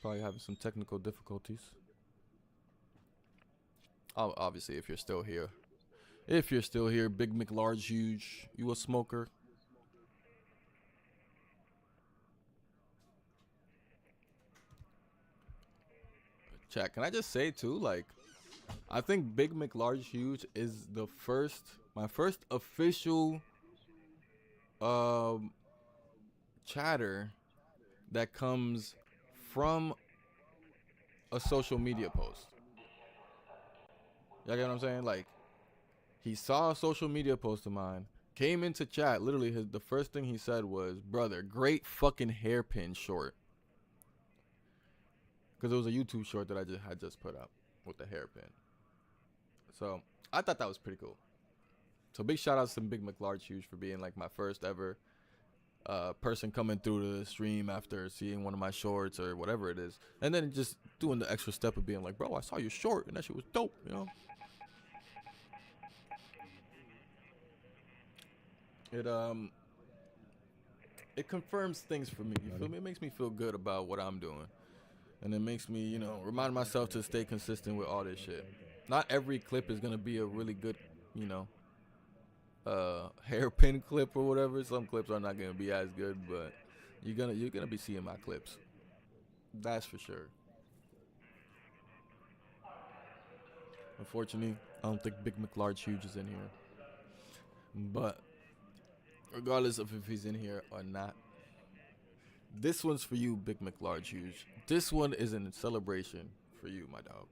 Probably having some technical difficulties. Oh, obviously, if you're still here. If you're still here, Big McLarge Huge, you a smoker? Chat, can I just say too, like, I think Big McLarge Huge is my first official chatter that comes from a social media post. Y'all get what I'm saying? Like, he saw a social media post of mine, Came into chat. Literally, the first thing he said was, "Brother, great fucking hairpin short." Because it was a YouTube short that I just put up with the hairpin. So I thought that was pretty cool. So big shout outs to Big McLarge Huge for being like my first ever person coming through the stream after seeing one of my shorts or whatever it is, and then just doing the extra step of being like, "Bro, I saw your short and that shit was dope," you know. It confirms things for me. You feel me? It makes me feel good about what I'm doing, and it makes me, you know, remind myself to stay consistent with all this shit. Not every clip is gonna be a really good, you know, hairpin clip or whatever. Some clips are not gonna be as good, but you're gonna be seeing my clips. That's for sure. Unfortunately, I don't think Big McLarge Huge is in here. But regardless of if he's in here or not, this one's for you, Big McLarge Huge. This one is in celebration for you, my dog.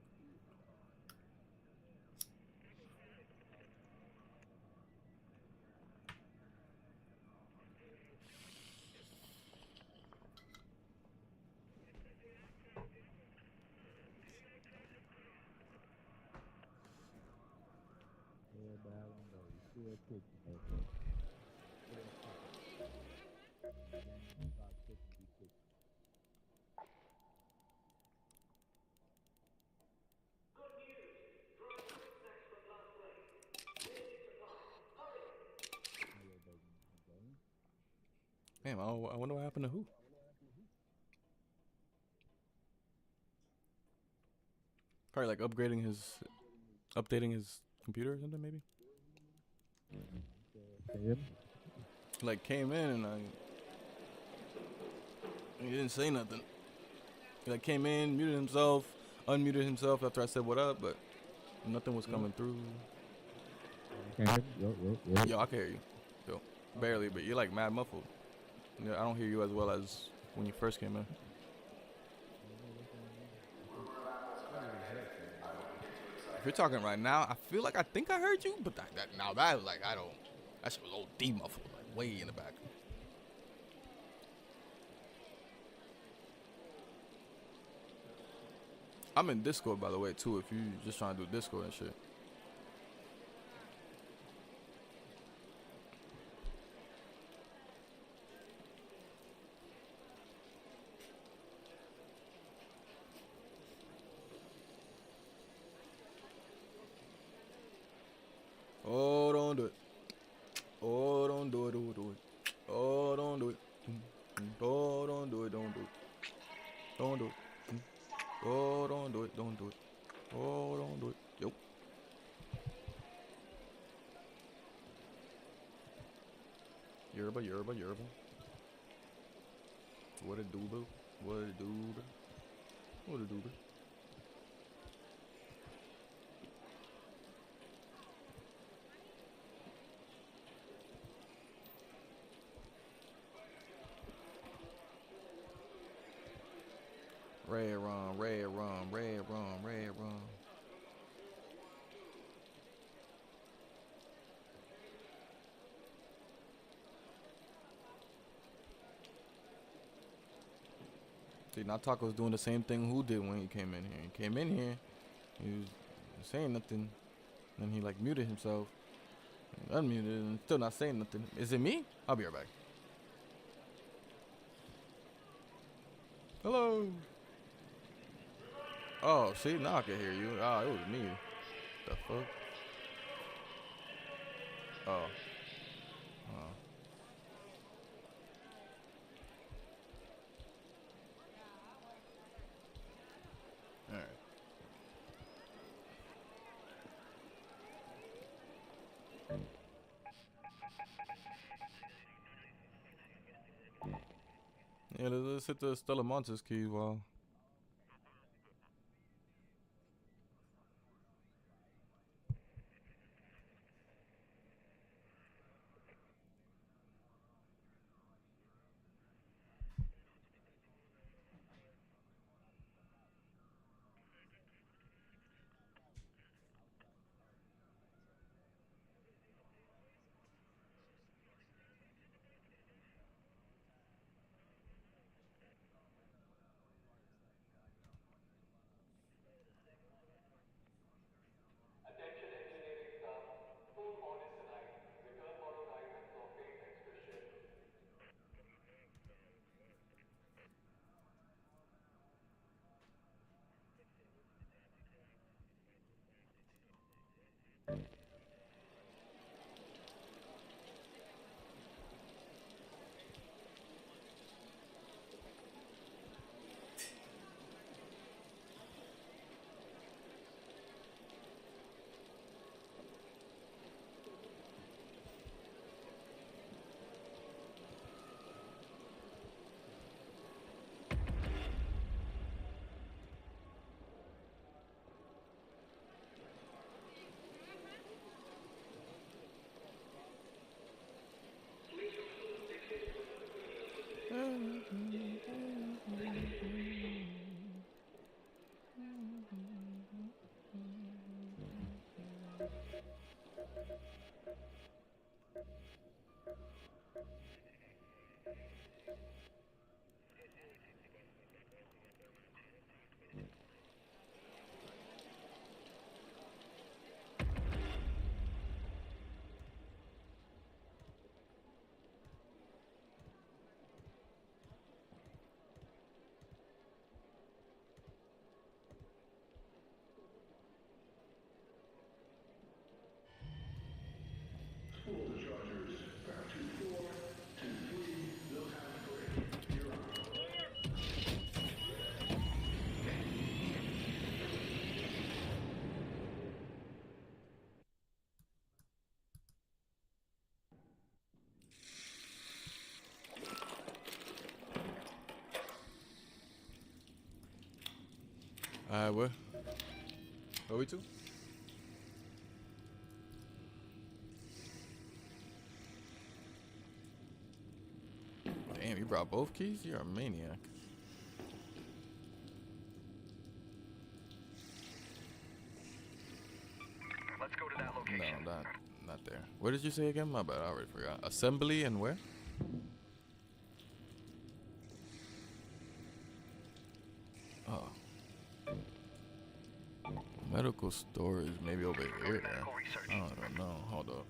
Damn, I wonder what happened to who? Probably like updating his computer or something, maybe. Like came in and he didn't say nothing. He like came in, muted himself, unmuted himself after I said what up, but nothing was coming through. Yo, I can hear you. Yo, barely, but you're like mad muffled. Yeah, I don't hear you as well as when you first came in. If you're talking right now, I feel like I think I heard you, but that was like, I don't. That shit was old D muffled, like way in the back. I'm in Discord, by the way, too, if you just trying to do Discord and shit. Oh, don't do it. Oh, don't do it, do it. Oh, don't do it. Oh, don't do it, don't do it. Don't do it. Oh, don't do it, don't do it. Oh, don't do it. Yo. Yerba. What a doobie. What a doobie. What a doobie. Red rum. See, now Taco's doing the same thing who did when he came in here. He came in here, he was saying nothing, then he like muted himself, and unmuted, and still not saying nothing. Is it me? I'll be right back. Hello. Oh, see, now I can hear you. Oh, it was me. The fuck? Oh. Alright. Yeah, let's hit the Stella Montes keys while. Alright, where we to? Damn, you brought both keys? You're a maniac. Let's go to that location. No, not there. Where did you say again? My bad, I already forgot. Assembly and where? Oh. Medical storage, maybe over here. Medical research. I don't know. Hold up.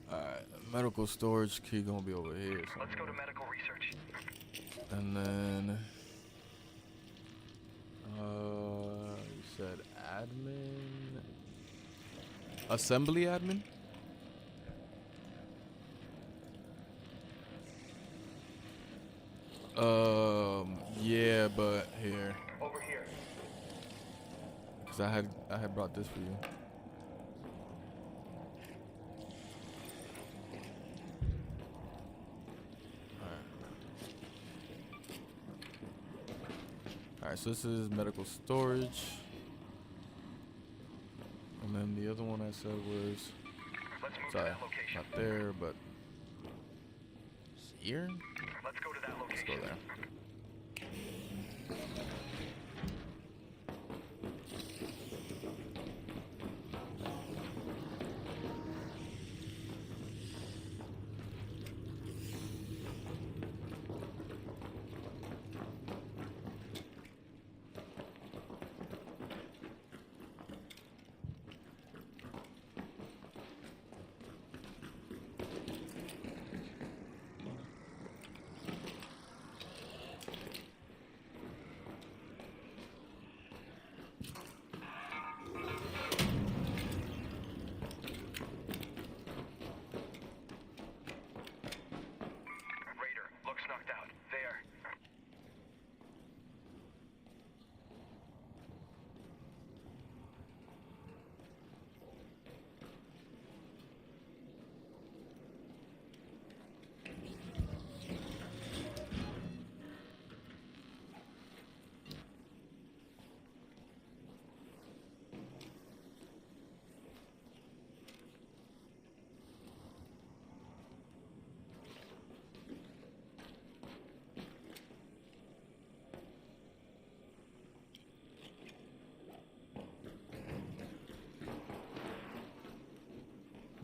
Alright, medical storage key gonna be over here. Let's go to medical research. And then, you said admin, assembly admin. Yeah, but here, Over here. cause I had brought this for you. Alright, so this is medical storage. And then the other one I said was, Let's move sorry, to that location. not there, but it's here? Let's go to that Let's location. go there. Raider, looks knocked out. There.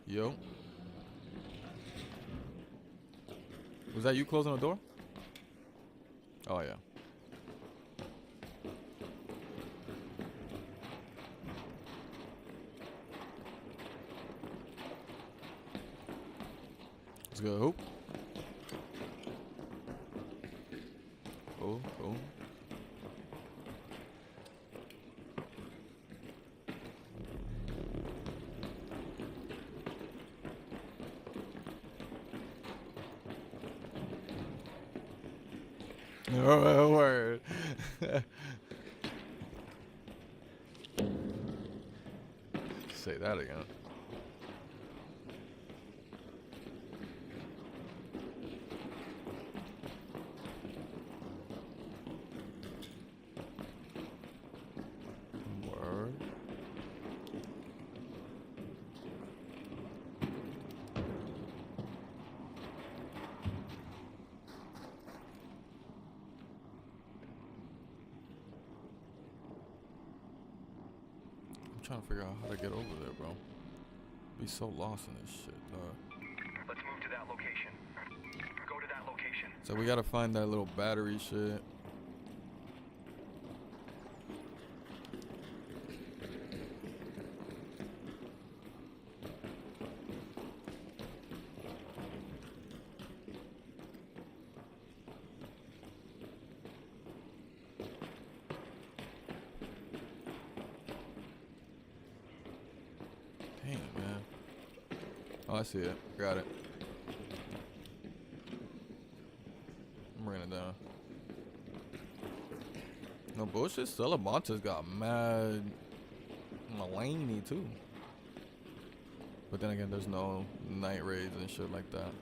Yo. Was that you closing the door? Oh, yeah. Let's go. Hope. Oh. Oh, word. Say that again. Word. trying to figure out how to get over there, bro. Be so lost in this shit, dog. Let's move to that location. Go to that location. So we gotta find that little battery shit. Dang, man. Oh, I see it. Got it. I'm bringing it down. No bullshit. Salamanca's got mad Mulaney too. But then again, there's no night raids and shit like that.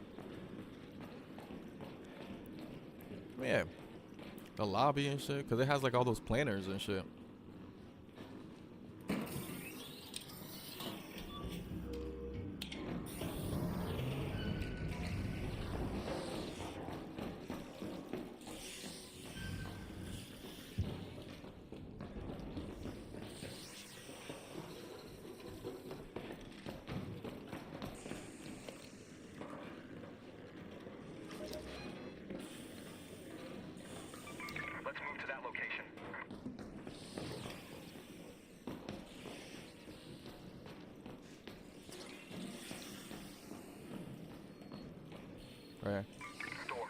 Yeah, the lobby and shit, cause it has like all those planners and shit. Let's move to that location. Right here. Door.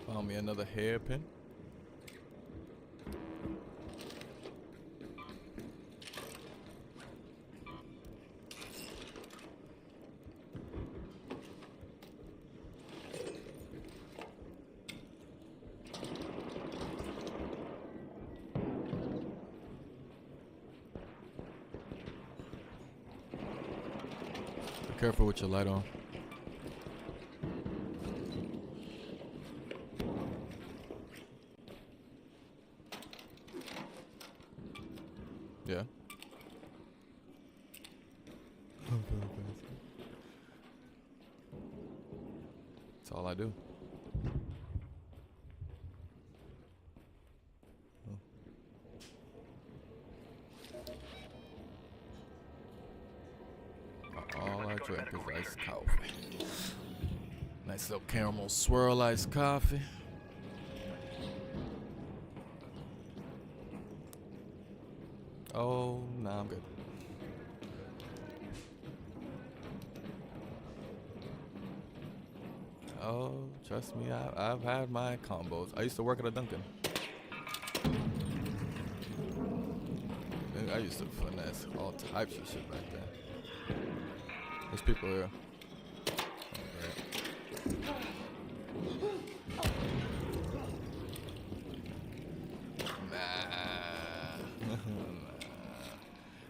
Found me another hairpin. Be careful with your light on. Yeah. That's all I do. All I drink is iced coffee. Nice little caramel swirl iced coffee. Oh, nah, I'm good. Oh, trust me, I've had my combos. I used to work at a Dunkin'. I used to finesse all types of shit back then. There's people here.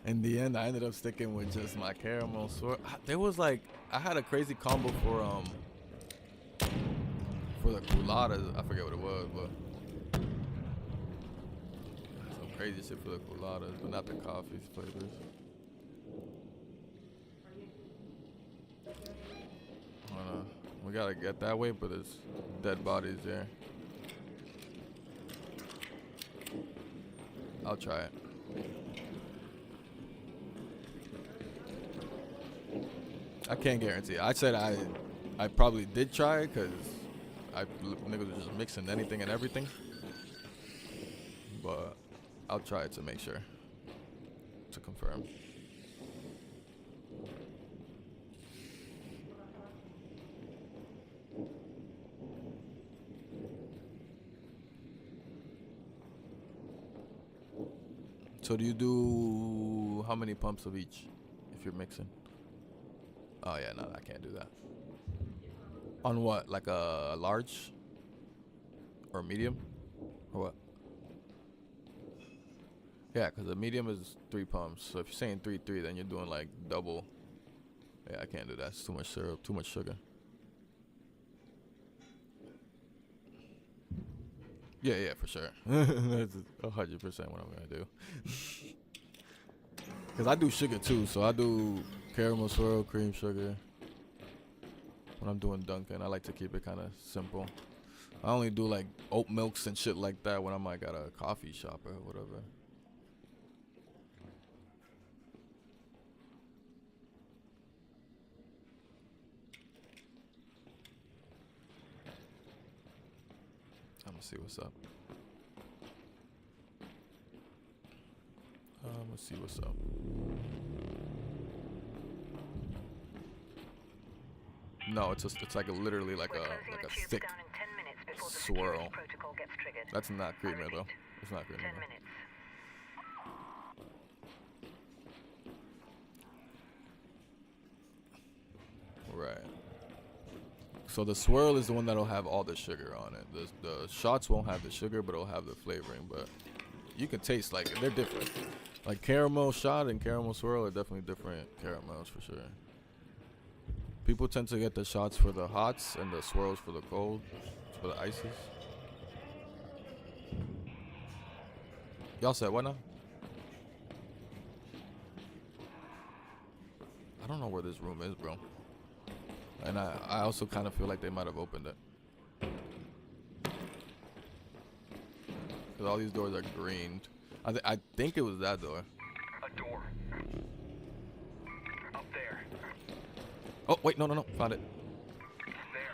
In the end, I ended up sticking with just my caramel swirl. There was like, I had a crazy combo for the culottes. I forget what it was, but some crazy shit for the culottes, but not the coffee flavors. We gotta get that way, but there's dead bodies there. I'll try it. I can't guarantee. I said I probably did try it because niggas were just mixing anything and everything. But I'll try it to make sure, to confirm. So do you do how many pumps of each if you're mixing? Oh yeah, no, I can't do that. On what? Like a large? Or medium? Or what? Yeah, because the medium is 3 pumps. So if you're saying 3-3, then you're doing like double. Yeah, I can't do that. It's too much syrup, too much sugar. Yeah, for sure. That's 100% what I'm gonna do. Cause I do sugar too, so I do caramel swirl, cream sugar. When I'm doing Dunkin', I like to keep it kind of simple. I only do like oat milks and shit like that when I'm like at a coffee shop or whatever. I'm gonna see what's up. Let's see what's up. No, it's like literally like a thick swirl. That's not creamy though. It's not creamy. Right. So the swirl is the one that'll have all the sugar on it. The shots won't have the sugar, but it'll have the flavoring. But you can taste like they're different. Like caramel shot and caramel swirl are definitely different caramels for sure. People tend to get the shots for the hots and the swirls for the cold, for the ices. Y'all said what now? I don't know where this room is, bro. And I also kind of feel like they might have opened it. Because all these doors are greened. I think it was that door. A door. Up there. Oh, wait, no. Found it. There.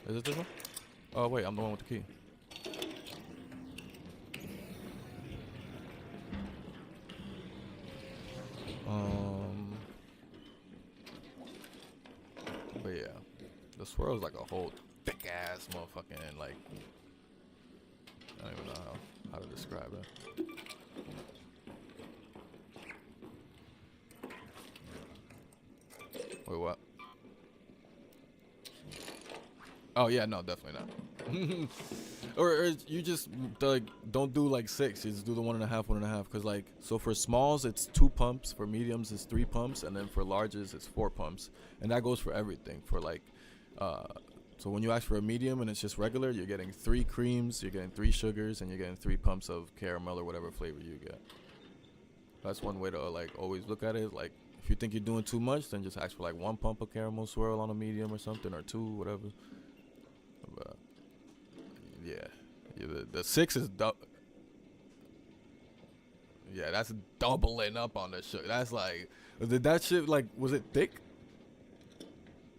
Is it this one? Oh, wait, I'm the one with the key. But yeah, the swirl is like a whole thick ass motherfucking like. I don't even know how to describe it. Wait, what? Oh yeah, no, definitely not. or you just like don't do like 6. You just do the 1.5, because like so for smalls it's 2 pumps, for mediums it's 3 pumps, and then for larges it's 4 pumps, and that goes for everything. For like, so when you ask for a medium and it's just regular, you're getting 3 creams, you're getting 3 sugars, and you're getting 3 pumps of caramel or whatever flavor you get. That's one way to like always look at it. Like if you think you're doing too much, then just ask for like 1 pump of caramel swirl on a medium or something, or 2, whatever. But yeah, the 6 is yeah, that's doubling up on the sugar. That's like, did that shit like, was it thick?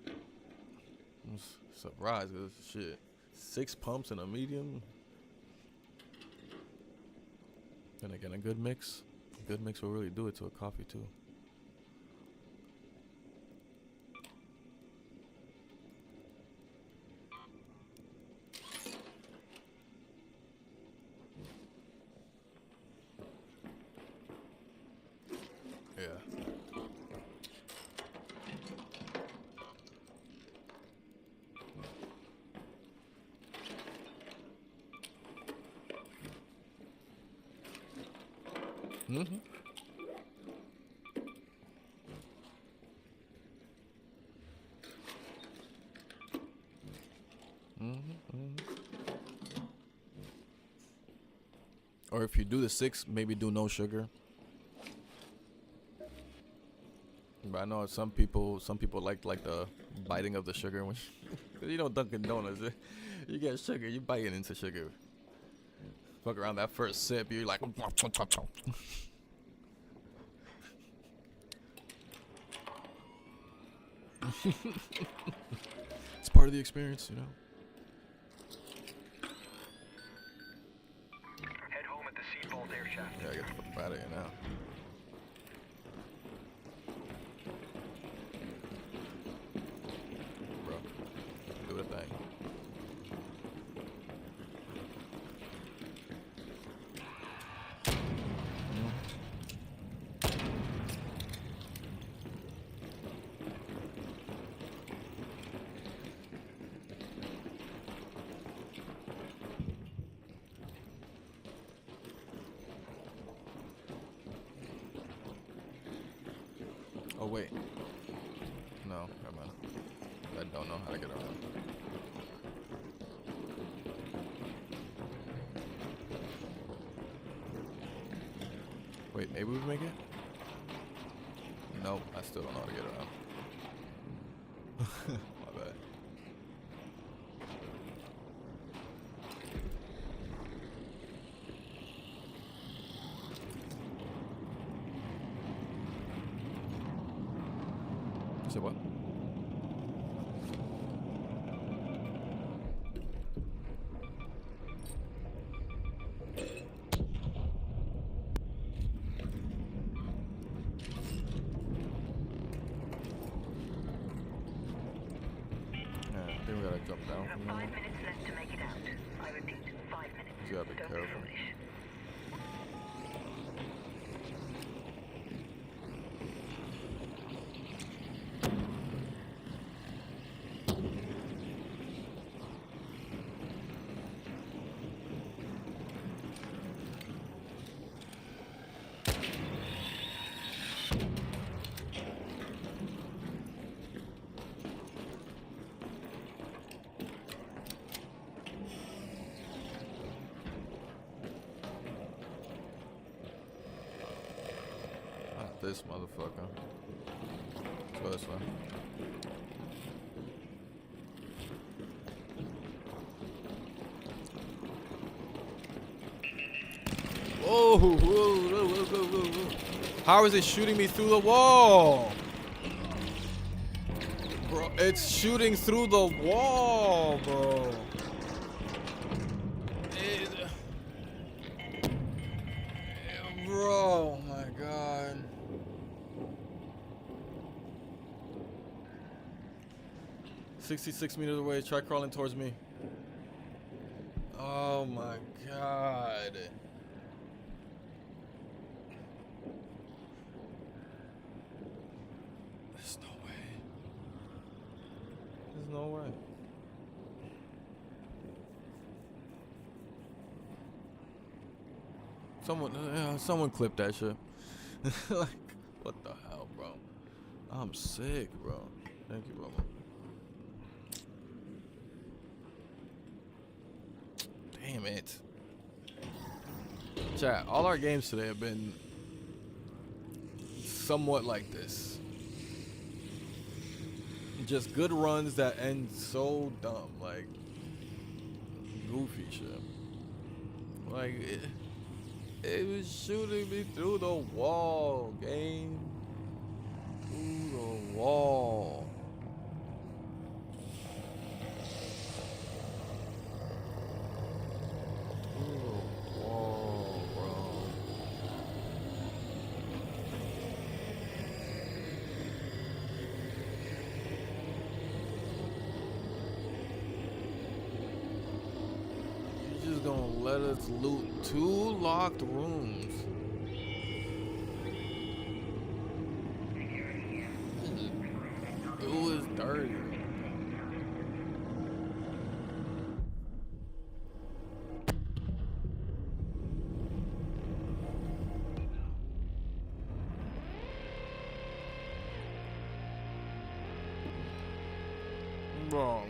I'm surprised, cause shit, 6 pumps in a medium. Then again, a good mix will really do it to a coffee too. Mm-hmm. Or if you do the 6, maybe do no sugar. But I know some people like the biting of the sugar when you know Dunkin' Donuts, you get sugar, you biting into sugar. Fuck around that first sip, you're like it's part of the experience, you know. Head home at the Seabolt air shaft. Yeah, get the fuck out of here now. Bro, do the thing. Oh wait. No, never mind. I don't know how to get around. Wait, maybe we make it? Nope, I still don't know how to get around. My bad. Say what? Yeah, I think we gotta jump down You have from 5 there. minutes left to make it out. I repeat, 5 minutes. You gotta be Don't careful. be foolish. Not this motherfucker. Let's go this way. Whoa, whoa, whoa, whoa, whoa, whoa, whoa. How is it shooting me through the wall? Bro, it's shooting through the wall, bro. Bro, oh my god. "66 meters away, try crawling towards me." Oh my god. There's no way. There's no way. Someone clip that shit. Like, what the hell, bro? I'm sick, bro. Thank you, bro. Damn it. Chat, all our games today have been somewhat like this. Just good runs that end so dumb, like goofy shit. Like it was shooting me through the wall, game. Through the wall. Through the wall, bro. You're just gonna let us loot 2 locked rooms. It was dirty. Bro.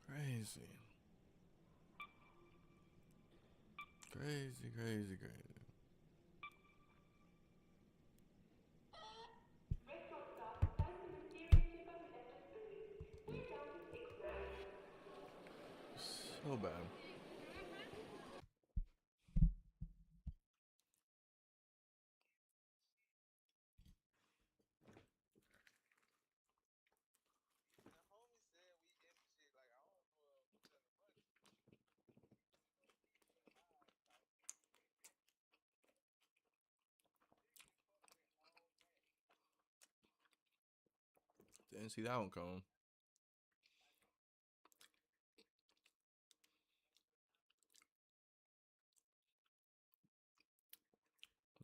Crazy. Crazy, crazy, crazy. So bad. Didn't see that one coming.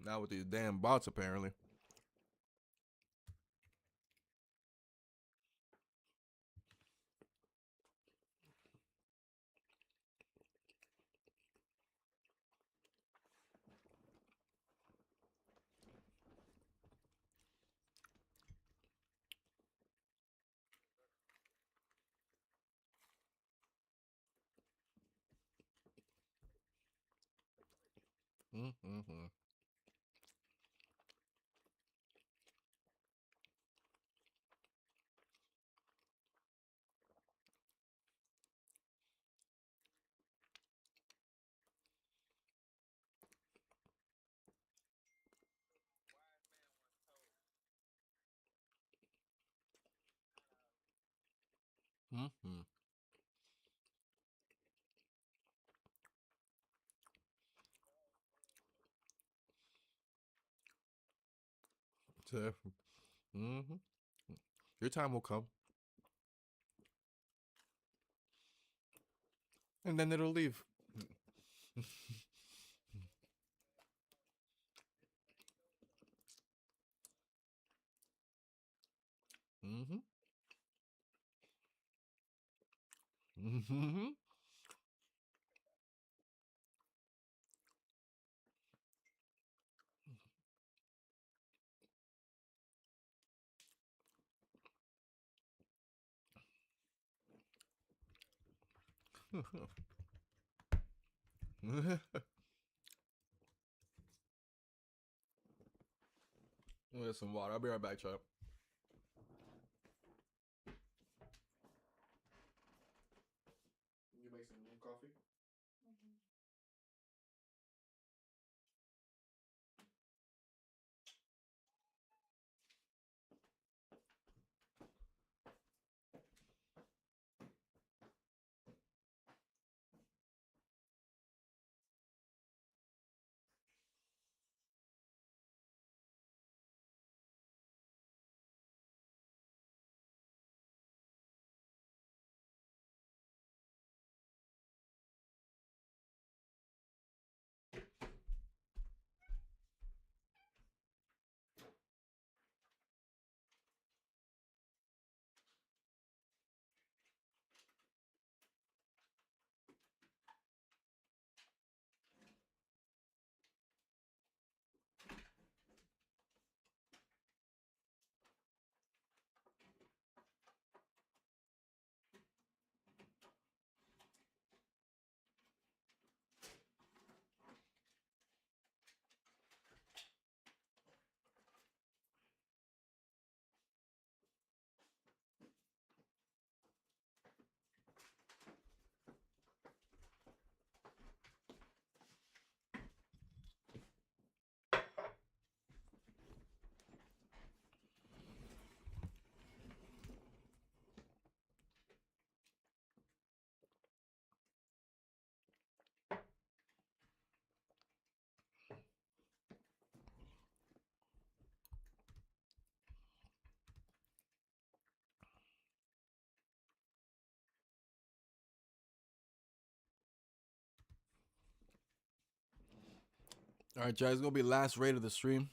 Not with these damn bots, apparently. Mm-hmm. Mm-hmm. Mm-hmm. Your time will come. And then it'll leave. Mm-hmm. Mm-hmm. Get some water. I'll be right back, Chuck. You make some coffee? All right, guys. It's gonna be last raid of the stream.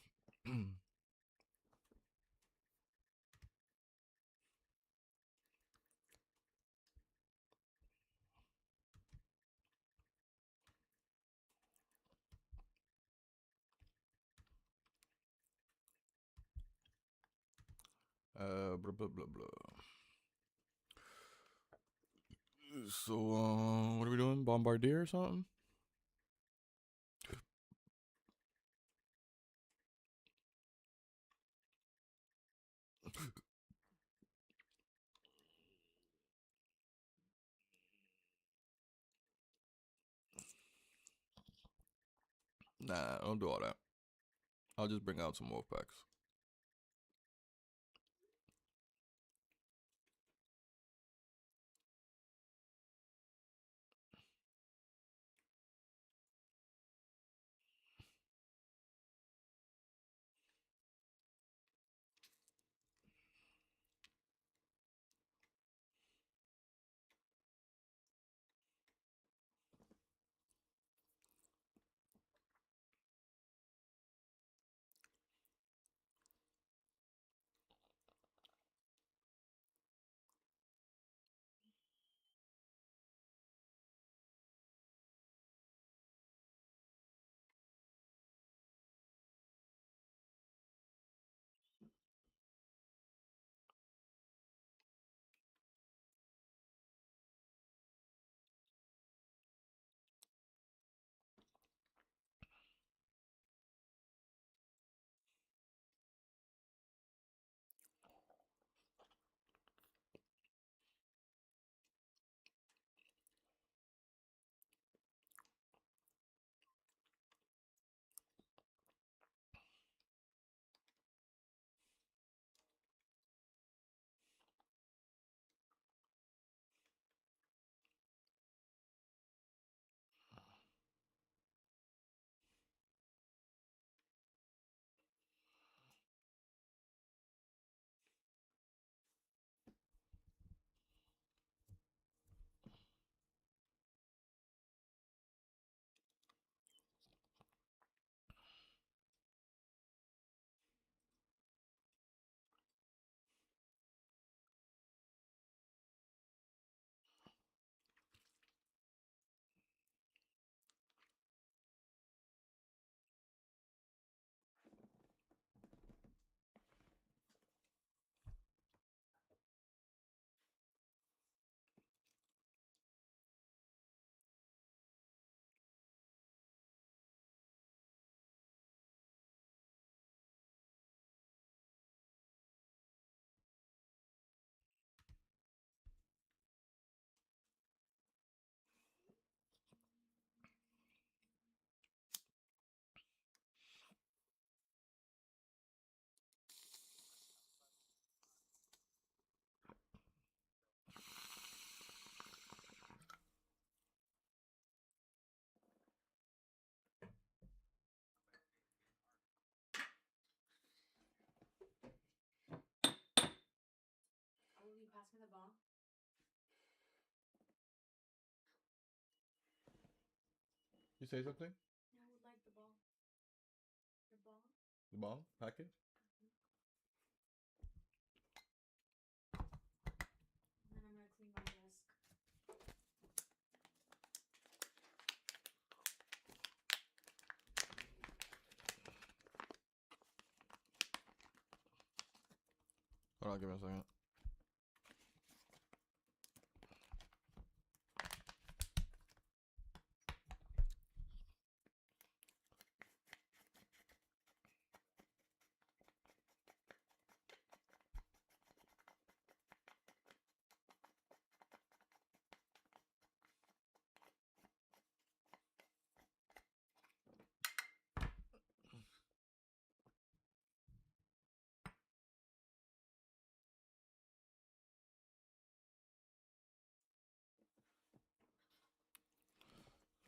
Blah blah blah blah. So, what are we doing? Bombardier or something? Nah, don't do all that. I'll just bring out some wolf packs. say something? I would like the ball. The ball? The ball package? And then I'm gonna clean my desk. Hold on, give me a second.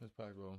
This pack roll.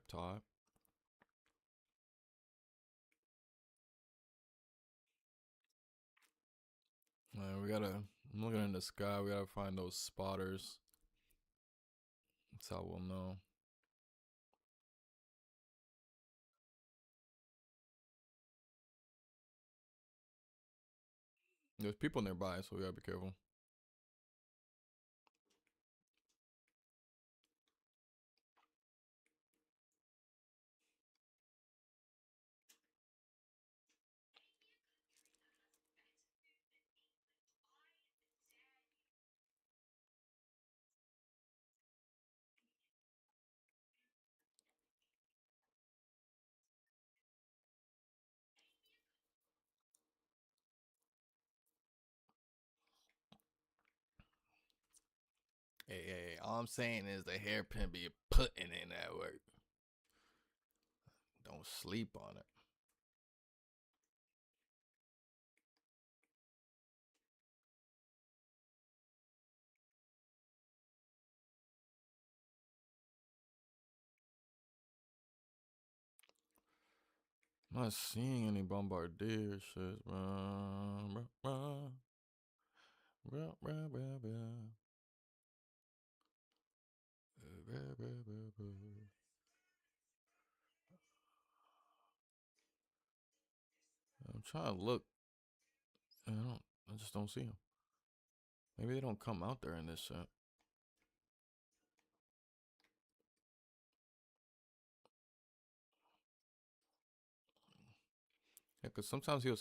Type. Man, we gotta. I'm looking in the sky. We gotta find those spotters. That's how we'll know. There's people nearby, so we gotta be careful. Hey, all I'm saying is the hairpin be putting in that work. Don't sleep on it. I'm not seeing any bombardier shit. I'm trying to look. I just don't see them. Maybe they don't come out there in this set. Yeah, cause sometimes he'll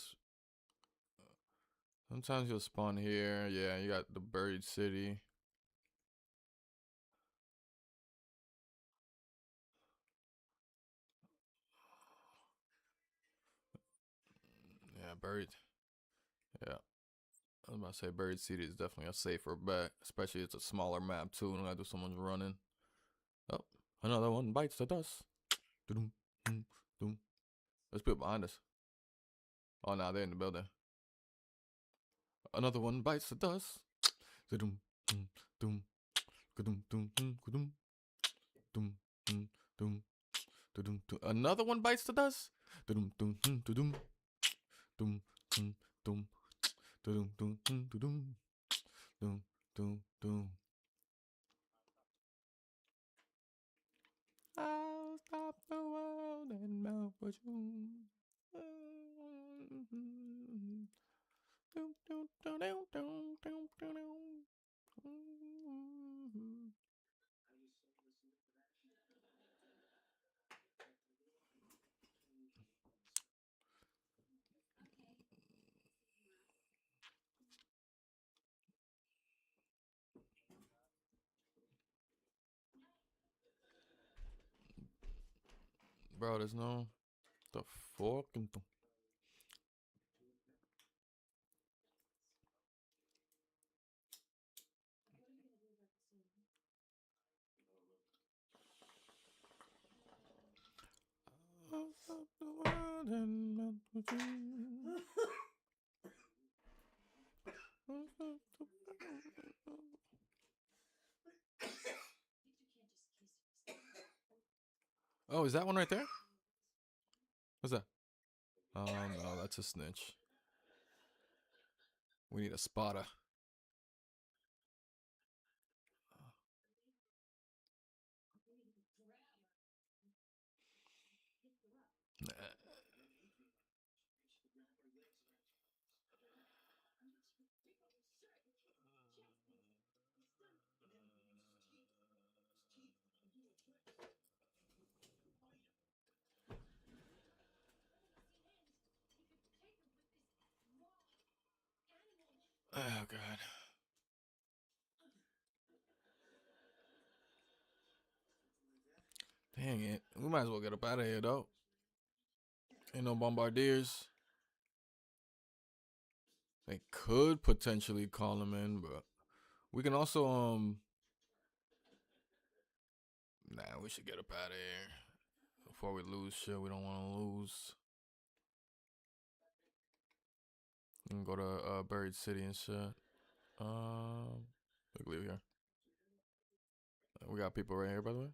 spawn here. Yeah, you got the buried city. Yeah, buried. Yeah. I was about to say buried city is definitely a safer bet, especially it's a smaller map too. And I do someone's running. Oh, another one bites the dust. Doom, doom, doom. There's people behind us. Oh, now they're in the building. Another one bites the dust. Doom, doom, doom, doom, doom, doom, doom, doom, doom, doom, doom. Another one bites the dust. Doom, doom, doom, doom, doom, doom, doom. Doom doom doom doom doom doom doom. I'll stop the world and melt for you. Bro, there's no the fucking Oh, is that one right there? What's that? Oh no, that's a snitch. We need a spotter. Nah. Oh god. Dang it. We might as well get up out of here though. Ain't no bombardiers. They could potentially call him in, but we can also nah, we should get up out of here before we lose shit we don't want to lose. We can go to Buried City and shit. Look, leave here. We got people right here, by the way.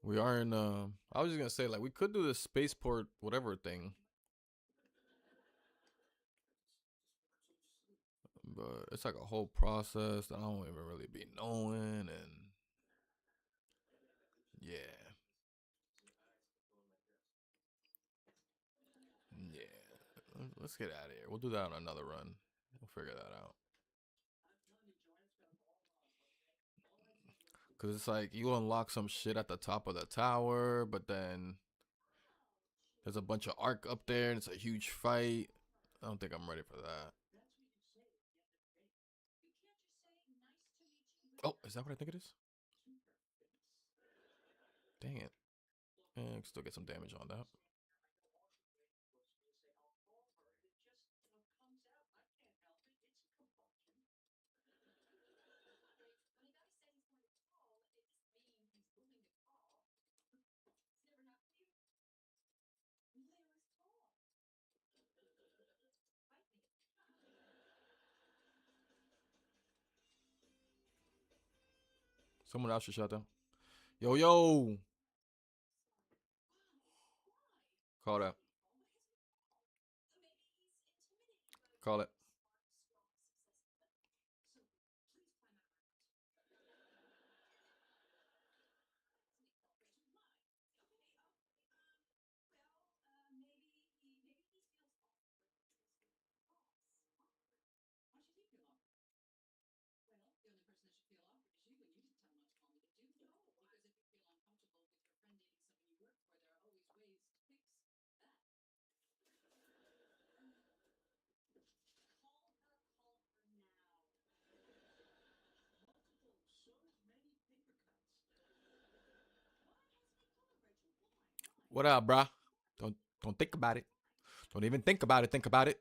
We are in I was just gonna say, like, we could do the spaceport whatever thing, but it's like a whole process that I don't even really be knowing. And yeah, let's get out of here. We'll do that on another run. We'll figure that out. Cause it's like you unlock some shit at the top of the tower, but then there's a bunch of arc up there and it's a huge fight. I don't think I'm ready for that. Oh, is that what I think it is? Dang it. Yeah, I can still get some damage on that. Someone else should shut down. Yo, yo. Call that. Call it. What up, bruh? Don't think about it. Don't even think about it. Think about it.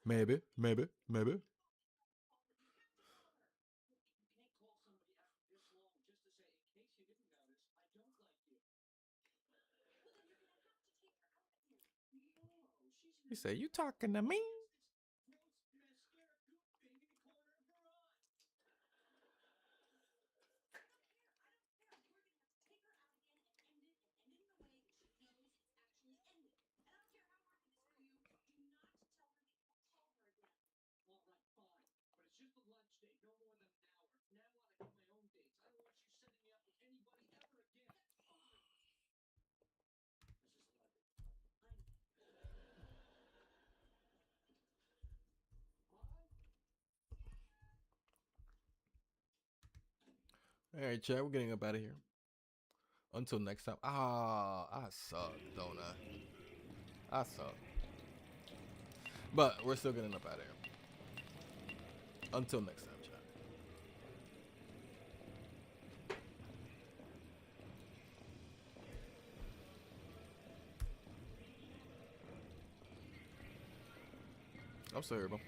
Maybe. You say, you talking to me? All right, chat. We're getting up out of here. Until next time. Ah, I suck, don't I? I suck. But we're still getting up out of here. Until next time. I'm still here, bro.